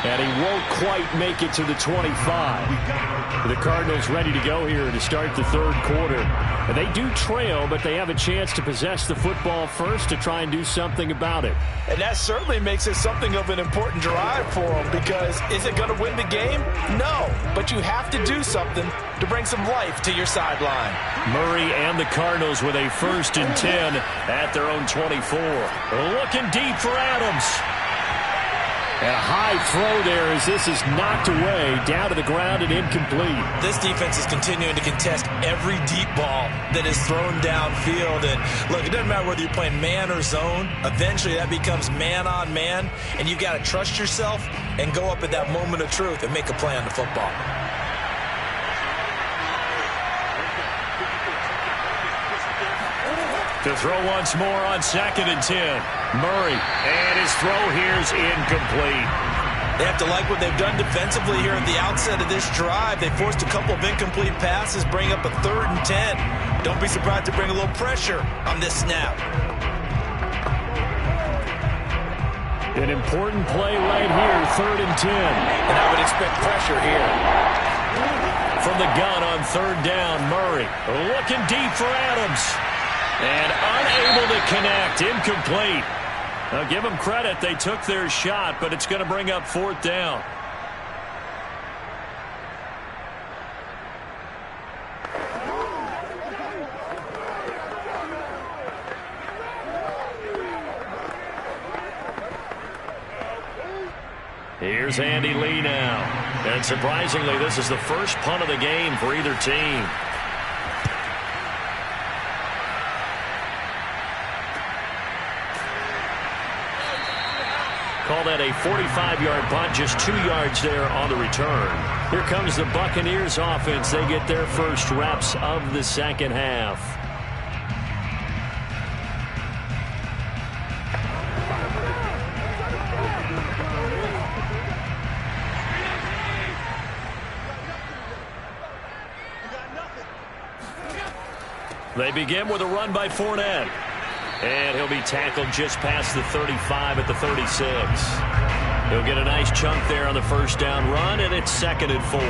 And he won't quite make it to the 25. The Cardinals ready to go here to start the third quarter. And they do trail, but they have a chance to possess the football first to try and do something about it. And that certainly makes it something of an important drive for them, because is it going to win the game? No, but you have to do something to bring some life to your sideline. Murray and the Cardinals with a 1st and 10 at their own 24. Looking deep for Adams. And a high throw there as this is knocked away, down to the ground and incomplete. This defense is continuing to contest every deep ball that is thrown downfield. And look, it doesn't matter whether you're playing man or zone. Eventually that becomes man on man, and you've got to trust yourself and go up at that moment of truth and make a play on the football. To throw once more on 2nd and 10. Murray, and his throw here's incomplete. They have to like what they've done defensively here at the outset of this drive. They forced a couple of incomplete passes, bring up a 3rd and 10. Don't be surprised to bring a little pressure on this snap. An important play right here, 3rd and 10. And I would expect pressure here. From the gun on 3rd down, Murray looking deep for Adams. And unable to connect, incomplete. Now give them credit, they took their shot, but it's going to bring up 4th down. Here's Andy Lee now. And surprisingly, this is the first punt of the game for either team. Call that a 45-yard punt, just 2 yards there on the return. Here comes the Buccaneers offense. They get their first reps of the second half. They begin with a run by Fournette. And he'll be tackled just past the 35 at the 36. He'll get a nice chunk there on the 1st down run, and it's 2nd and 4.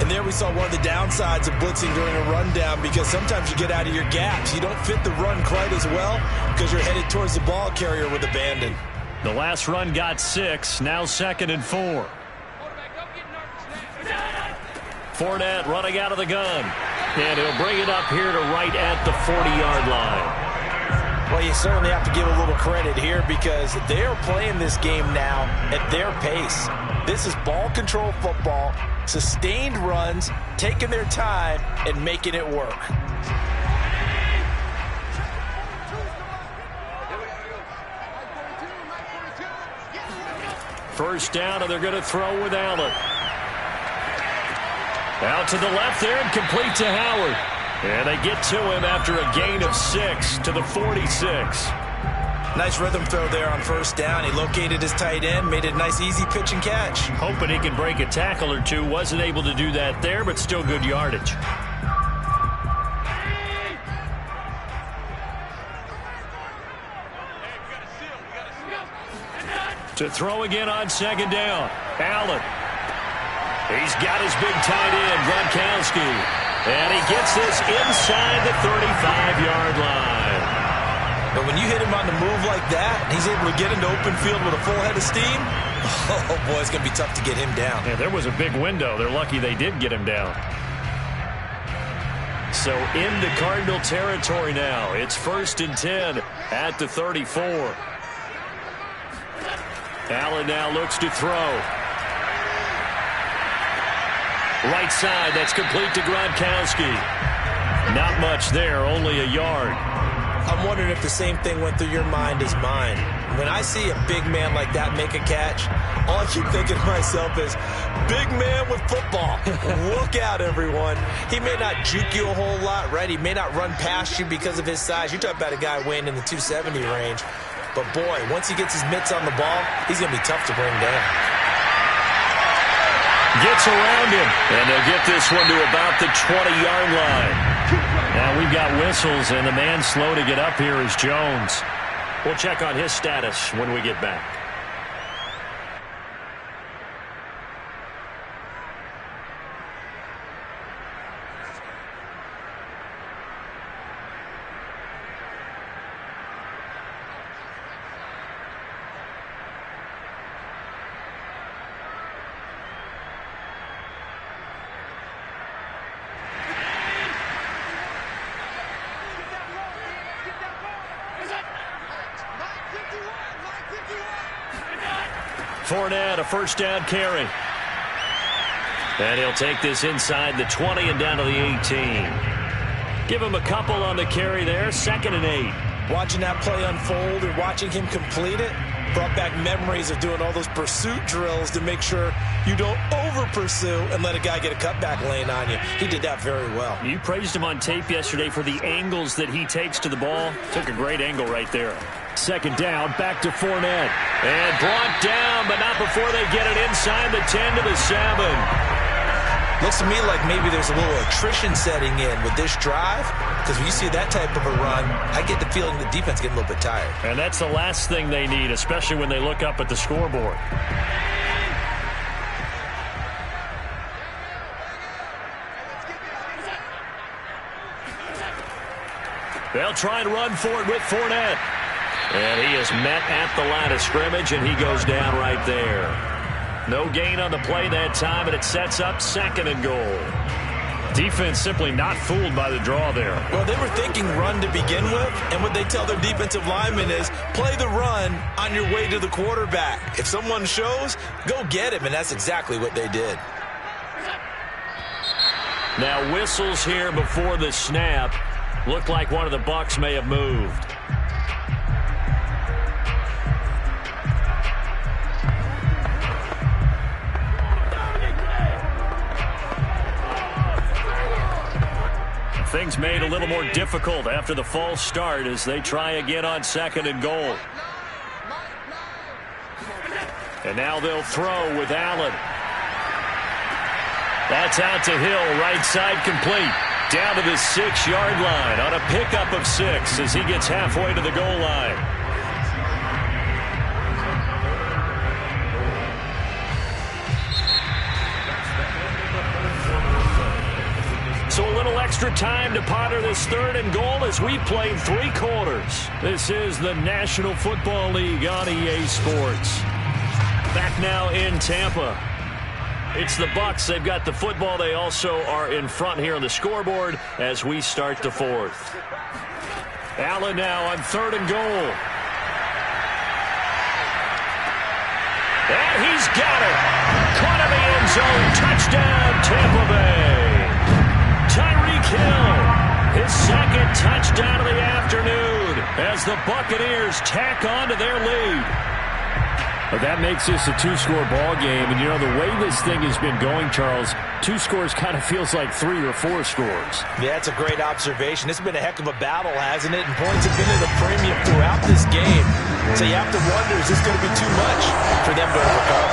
And there we saw one of the downsides of blitzing during a rundown, because sometimes you get out of your gaps. You don't fit the run quite as well because you're headed towards the ball carrier with abandon. The last run got 6, now 2nd and 4. Fournette running out of the gun. And he'll bring it up here to right at the 40-yard line. Well, you certainly have to give a little credit here, because they're playing this game now at their pace. This is ball control football, sustained runs, taking their time and making it work. First down, and they're going to throw with Allen. Out to the left there and complete to Howard. And they get to him after a gain of 6 to the 46. Nice rhythm throw there on 1st down. He located his tight end, made it a nice easy pitch and catch. Hoping he can break a tackle or two. Wasn't able to do that there, but still good yardage. To throw again on 2nd down. Allen. He's got his big tight end, Gronkowski. And he gets this inside the 35-yard line. But when you hit him on the move like that, he's able to get into open field with a full head of steam. Oh, boy, it's going to be tough to get him down. Yeah, there was a big window. They're lucky they did get him down. So into Cardinal territory now. It's 1st and 10 at the 34. Allen now looks to throw. Right side, that's complete to Gronkowski. Not much there, only a yard. I'm wondering if the same thing went through your mind as mine. When I see a big man like that make a catch, all I keep thinking to myself is, big man with football. Look out, everyone. He may not juke you a whole lot, right? He may not run past you because of his size. You're talking about a guy weighing in the 270 range. But, boy, once he gets his mitts on the ball, he's going to be tough to bring down. Gets around him, and they'll get this one to about the 20-yard line. Now we've got whistles, and the man slow to get up here is Jones. We'll check on his status when we get back. Fournette, a first down carry. And he'll take this inside the 20 and down to the 18. Give him a couple on the carry there, 2nd and 8. Watching that play unfold and watching him complete it brought back memories of doing all those pursuit drills to make sure you don't over-pursue and let a guy get a cutback lane on you. He did that very well. You praised him on tape yesterday for the angles that he takes to the ball. Took a great angle right there. 2nd down, back to Fournette. And brought down, but not before they get it inside the 10 to the 7. Looks to me like maybe there's a little attrition setting in with this drive, because when you see that type of a run, I get the feeling the defense getting a little bit tired. And that's the last thing they need, especially when they look up at the scoreboard. They'll try and run for it with Fournette. And he is met at the line of scrimmage, and he goes down right there. No gain on the play that time, and it sets up 2nd and goal. Defense simply not fooled by the draw there. Well, they were thinking run to begin with, and what they tell their defensive linemen is play the run on your way to the quarterback. If someone shows, go get him, and that's exactly what they did. Now whistles here before the snap. Looked like one of the Bucs may have moved. Things made a little more difficult after the false start as they try again on 2nd and goal. And now they'll throw with Allen. That's out to Hill, right side complete. Down to the 6-yard line on a pickup of 6 as he gets halfway to the goal line. So a little extra time to ponder this 3rd and goal as we played 3 quarters. This is the National Football League on EA Sports. Back now in Tampa. It's the Bucs. They've got the football. They also are in front here on the scoreboard as we start the 4th. Allen now on 3rd and goal. And he's got it. Caught in the end zone. Touchdown, Tampa Bay. Tyreek Hill, his 2nd touchdown of the afternoon as the Buccaneers tack on to their lead. But that makes this a 2-score ball game. And, you know, the way this thing has been going, Charles, 2 scores kind of feels like 3 or 4 scores. Yeah, it's a great observation. It's been a heck of a battle, hasn't it? And points have been at a premium throughout this game. So you have to wonder, is this going to be too much for them to overcome?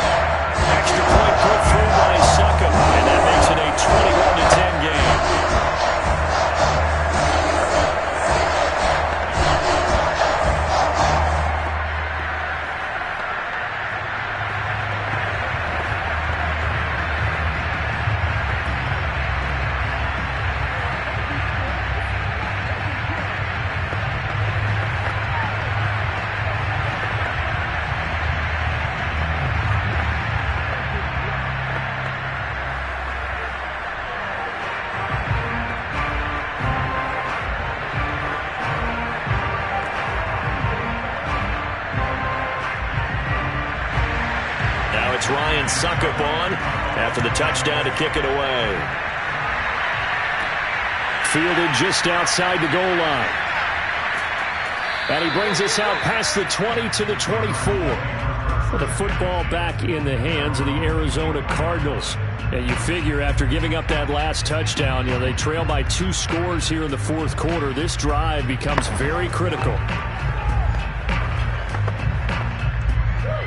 Extra point put through by Succop, and that makes it a 21-10 game. Succop on after the touchdown to kick it away. Fielded just outside the goal line. And he brings us out past the 20 to the 24. The football back in the hands of the Arizona Cardinals. And you figure after giving up that last touchdown, you know, they trail by 2 scores here in the 4th quarter. This drive becomes very critical.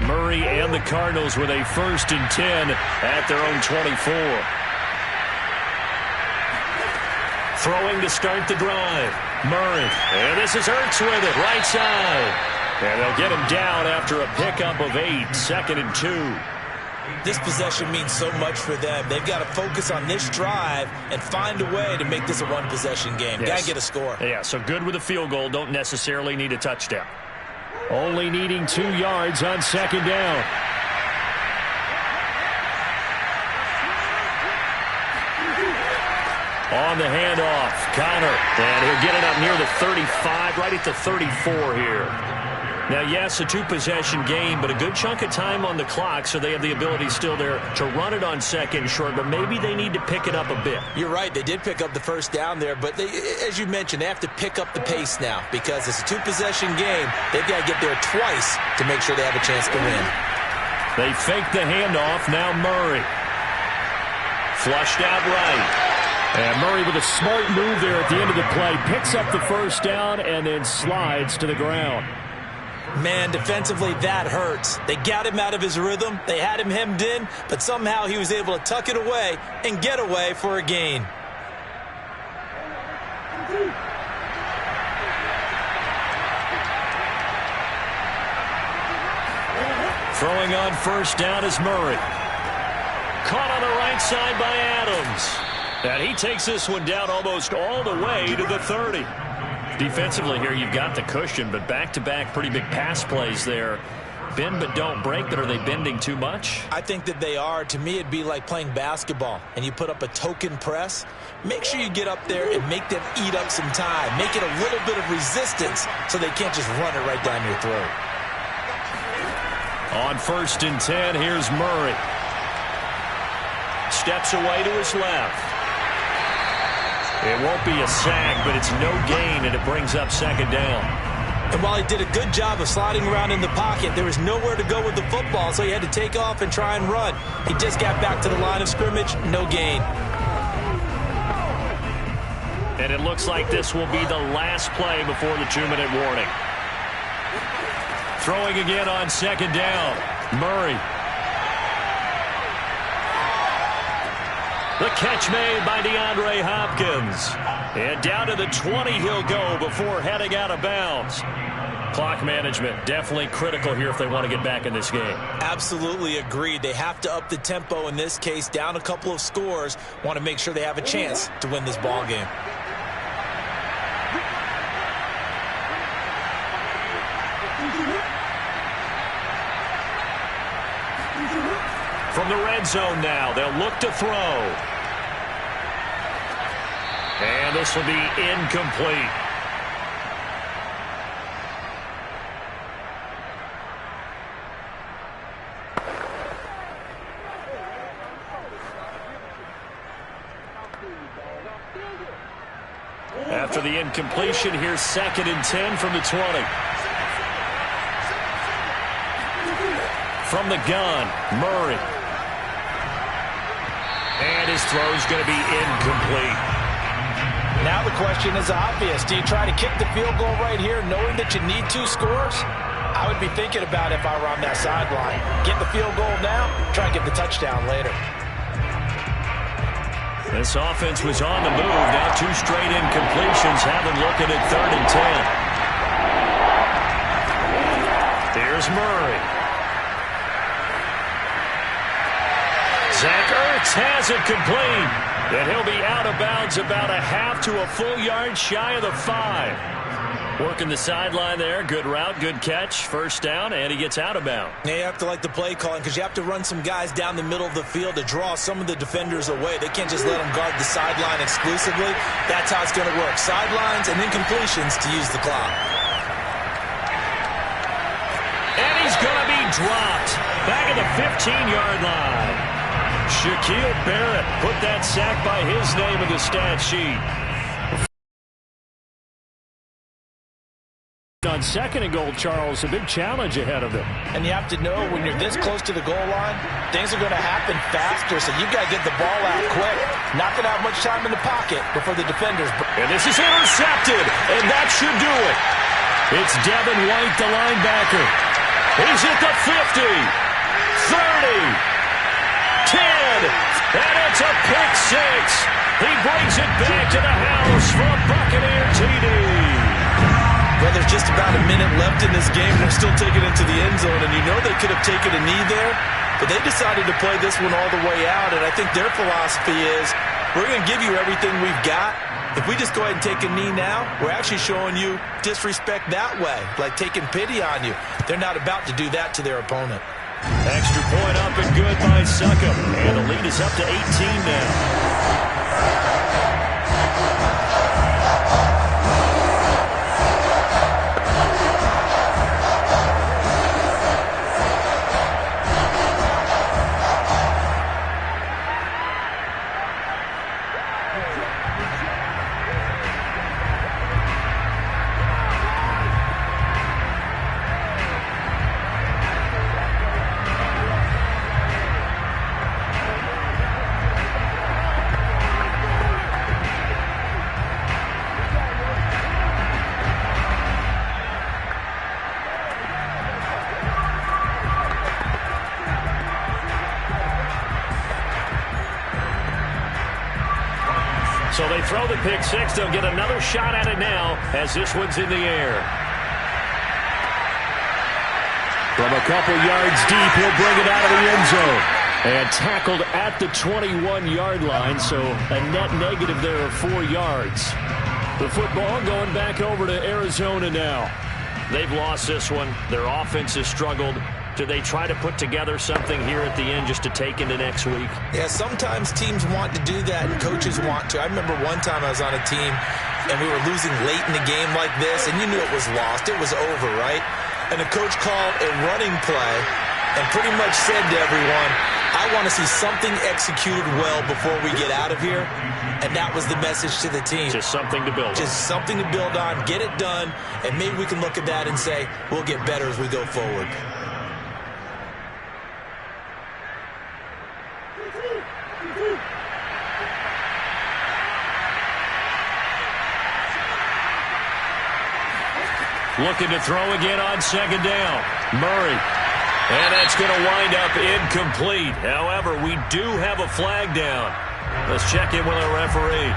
Murray and the Cardinals with a 1st and 10 at their own 24. Throwing to start the drive. Murray. And this is Ertz with it, right side. And they'll get him down after a pickup of 8, 2nd and 2. This possession means so much for them. They've got to focus on this drive and find a way to make this a one-possession game. Yes. Got to get a score. Yeah, so good with a field goal. Don't necessarily need a touchdown. Only needing 2 yards on 2nd down. On the handoff, Connor. And he'll get it up near the 35, right at the 34 here. Now, yes, a 2-possession game, but a good chunk of time on the clock, so they have the ability still there to run it on 2nd and short, but maybe they need to pick it up a bit. You're right. They did pick up the 1st down there, but they, as you mentioned, they have to pick up the pace now because it's a 2-possession game. They've got to get there twice to make sure they have a chance to win. They fake the handoff. Now Murray. Flushed out right. And Murray with a smart move there at the end of the play. Picks up the 1st down and then slides to the ground. Man, defensively, that hurts. They got him out of his rhythm. They had him hemmed in, but somehow he was able to tuck it away and get away for a gain. Throwing on 1st down is Murray. Caught on the right side by Adams. And he takes this one down almost all the way to the 30. Defensively here, you've got the cushion, but back-to-back pretty big pass plays there. Bend but don't break, but are they bending too much? I think that they are. To me, it'd be like playing basketball, and you put up a token press. Make sure you get up there and make them eat up some time. Make it a little bit of resistance so they can't just run it right down your throat. On 1st and 10, here's Murray. Steps away to his left. It won't be a sack, but it's no gain, and it brings up 2nd down. And while he did a good job of sliding around in the pocket, there was nowhere to go with the football, so he had to take off and try and run. He just got back to the line of scrimmage, no gain. And it looks like this will be the last play before the 2-minute warning. Throwing again on 2nd down. Murray. The catch made by DeAndre Hopkins. And down to the 20 he'll go before heading out of bounds. Clock management definitely critical here if they want to get back in this game. Absolutely agreed. They have to up the tempo in this case, down a couple of scores. Want to make sure they have a chance to win this ball game. From the red zone now, they'll look to throw. And this will be incomplete. After the incompletion, here's 2nd and 10 from the 20. From the gun, Murray. And his throw's going to be incomplete. Now the question is obvious. Do you try to kick the field goal right here knowing that you need 2 scores? I would be thinking about it if I were on that sideline. Get the field goal now, try and get the touchdown later. This offense was on the move. Now 2 straight incompletions have them looking at 3rd and 10. Here's Murray. Zach Ertz has it complete. And he'll be out of bounds about a half to a full yard shy of the 5. Working the sideline there. Good route, good catch. 1st down, and he gets out of bounds. Yeah, you have to like the play calling because you have to run some guys down the middle of the field to draw some of the defenders away. They can't just let them guard the sideline exclusively. That's how it's going to work. Sidelines and incompletions to use the clock. And he's going to be dropped back at the 15-yard line. Shaquille Barrett put that sack by his name in the stat sheet. On 2nd and goal, Charles, a big challenge ahead of them. And you have to know when you're this close to the goal line, things are going to happen faster, so you've got to get the ball out quick. Not going to have much time in the pocket before the defenders. And this is intercepted, and that should do it. It's Devin White, the linebacker. He's at the 50, 30, 10, and it's a pick six. He brings it back to the house for a Buccaneer TD. Well, there's just about a minute left in this game. They're still taking it to the end zone, and you know they could have taken a knee there, but they decided to play this one all the way out, and I think their philosophy is, we're going to give you everything we've got. If we just go ahead and take a knee now, we're actually showing you disrespect that way, like taking pity on you. They're not about to do that to their opponent. Extra point up and good by Succop, and the lead is up to 18 now. So they throw the pick six. They'll get another shot at it now as this one's in the air. From a couple yards deep, he'll bring it out of the end zone. And tackled at the 21-yard line, so a net negative there of 4 yards. The football going back over to Arizona now. They've lost this one. Their offense has struggled. Do they try to put together something here at the end just to take into next week? Yeah, sometimes teams want to do that and coaches want to. I remember one time I was on a team and we were losing late in the game like this, and you knew it was lost. It was over, right? And the coach called a running play and pretty much said to everyone, I want to see something executed well before we get out of here. And that was the message to the team. Just something to build on. Just something to build on, get it done, and maybe we can look at that and say, we'll get better as we go forward. Looking to throw again on second down. Murray. And that's going to wind up incomplete. However, we do have a flag down. Let's check in with our referee.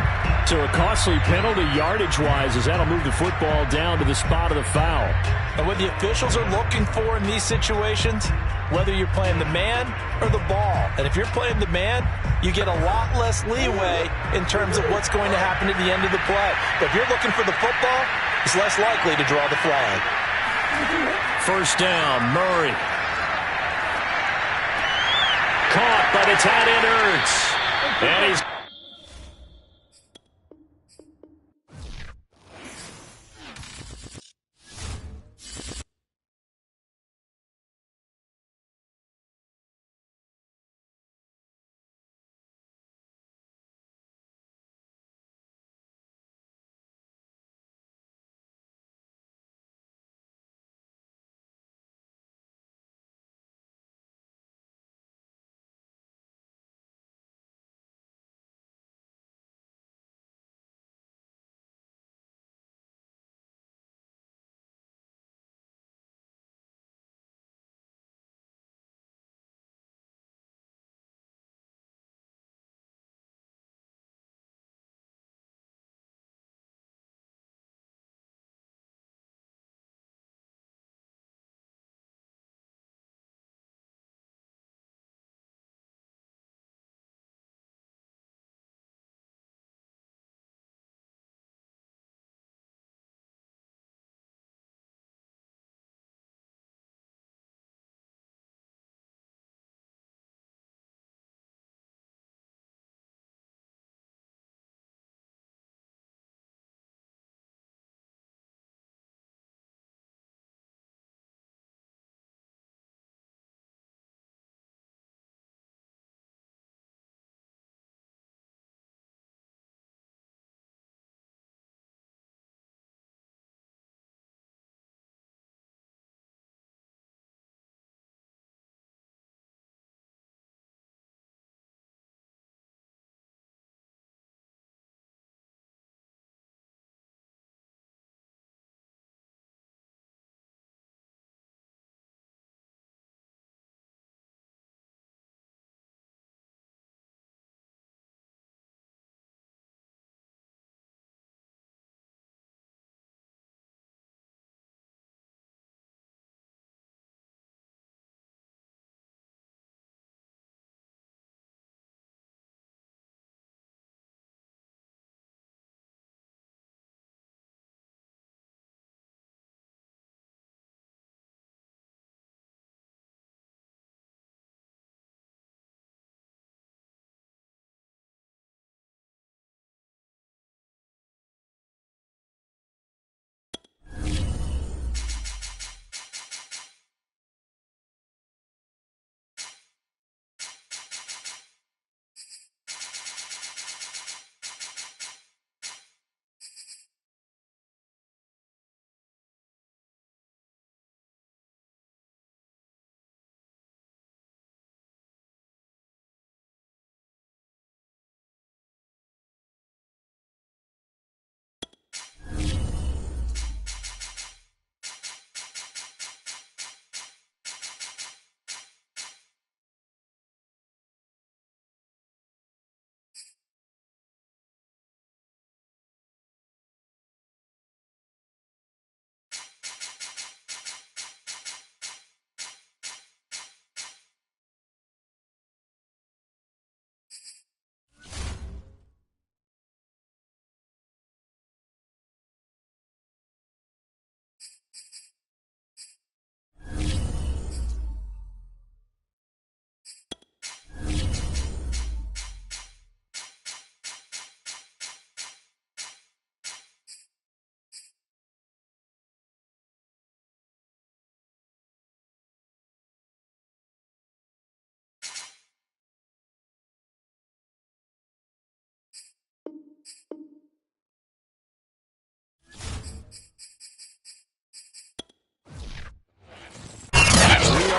So a costly penalty yardage-wise as that'll move the football down to the spot of the foul. And what the officials are looking for in these situations, whether you're playing the man or the ball. And if you're playing the man, you get a lot less leeway in terms of what's going to happen at the end of the play. But if you're looking for the football, it's less likely to draw the flag. First down, Murray. Caught by the tight end Ertz. And he's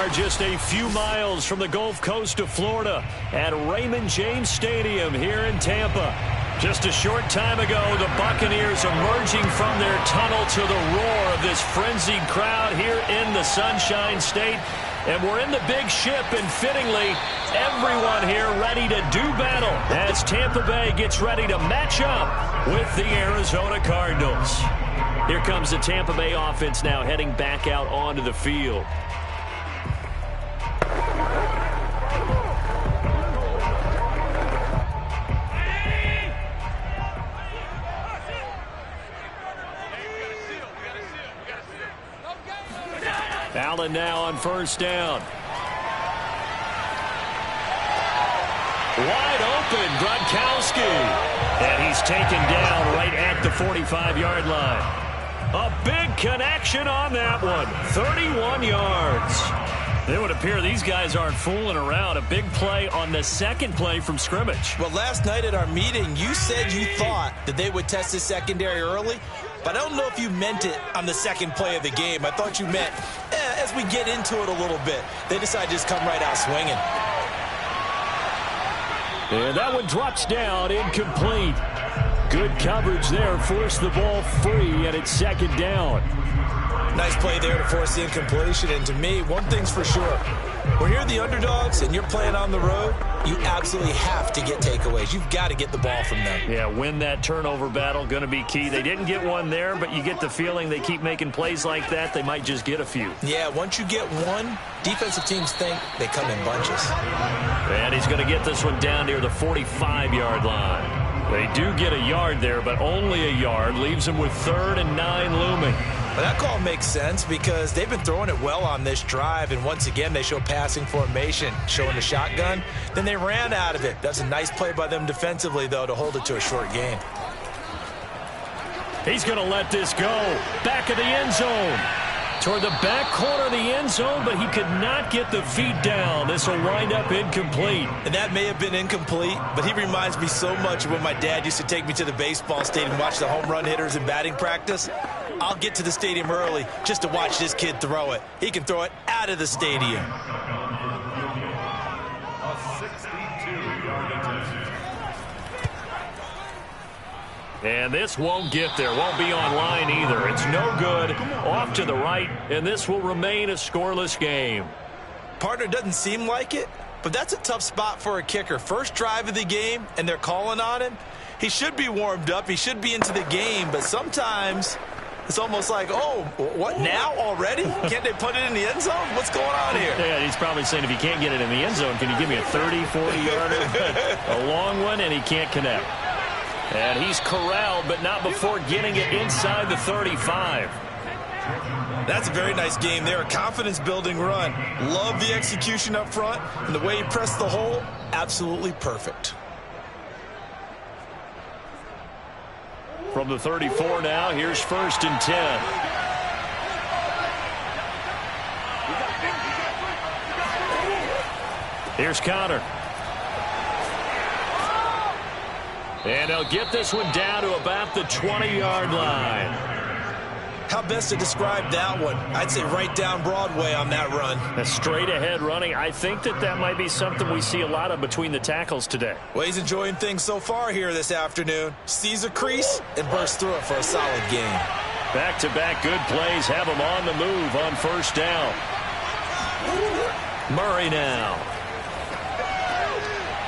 are just a few miles from the Gulf Coast of Florida at Raymond James Stadium here in Tampa. Just a short time ago, the Buccaneers emerging from their tunnel to the roar of this frenzied crowd here in the Sunshine State. And we're in the big ship, and fittingly, everyone here ready to do battle as Tampa Bay gets ready to match up with the Arizona Cardinals. Here comes the Tampa Bay offense now heading back out onto the field. Allen now on first down. Wide open, Gronkowski. And he's taken down right at the 45-yard line. A big connection on that one. 31 yards. It would appear these guys aren't fooling around. A big play on the second play from scrimmage. Well, last night at our meeting, you said you thought that they would test the secondary early, but I don't know if you meant it on the second play of the game. I thought you meant as we get into it a little bit. They decided to just come right out swinging. And that one drops down, incomplete. Good coverage there, forced the ball free, and it's second down. Nice play there to force the incompletion. And to me, one thing's for sure. When you're the underdogs and you're playing on the road, you absolutely have to get takeaways. You've got to get the ball from them. Yeah, win that turnover battle, going to be key. They didn't get one there, but you get the feeling they keep making plays like that, they might just get a few. Yeah, once you get one, defensive teams think they come in bunches. And he's going to get this one down near the 45-yard line. They do get a yard there, but only a yard. Leaves them with 3rd and 9 looming. Well, that call makes sense because they've been throwing it well on this drive, and once again they show passing formation, showing the shotgun. Then they ran out of it. That's a nice play by them defensively, though, to hold it to a short gain. He's going to let this go. Back of the end zone. Toward the back corner of the end zone, but he could not get the feet down. This will wind up incomplete. And that may have been incomplete, but he reminds me so much of when my dad used to take me to the baseball stadium and watch the home run hitters in batting practice. I'll get to the stadium early just to watch this kid throw it. He can throw it out of the stadium. A 62-yard attempt. And this won't get there. Won't be on line either. It's no good. Off to the right, and this will remain a scoreless game. Partner, doesn't seem like it, but that's a tough spot for a kicker. First drive of the game, and they're calling on him. He should be warmed up. He should be into the game, but sometimes it's almost like, oh, what now already? Can't they put it in the end zone? What's going on here? Yeah, he's probably saying if he can't get it in the end zone, can you give me a 30, 40-yarder? A long one, and he can't connect. And he's corralled, but not before getting it inside the 35. That's a very nice game there. A confidence-building run. Love the execution up front, and the way he pressed the hole, absolutely perfect. From the 34 now, here's 1st and 10. Here's Connor. And they'll get this one down to about the 20-yard line. How best to describe that one? I'd say right down Broadway on that run. A straight-ahead running. I think that might be something we see a lot of between the tackles today. Well, he's enjoying things so far here this afternoon. Sees a crease and bursts through it for a solid gain. Back-to-back good plays have him on the move on first down. Murray now.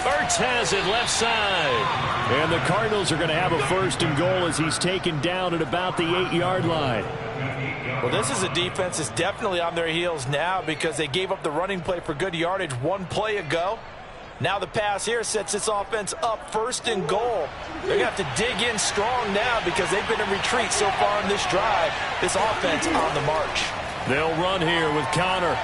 Ertz has it left side. And the Cardinals are going to have a 1st and goal as he's taken down at about the 8-yard line. Well, this is a defense that's definitely on their heels now because they gave up the running play for good yardage one play ago. Now the pass here sets this offense up 1st and goal. They're going to have to dig in strong now because they've been in retreat so far in this drive. This offense on the march. They'll run here with Connor.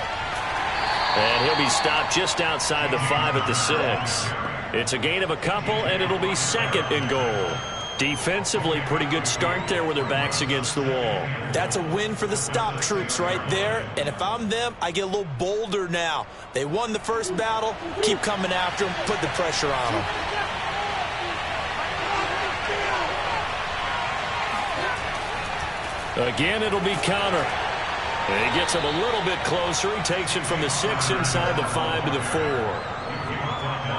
And he'll be stopped just outside the 5 at the 6. It's a gain of a couple, and it'll be 2nd and goal. Defensively, pretty good start there with their backs against the wall. That's a win for the stop troops right there. And if I'm them, I get a little bolder now. They won the first battle. Keep coming after them. Put the pressure on them. Again, it'll be Connor. And he gets him a little bit closer. He takes it from the 6 inside the 5 to the 4.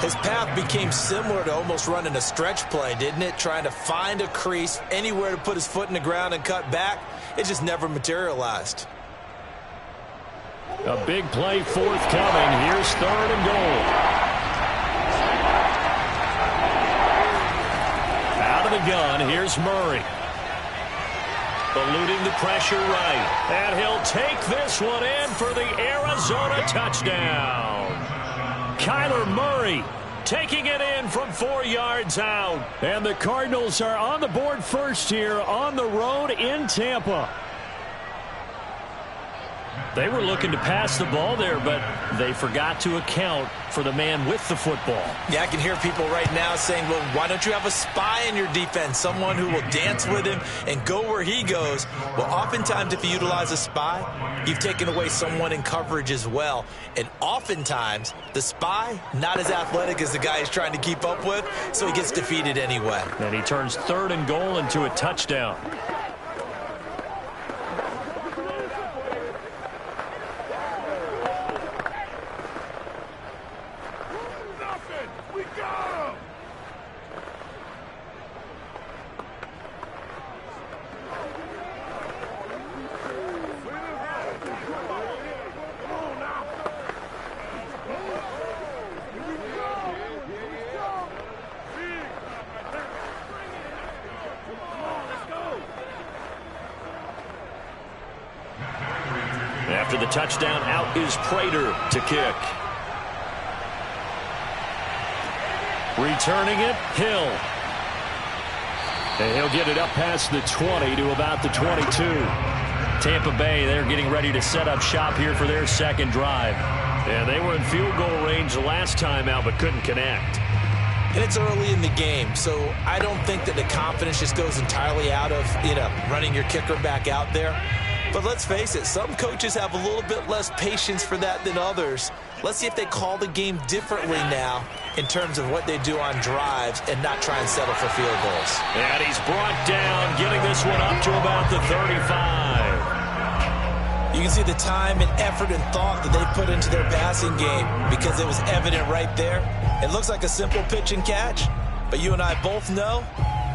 His path became similar to almost running a stretch play, didn't it? Trying to find a crease, anywhere to put his foot in the ground and cut back. It just never materialized. A big play forthcoming. Here's 3rd and goal. Out of the gun, here's Murray. Eluding the pressure right. And he'll take this one in for the Arizona touchdown. Kyler Murray taking it in from 4 yards out. And the Cardinals are on the board first here on the road in Tampa. They were looking to pass the ball there, but they forgot to account for the man with the football. Yeah, I can hear people right now saying, well, why don't you have a spy in your defense, someone who will dance with him and go where he goes? Well, oftentimes if you utilize a spy, you've taken away someone in coverage as well. And oftentimes, the spy, not as athletic as the guy he's trying to keep up with, so he gets defeated anyway. And he turns 3rd and goal into a touchdown. After the touchdown, out is Prater to kick. Returning it, Hill. And he'll get it up past the 20 to about the 22. Tampa Bay, they're getting ready to set up shop here for their 2nd drive. And they were in field goal range the last time out, but couldn't connect. And it's early in the game, so I don't think that the confidence just goes entirely out of, running your kicker back out there. But let's face it, some coaches have a little bit less patience for that than others. Let's see if they call the game differently now in terms of what they do on drives and not try and settle for field goals. And he's brought down, getting this one up to about the 35. You can see the time and effort and thought that they put into their passing game because it was evident right there. It looks like a simple pitch and catch, but you and I both know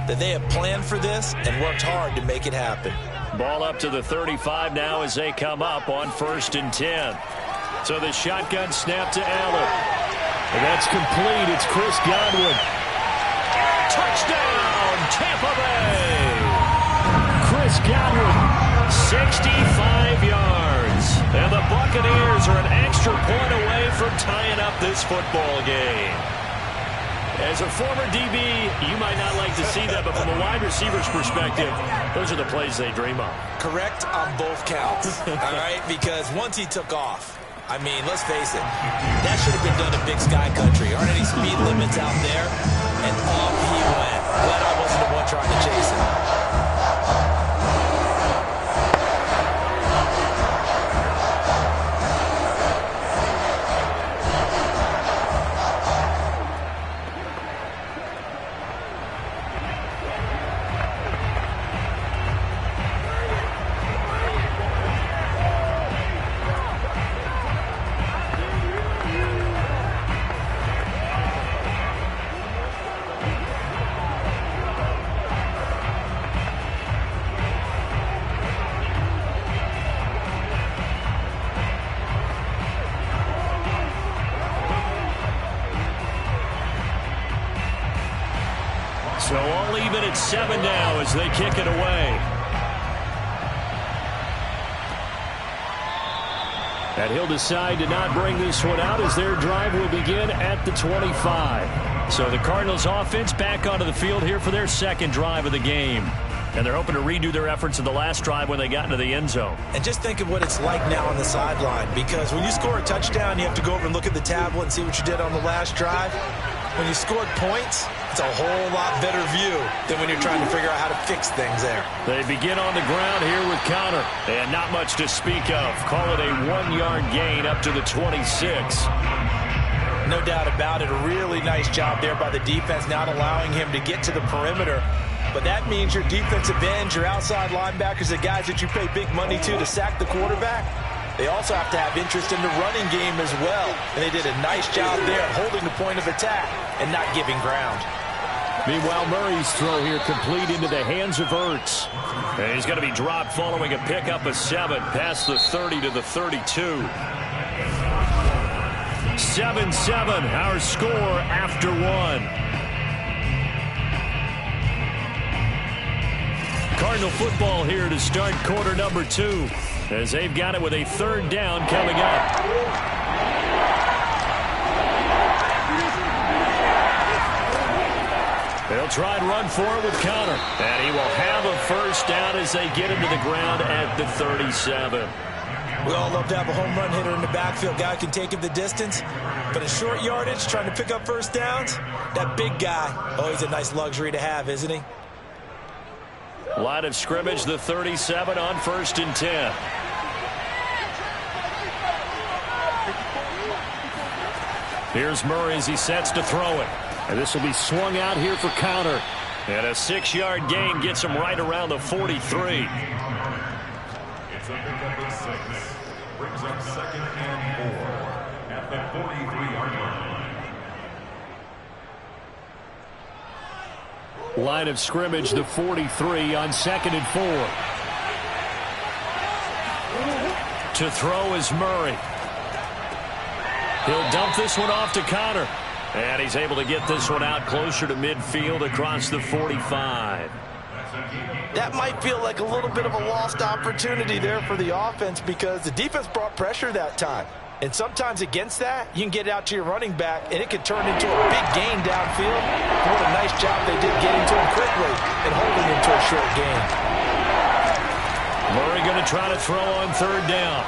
that they have planned for this and worked hard to make it happen. Ball up to the 35 now as they come up on 1st and 10. So the shotgun snap to Allen. And that's complete. It's Chris Godwin. Touchdown, Tampa Bay. Chris Godwin, 65 yards. And the Buccaneers are an extra point away from tying up this football game. As a former DB, you might not like to see that, but from a wide receiver's perspective, those are the plays they dream of. Correct on both counts, all right? Because once he took off, I mean, let's face it, that should have been done in Big Sky Country. Aren't any speed limits out there? And off he went. Glad I wasn't the one trying to chase him. So all even at 7 now as they kick it away. And he'll decide to not bring this one out as their drive will begin at the 25. So the Cardinals offense back onto the field here for their 2nd drive of the game. And they're hoping to redo their efforts in the last drive when they got into the end zone. And just think of what it's like now on the sideline, because when you score a touchdown, you have to go over and look at the tablet and see what you did on the last drive. When you scored points, it's a whole lot better view than when you're trying to figure out how to fix things there. They begin on the ground here with Connor. And not much to speak of. Call it a 1-yard gain up to the 26. No doubt about it. A really nice job there by the defense, not allowing him to get to the perimeter. But that means your defensive ends, your outside linebackers, the guys that you pay big money to sack the quarterback, they also have to have interest in the running game as well. And they did a nice job there holding the point of attack and not giving ground. Meanwhile, Murray's throw here complete into the hands of Ertz. And he's going to be dropped following a pickup of 7 past the 30 to the 32. 7-7, our score after 1. Cardinal football here to start quarter number 2, as they've got it with a 3rd down coming up. They'll try and run forward with Connor. And he will have a 1st down as they get him to the ground at the 37. We all love to have a home run hitter in the backfield. Guy can take him the distance. But in short yardage, trying to pick up 1st downs, that big guy, always a nice luxury to have, isn't he? Line of scrimmage, the 37 on 1st and 10. Here's Murray as he sets to throw it. And this will be swung out here for Connor. And a 6-yard gain gets him right around the 43. It's a pickup of 6. Brings up 2nd and 4 at the 43-yard line. Line of scrimmage, the 43 on 2nd and 4. To throw is Murray. He'll dump this one off to Connor. And he's able to get this one out closer to midfield across the 45. That might feel like a little bit of a lost opportunity there for the offense because the defense brought pressure that time. And sometimes against that, you can get it out to your running back, and it could turn into a big gain downfield. What a nice job they did getting to him quickly and holding him to a short gain. Murray going to try to throw on 3rd down.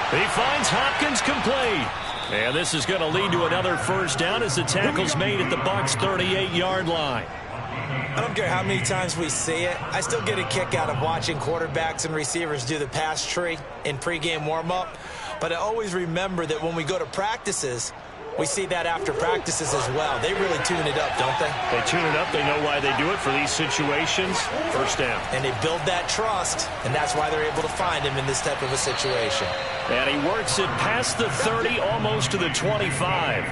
He finds Hopkins complete. And this is going to lead to another 1st down as the tackle's made at the Bucs' 38-yard line. I don't care how many times we see it. I still get a kick out of watching quarterbacks and receivers do the pass tree in pregame warm-up. But I always remember that when we go to practices, we see that after practices as well. They really tune it up, don't they? They tune it up. They know why they do it for these situations. 1st down. And they build that trust, and that's why they're able to find him in this type of a situation. And he works it past the 30, almost to the 25.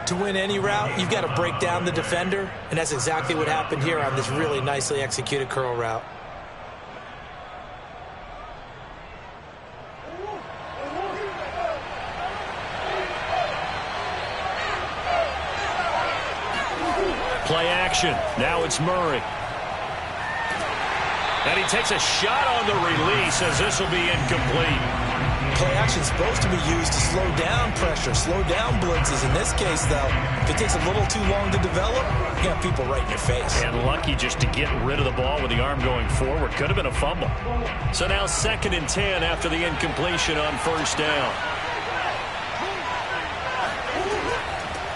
To win any route, you've got to break down the defender, and that's exactly what happened here on this really nicely executed curl route. Play action. Now it's Murray. And he takes a shot on the release as this will be incomplete. Play action is supposed to be used to slow down pressure, slow down blitzes. In this case, though, if it takes a little too long to develop, you got people right in your face. And lucky just to get rid of the ball with the arm going forward. Could have been a fumble. So now 2nd and 10 after the incompletion on 1st down.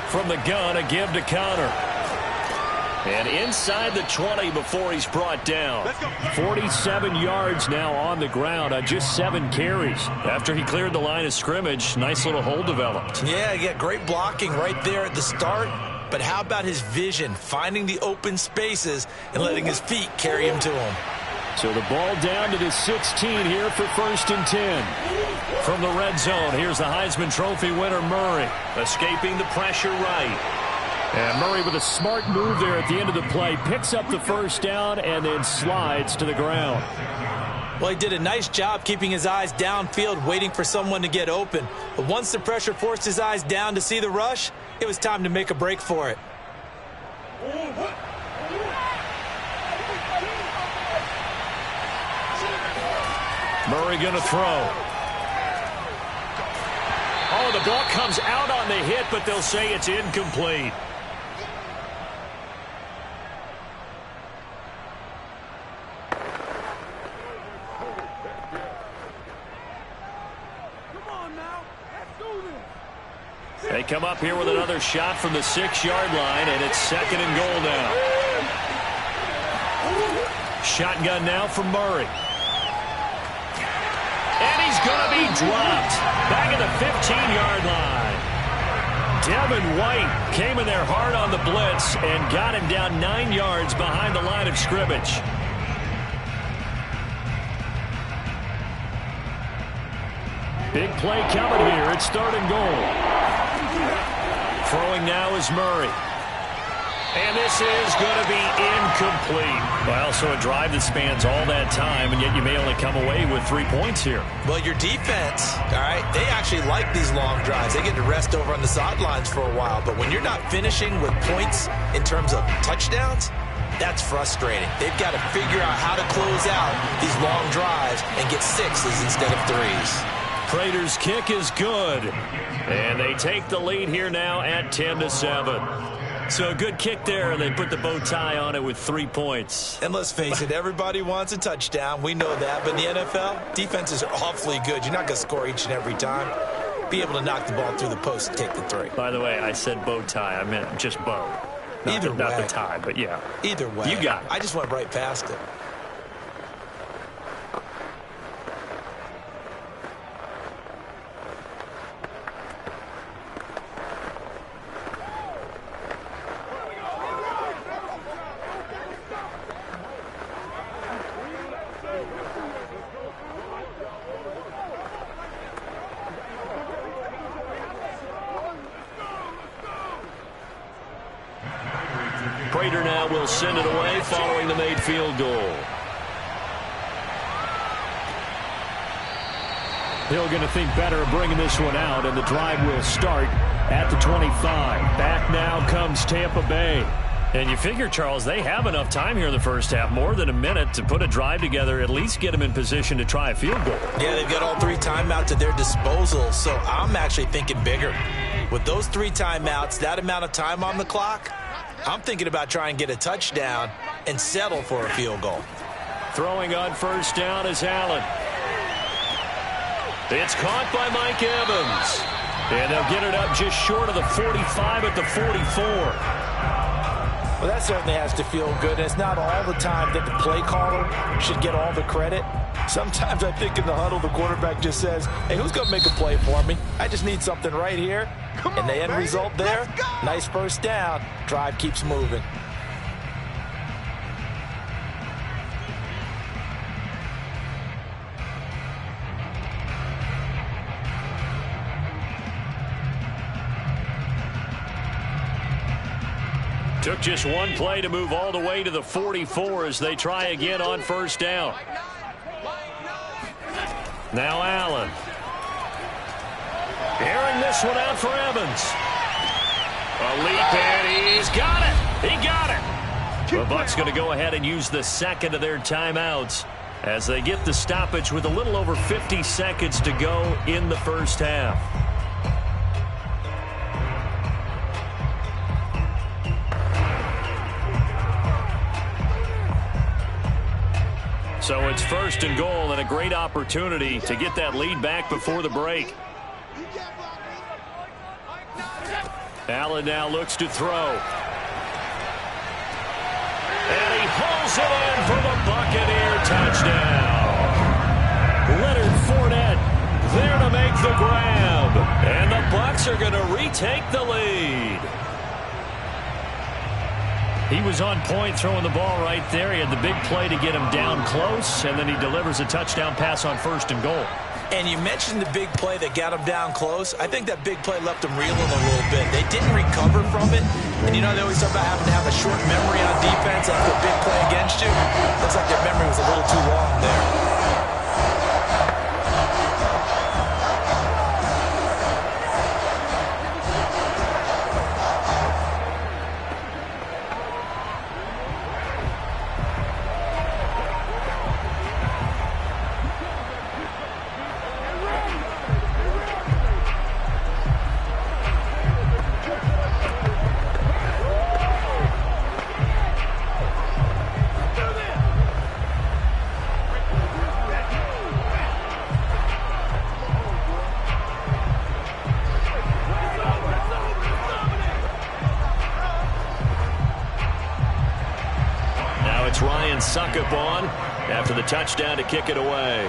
From the gun, a give to Connor. And inside the 20 before he's brought down. 47 yards now on the ground on just 7 carries. After he cleared the line of scrimmage, nice little hole developed. Yeah, he got great blocking right there at the start. But how about his vision, finding the open spaces and letting his feet carry him to him? So the ball down to the 16 here for 1st and 10. From the red zone, here's the Heisman Trophy winner, Murray, escaping the pressure right. And Murray with a smart move there at the end of the play. Picks up the 1st down and then slides to the ground. Well, he did a nice job keeping his eyes downfield, waiting for someone to get open. But once the pressure forced his eyes down to see the rush, it was time to make a break for it. Murray going to throw. Oh, the ball comes out on the hit, but they'll say it's incomplete. They come up here with another shot from the 6-yard line, and it's 2nd and goal now. Shotgun now from Murray. And he's going to be dropped back at the 15-yard line. Devin White came in there hard on the blitz and got him down 9 yards behind the line of scrimmage. Big play coming here. It's 3rd and goal. Throwing now is Murray. And this is going to be incomplete. Well, so a drive that spans all that time, and yet you may only come away with 3 points here. Well, your defense, all right, they actually like these long drives. They get to rest over on the sidelines for a while. But when you're not finishing with points in terms of touchdowns, that's frustrating. They've got to figure out how to close out these long drives and get 6s instead of 3s. Prater's kick is good. And they take the lead here now at 10-7. So a good kick there, and they put the bow tie on it with 3 points. And let's face it, everybody wants a touchdown. We know that. But in the NFL, defenses are awfully good. You're not going to score each and every time. Be able to knock the ball through the post and take the 3. By the way, I said bow tie. I meant just bow. Not the tie, but yeah. Either way. You got it. I just went right past it. Prater now will send it away following the made field goal. Hill going to think better of bringing this one out, and the drive will start at the 25. Back now comes Tampa Bay. And you figure, Charles, they have enough time here in the first half, more than a minute, to put a drive together, at least get them in position to try a field goal. Yeah, they've got all 3 timeouts at their disposal, so I'm actually thinking bigger. With those 3 timeouts, that amount of time on the clock, I'm thinking about trying to get a touchdown and settle for a field goal. Throwing on first down is Allen. It's caught by Mike Evans. And they'll get it up just short of the 45 at the 44. Well, that certainly has to feel good. And it's not all the time that the play caller should get all the credit. Sometimes I think in the huddle, the quarterback just says, hey, who's going to make a play for me? I just need something right here. And the end result there, nice first down. Drive keeps moving. Took just one play to move all the way to the 44 as they try again on first down. Now Allen. Airing this one out for Evans. A leap, and he's got it. He got it. The Bucs going to go ahead and use the second of their timeouts as they get the stoppage with a little over 50 seconds to go in the first half. So it's 1st and goal and a great opportunity to get that lead back before the break. Allen now looks to throw. And he pulls it in for the Buccaneer touchdown. Leonard Fournette there to make the grab. And the Bucs are going to retake the lead. He was on point throwing the ball right there. He had the big play to get him down close, and then he delivers a touchdown pass on 1st and goal. And you mentioned the big play that got him down close. I think that big play left him reeling a little bit. They didn't recover from it. And, you know, they always talk about having to have a short memory on defense after a big play against you. Looks like their memory was a little too long there. Suckup on after the touchdown to kick it away.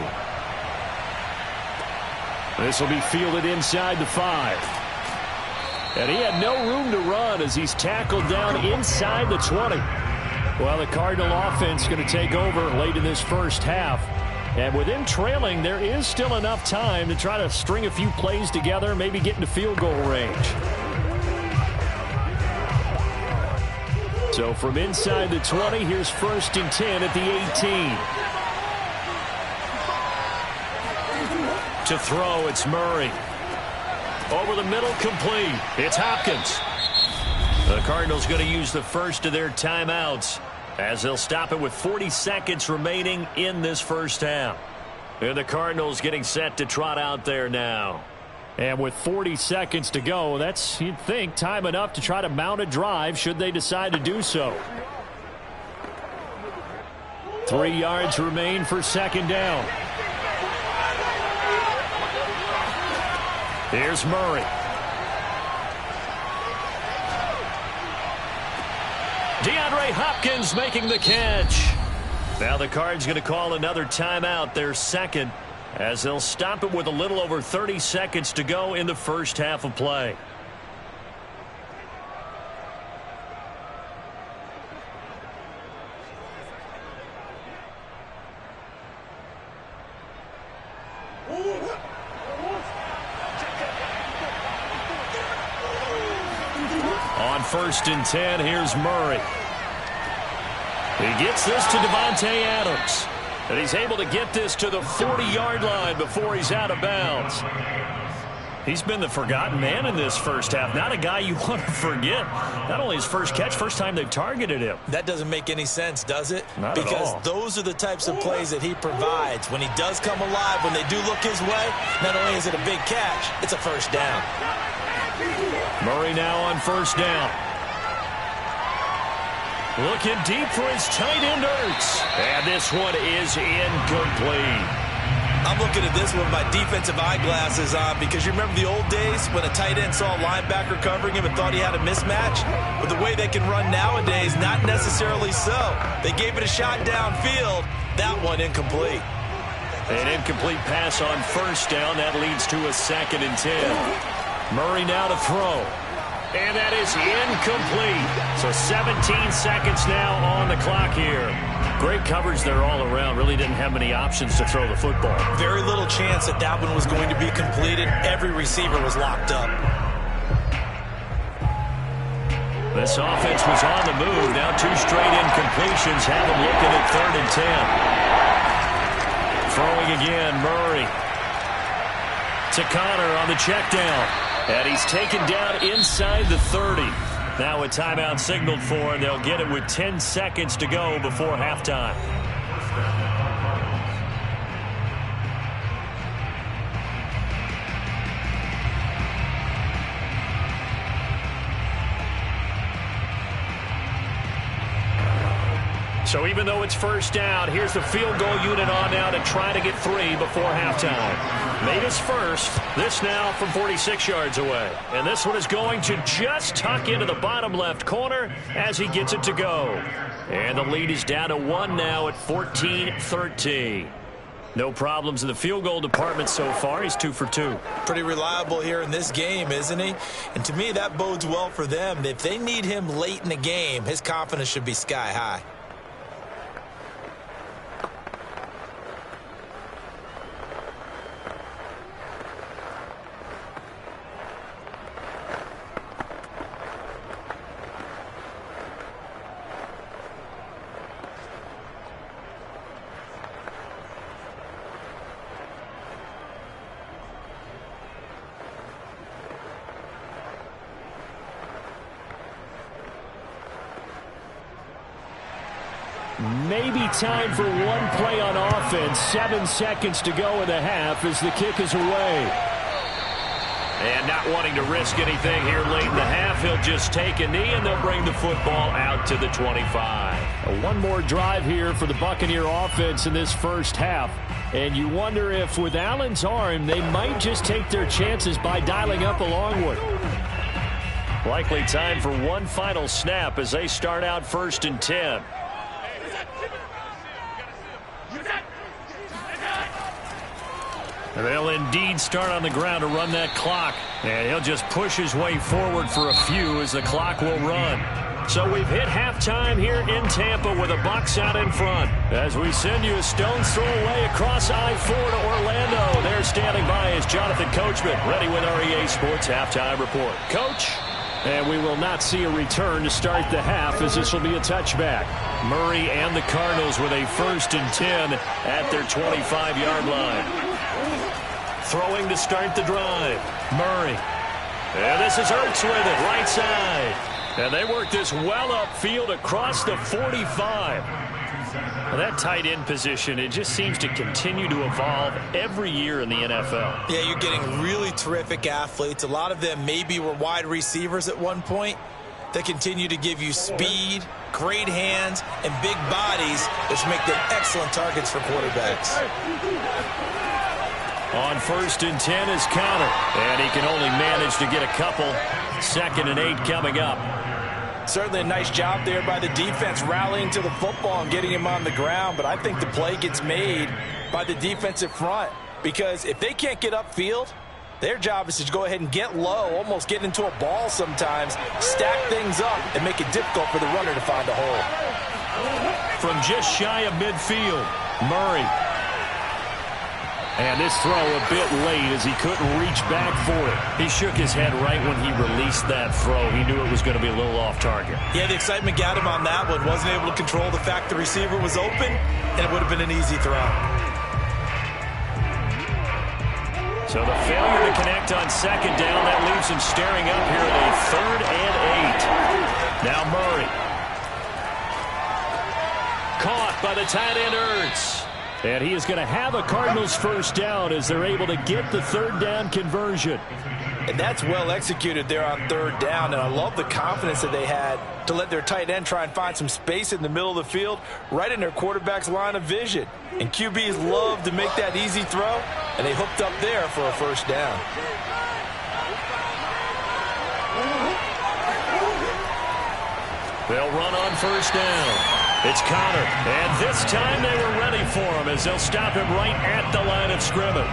This will be fielded inside the 5. And he had no room to run as he's tackled down inside the 20. Well, the Cardinal offense going to take over late in this first half. And with him trailing, there is still enough time to try to string a few plays together, maybe get into field goal range. So from inside the 20, here's 1st and 10 at the 18. To throw, it's Murray. Over the middle, complete. It's Hopkins. The Cardinals going to use the first of their timeouts as they'll stop it with 40 seconds remaining in this first half. And the Cardinals getting set to trot out there now. And with 40 seconds to go, that's, you'd think, time enough to try to mount a drive should they decide to do so. 3 yards remain for 2nd down. Here's Murray. DeAndre Hopkins making the catch. Now the Cards going to call another timeout, their second, as they'll stop it with a little over 30 seconds to go in the first half of play. On 1st and 10, here's Murray. He gets this to Devontae Adams. And he's able to get this to the 40-yard line before he's out of bounds. He's been the forgotten man in this first half. Not a guy you want to forget. Not only his first catch, first time they've targeted him. That doesn't make any sense, does it? Not at all. Because those are the types of plays that he provides. When he does come alive, when they do look his way, not only is it a big catch, it's a first down. Murray now on 1st down. Looking deep for his tight end, Ertz. And this one is incomplete. I'm looking at this one with my defensive eyeglasses on because you remember the old days when a tight end saw a linebacker covering him and thought he had a mismatch? But the way they can run nowadays, not necessarily so. They gave it a shot downfield. That one incomplete. An incomplete pass on 1st down. That leads to a 2nd and 10. Murray now to throw. And that is incomplete. So 17 seconds now on the clock here. Great coverage there all around. Really didn't have many options to throw the football. Very little chance that that one was going to be completed. Every receiver was locked up. This offense was on the move. Now 2 straight incompletions have them looking at 3rd and 10. Throwing again, Murray. To Connor on the check down. And he's taken down inside the 30. Now a timeout signaled for, and they'll get it with 10 seconds to go before halftime. So even though it's 1st down, here's the field goal unit on now to try to get 3 before halftime. Made his first. This now from 46 yards away. And this one is going to just tuck into the bottom left corner as he gets it to go. And the lead is down to 1 now at 14-13. No problems in the field goal department so far. He's 2 for 2. Pretty reliable here in this game, isn't he? And to me, that bodes well for them. If they need him late in the game, his confidence should be sky high. Maybe time for one play on offense. 7 seconds to go in the half as the kick is away. And not wanting to risk anything here late in the half, he'll just take a knee and they'll bring the football out to the 25. One more drive here for the Buccaneer offense in this first half. And you wonder if with Allen's arm, they might just take their chances by dialing up a long one. Likely time for one final snap as they start out 1st and 10. And they'll indeed start on the ground to run that clock. And he'll just push his way forward for a few as the clock will run. So we've hit halftime here in Tampa with the Bucs out in front. As we send you a stone's throw away across I-4 to Orlando. There standing by is Jonathan Coachman, ready with our EA Sports Halftime Report. Coach? And we will not see a return to start the half as this will be a touchback. Murray and the Cardinals with a 1st and 10 at their 25-yard line. Throwing to start the drive. Murray. And this is Ertz with it, right side. And they work this well upfield across the 45. Well, that tight end position, it just seems to continue to evolve every year in the NFL. Yeah, you're getting really terrific athletes. A lot of them maybe were wide receivers at one point. They continue to give you speed, great hands, and big bodies, which make them excellent targets for quarterbacks. On 1st and 10 is Connor, and he can only manage to get a couple. 2nd and 8 coming up. Certainly a nice job there by the defense rallying to the football and getting him on the ground, but I think the play gets made by the defensive front because if they can't get upfield, their job is to go ahead and get low, almost get into a ball sometimes, stack things up, and make it difficult for the runner to find a hole. From just shy of midfield, Murray. And this throw a bit late as he couldn't reach back for it. He shook his head right when he released that throw. He knew it was going to be a little off target. Yeah, the excitement got him on that one. Wasn't able to control the fact the receiver was open, and it would have been an easy throw. So the failure to connect on 2nd down, that leaves him staring up here at a 3rd and 8. Now Murray. Caught by the tight end Ertz. And he is going to have a Cardinals 1st down as they're able to get the 3rd down conversion. And that's well executed there on 3rd down. And I love the confidence that they had to let their tight end try and find some space in the middle of the field, right in their quarterback's line of vision. And QBs love to make that easy throw, and they hooked up there for a 1st down. They'll run on 1st down. It's Connor, and this time they were ready for him as they'll stop him right at the line of scrimmage.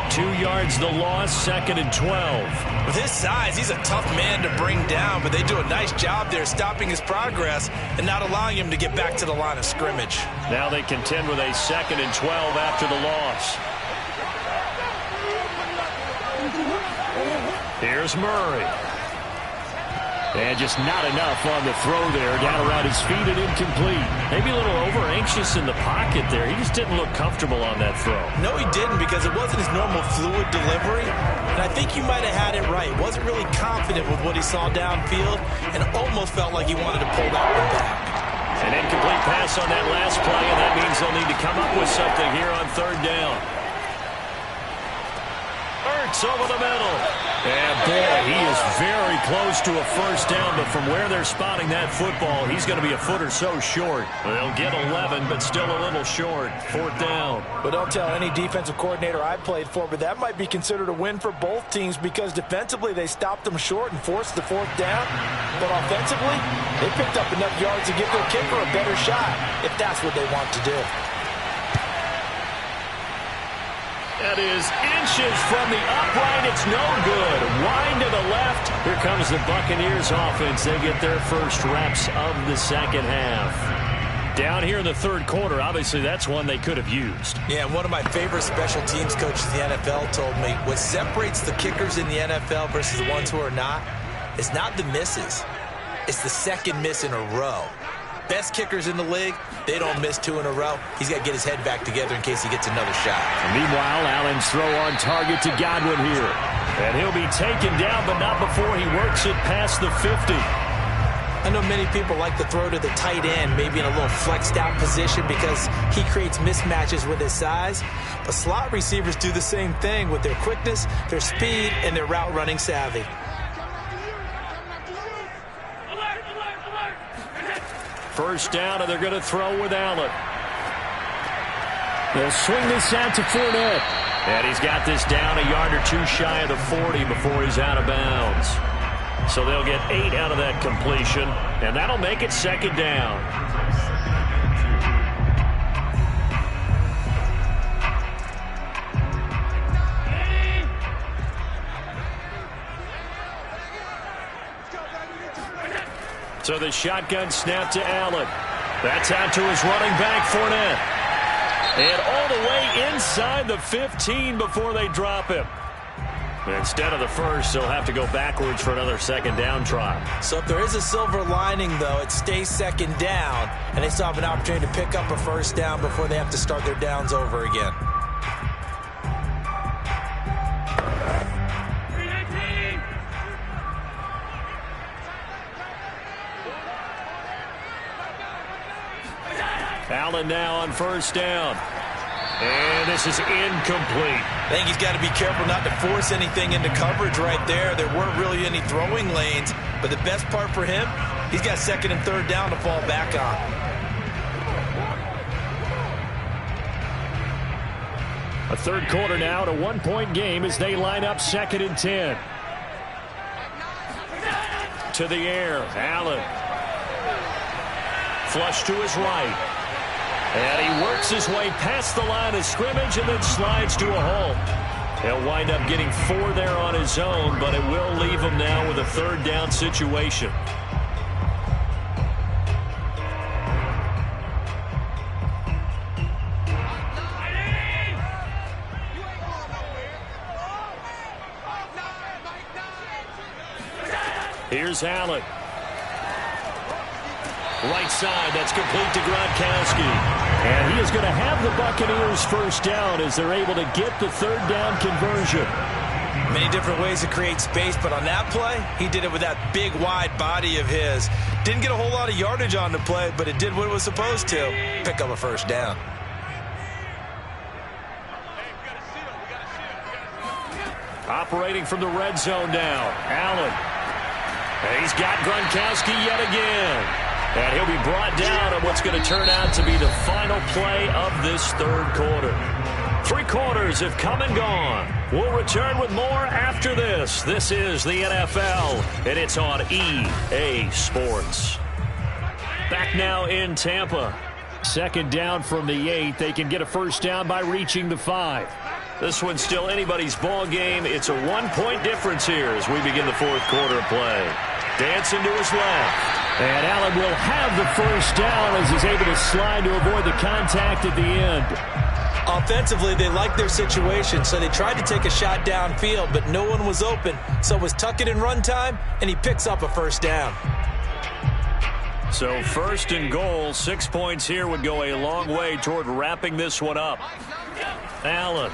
2 yards the loss, 2nd and 12. With his size, he's a tough man to bring down, but they do a nice job there stopping his progress and not allowing him to get back to the line of scrimmage. Now they contend with a 2nd and 12 after the loss. Here's Murray. And just not enough on the throw there. Down around his feet and incomplete. Maybe a little over-anxious in the pocket there. He just didn't look comfortable on that throw. No, he didn't because it wasn't his normal fluid delivery. And I think you might have had it right. Wasn't really confident with what he saw downfield and almost felt like he wanted to pull that one back. An incomplete pass on that last play, and that means they'll need to come up with something here on 3rd down. Ertz over the middle. And boy, he is very close to a 1st down, but from where they're spotting that football, he's going to be a foot or so short. They'll get 11, but still a little short. 4th down. But don't tell any defensive coordinator I played for, but that might be considered a win for both teams because defensively they stopped them short and forced the 4th down. But offensively, they picked up enough yards to give their kicker a better shot if that's what they want to do. That is inches from the upright. It's no good. Wide to the left. Here comes the Buccaneers offense. They get their first reps of the 2nd half. Down here in the 3rd quarter, obviously that's one they could have used. Yeah, one of my favorite special teams coaches in the NFL told me what separates the kickers in the NFL versus the ones who are not is not the misses. It's the 2nd miss in a row. Best kickers in the league, they don't miss 2 in a row. He's got to get his head back together in case he gets another shot. And meanwhile, Allen's throw on target to Godwin here. And he'll be taken down, but not before he works it past the 50. I know many people like to throw to the tight end, maybe in a little flexed out position because he creates mismatches with his size. But slot receivers do the same thing with their quickness, their speed, and their route running savvy. First down, and they're going to throw with Allen. They'll swing this out to Fournette. And he's got this down a yard or 2 shy of the 40 before he's out of bounds. So they'll get 8 out of that completion, and that'll make it 2nd down. So the shotgun snap to Allen. That's out to his running back, Fournette. And all the way inside the 15 before they drop him. Instead of the first, they'll have to go backwards for another second down try. So if there is a silver lining, though, it stays second down, and they still have an opportunity to pick up a first down before they have to start their downs over again. Allen now on first down. And this is incomplete. I think he's got to be careful not to force anything into coverage right there. There weren't really any throwing lanes, but the best part for him, he's got second and third down to fall back on. A third quarter now, and a one-point game as they line up second and 10. To the air, Allen. Flush to his right. And he works his way past the line of scrimmage and then slides to a halt. He'll wind up getting 4 there on his own, but it will leave him now with a third down situation. Here's Allen. Right side, that's complete to Gronkowski. And he is going to have the Buccaneers first down as they're able to get the third down conversion. Many different ways to create space, but on that play, he did it with that big, wide body of his. Didn't get a whole lot of yardage on the play, but it did what it was supposed to. Pick up a first down. Operating from the red zone now, Allen. And he's got Gronkowski yet again. And he'll be brought down on what's going to turn out to be the final play of this third quarter. 3 quarters have come and gone. We'll return with more after this. This is the NFL, and it's on EA Sports. Back now in Tampa. Second down from the 8. They can get a first down by reaching the 5. This one's still anybody's ball game. It's a 1-point difference here as we begin the fourth quarter of play. Dancing to his left. And Allen will have the first down as he's able to slide to avoid the contact at the end. Offensively, they liked their situation, so they tried to take a shot downfield, but no one was open. So it was tuck it in run time, and he picks up a first down. So first and goal, 6 points here would go a long way toward wrapping this one up. Allen.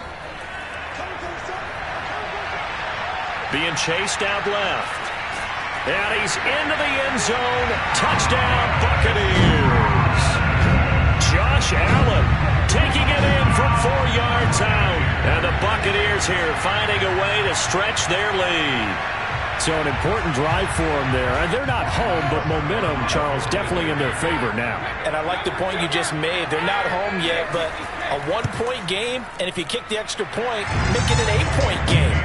Being chased out left. And he's into the end zone. Touchdown, Buccaneers. Josh Allen taking it in from 4 yards out. And the Buccaneers here finding a way to stretch their lead. So an important drive for them there. And they're not home, but momentum, Charles, definitely in their favor now. And I like the point you just made. They're not home yet, but a 1-point game. And if you kick the extra point, make it an 8-point game.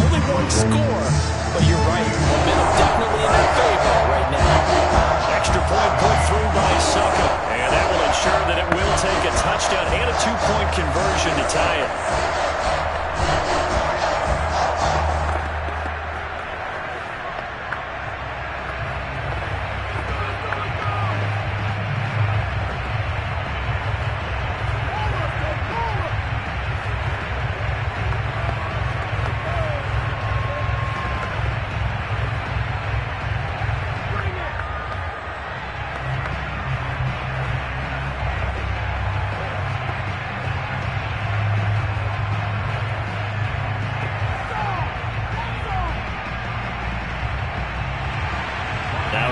Only 1 score. But you're right. Momentum definitely in their favor right now. Extra point put through by Suckup. And that will ensure that it will take a touchdown and a 2-point conversion to tie it.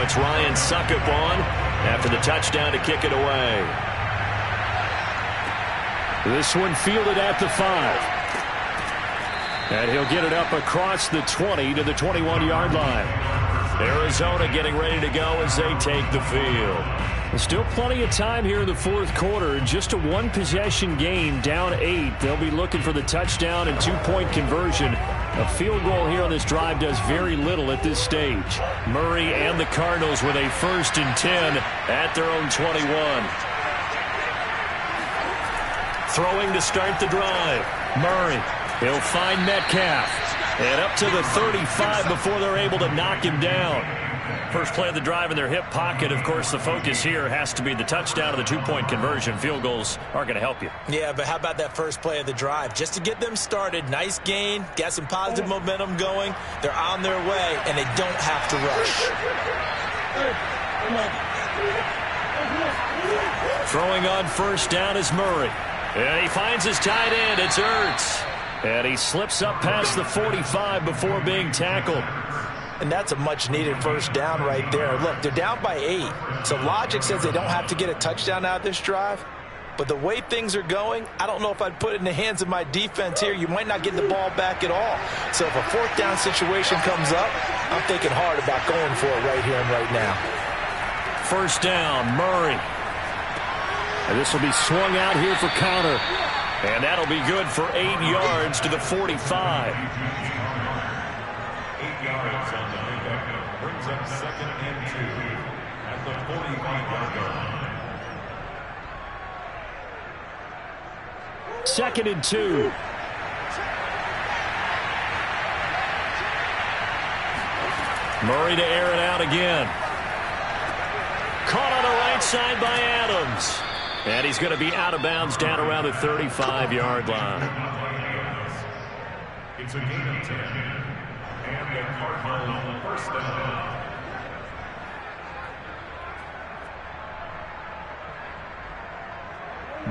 It's Ryan Suckup on after the touchdown to kick it away. This one fielded at the 5. And he'll get it up across the 20 to the 21-yard line. Arizona getting ready to go as they take the field. There's still plenty of time here in the fourth quarter. Just a 1-possession game, down 8. They'll be looking for the touchdown and 2-point conversion. A field goal here on this drive does very little at this stage. Murray and the Cardinals with a 1st and 10 at their own 21. Throwing to start the drive. Murray. He'll find Metcalf. And up to the 35 before they're able to knock him down. First play of the drive in their hip pocket. Of course, the focus here has to be the touchdown of the two-point conversion. Field goals aren't going to help you. Yeah, but how about that first play of the drive? Just to get them started, nice gain, got some positive momentum going. They're on their way, and they don't have to rush. Throwing on first down is Murray. And he finds his tight end. It's Ertz. And he slips up past the 45 before being tackled. And that's a much-needed first down right there. Look, they're down by 8. So logic says they don't have to get a touchdown out of this drive. But the way things are going, I don't know if I'd put it in the hands of my defense here. You might not get the ball back at all. So if a fourth down situation comes up, I'm thinking hard about going for it right here and right now. First down, Murray. And this will be swung out here for counter. And that'll be good for 8 yards to the 45. 8 yards on the pickup. Brings up 2nd and 2 at the 45-yard line. 2nd and 2. Murray to air it out again. Caught on the right side by Adams. And he's going to be out of bounds down around the 35-yard line. It's a gain of 10. And the Cardinals first down.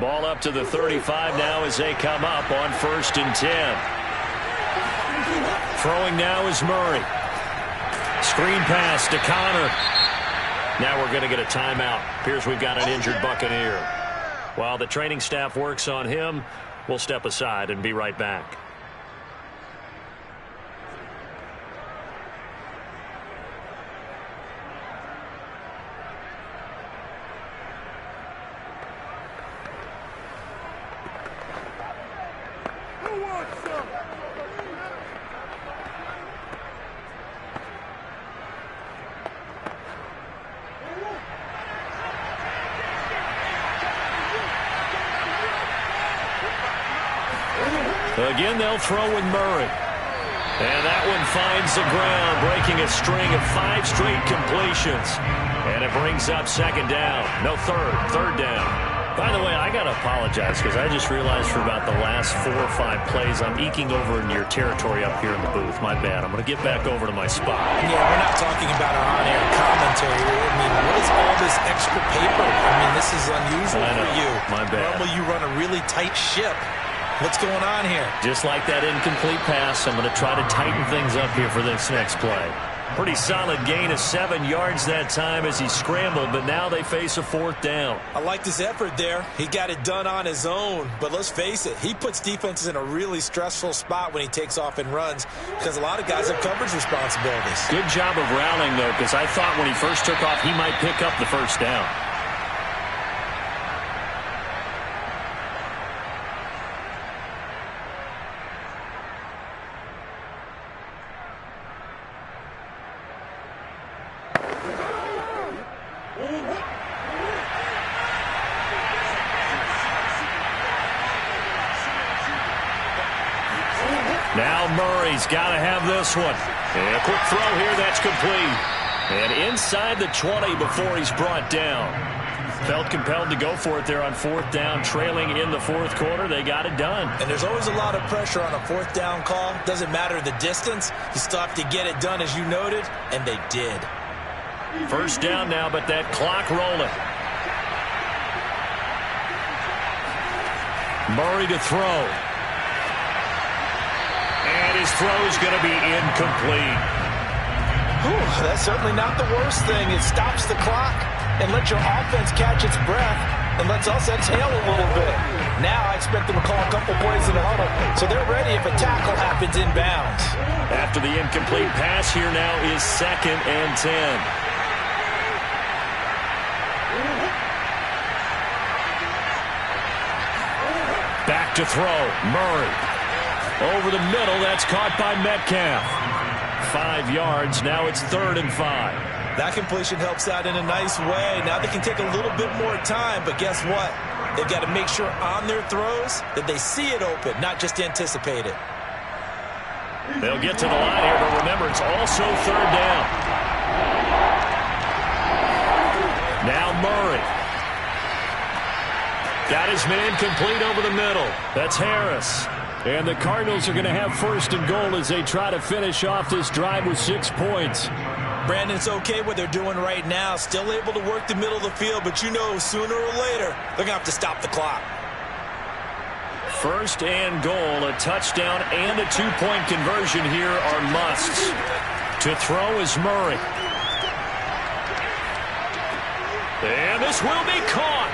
Ball up to the 35 now as they come up on 1st and 10. Throwing now is Murray. Screen pass to Connor. Now we're going to get a timeout. Appears we've got an injured Buccaneer. While the training staff works on him, we'll step aside and be right back. Again, they'll throw with Murray. And that one finds the ground, breaking a string of 5 straight completions. And it brings up 2nd down. No, third down. By the way, I got to apologize because I just realized for about the last 4 or 5 plays, I'm eking over into your territory up here in the booth. My bad. I'm going to get back over to my spot. Yeah, we're not talking about our on-air commentary. I mean, what is all this extra paper? I mean, this is unusual for you. My bad. Normally you run a really tight ship. What's going on here? Just like that incomplete pass, I'm going to try to tighten things up here for this next play. Pretty solid gain of 7 yards that time as he scrambled, but now they face a 4th down. I like his effort there. He got it done on his own, but let's face it, he puts defenses in a really stressful spot when he takes off and runs because a lot of guys have coverage responsibilities. Good job of rallying, though, because I thought when he first took off, he might pick up the first down. Now Murray's got to have this one. And a quick throw here, that's complete. And inside the 20 before he's brought down. Felt compelled to go for it there on 4th down, trailing in the 4th quarter. They got it done. And there's always a lot of pressure on a 4th down call. Doesn't matter the distance. You still have to get it done, as you noted, and they did. First down now, but that clock rolling. Murray to throw. And his throw's going to be incomplete. Whew, that's certainly not the worst thing. It stops the clock and lets your offense catch its breath and lets us exhale a little bit. Now I expect them to call a couple plays in the huddle, so they're ready if a tackle happens inbounds. After the incomplete pass, here now is 2nd and 10. Back to throw. Murray. Over the middle, that's caught by Metcalf. 5 yards, now it's 3rd and 5. That completion helps out in a nice way. Now they can take a little bit more time, but guess what? They've got to make sure on their throws that they see it open, not just anticipate it. They'll get to the line here, but remember, it's also 3rd down. Now Murray. Got his man complete over the middle. That's Harris. And the Cardinals are going to have first and goal as they try to finish off this drive with 6 points. Brandon, it's okay what they're doing right now. Still able to work the middle of the field, but you know sooner or later they're going to have to stop the clock. First and goal, a touchdown and a 2-point conversion here are musts. To throw is Murray. And this will be caught.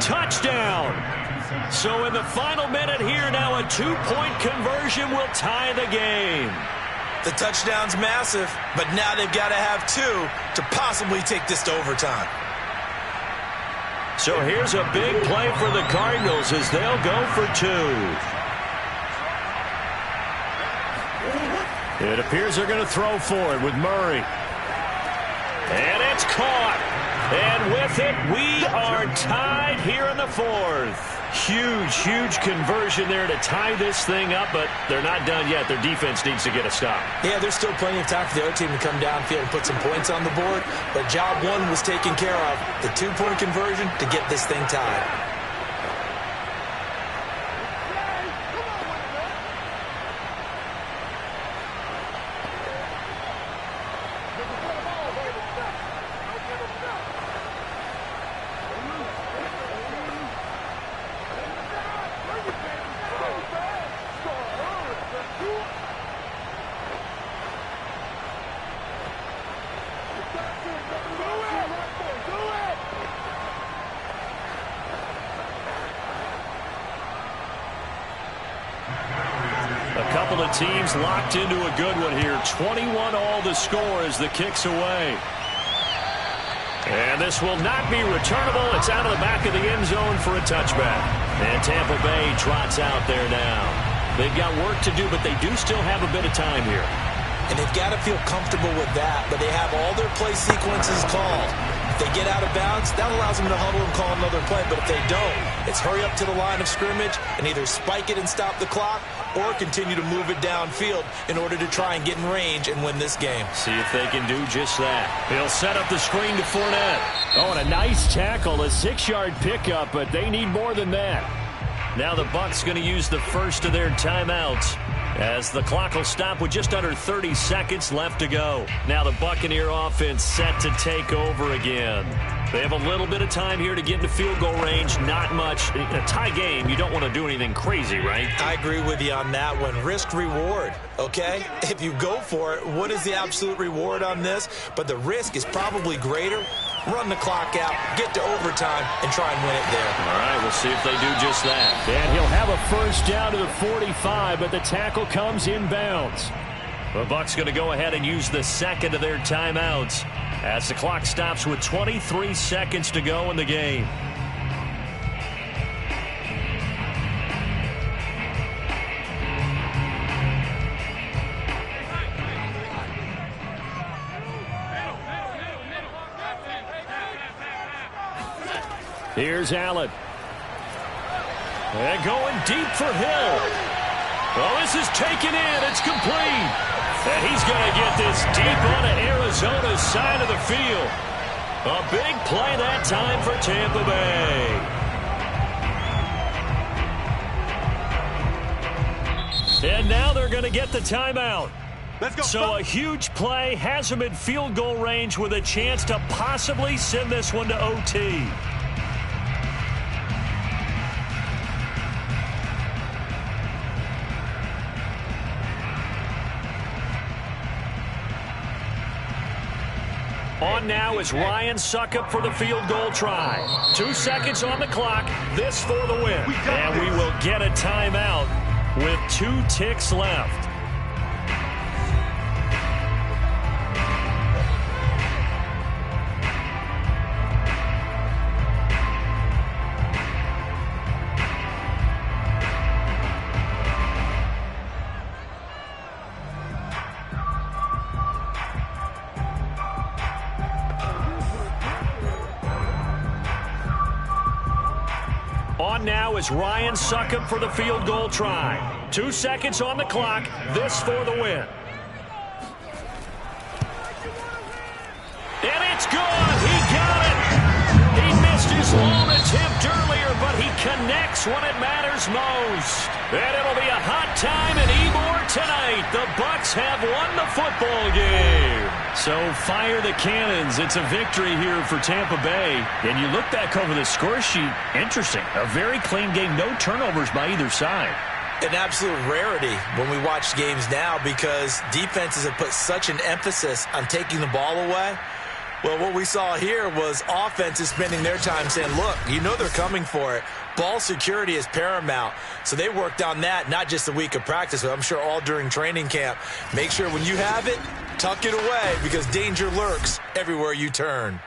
Touchdown. So in the final minute here now, a 2-point conversion will tie the game. The touchdown's massive, but now they've got to have 2 to possibly take this to overtime. So here's a big play for the Cardinals as they'll go for 2. It appears they're going to throw for it with Murray. And it's caught. And with it, we are tied here in the 4th. Huge conversion there to tie this thing up, but they're not done yet. Their defense needs to get a stop. Yeah, there's still plenty of time for the other team to come downfield and put some points on the board, but job 1 was taken care of. The 2-point conversion to get this thing tied. Teams locked into a good one here. 21 all the score as the kick's away. And this will not be returnable. It's out of the back of the end zone for a touchback. And Tampa Bay trots out there now. They've got work to do, but they do still have a bit of time here. And they've got to feel comfortable with that, but they have all their play sequences called. If they get out of bounds, that allows them to huddle and call another play. But if they don't, it's hurry up to the line of scrimmage and either spike it and stop the clock or continue to move it downfield in order to try and get in range and win this game. See if they can do just that. He'll set up the screen to Fournette. Oh, and a nice tackle, a 6-yard pickup, but they need more than that. Now the Bucs going to use the first of their timeouts as the clock will stop with just under 30 seconds left to go. Now the Buccaneer offense set to take over again. They have a little bit of time here to get into field goal range. Not much. In a tie game, you don't want to do anything crazy, right? I agree with you on that one. Risk reward, okay? If you go for it, what is the absolute reward on this? But the risk is probably greater. Run the clock out, get to overtime, and try and win it there. All right, we'll see if they do just that. And he'll have a first down to the 45, but the tackle comes inbounds. The Bucs going to go ahead and use the second of their timeouts as the clock stops with 23 seconds to go in the game. Here's Allen. And going deep for Hill. Oh, this is taken in. It's complete. And he's going to get this deep onto Arizona's side of the field. A big play that time for Tampa Bay. And now they're going to get the timeout. Let's go. So a huge play has them in field goal range with a chance to possibly send this one to OT. On now is Ryan Suckup for the field goal try. 2 seconds on the clock. This for the win. And we will get a timeout with 2 ticks left. Now is Ryan Suckup for the field goal try. 2 seconds on the clock. This for the win. It's good. He got it. He missed his long attempt earlier, but he connects when it matters most. And it'll be a hot time in Ybor tonight. The Bucs have won the football game. So fire the cannons. It's a victory here for Tampa Bay. And you look back over the score sheet, interesting. A very clean game, no turnovers by either side. An absolute rarity when we watch games now because defenses have put such an emphasis on taking the ball away. Well, what we saw here was offenses spending their time saying, look, you know they're coming for it. Ball security is paramount. So they worked on that, not just a week of practice, but I'm sure all during training camp. Make sure when you have it, tuck it away because danger lurks everywhere you turn.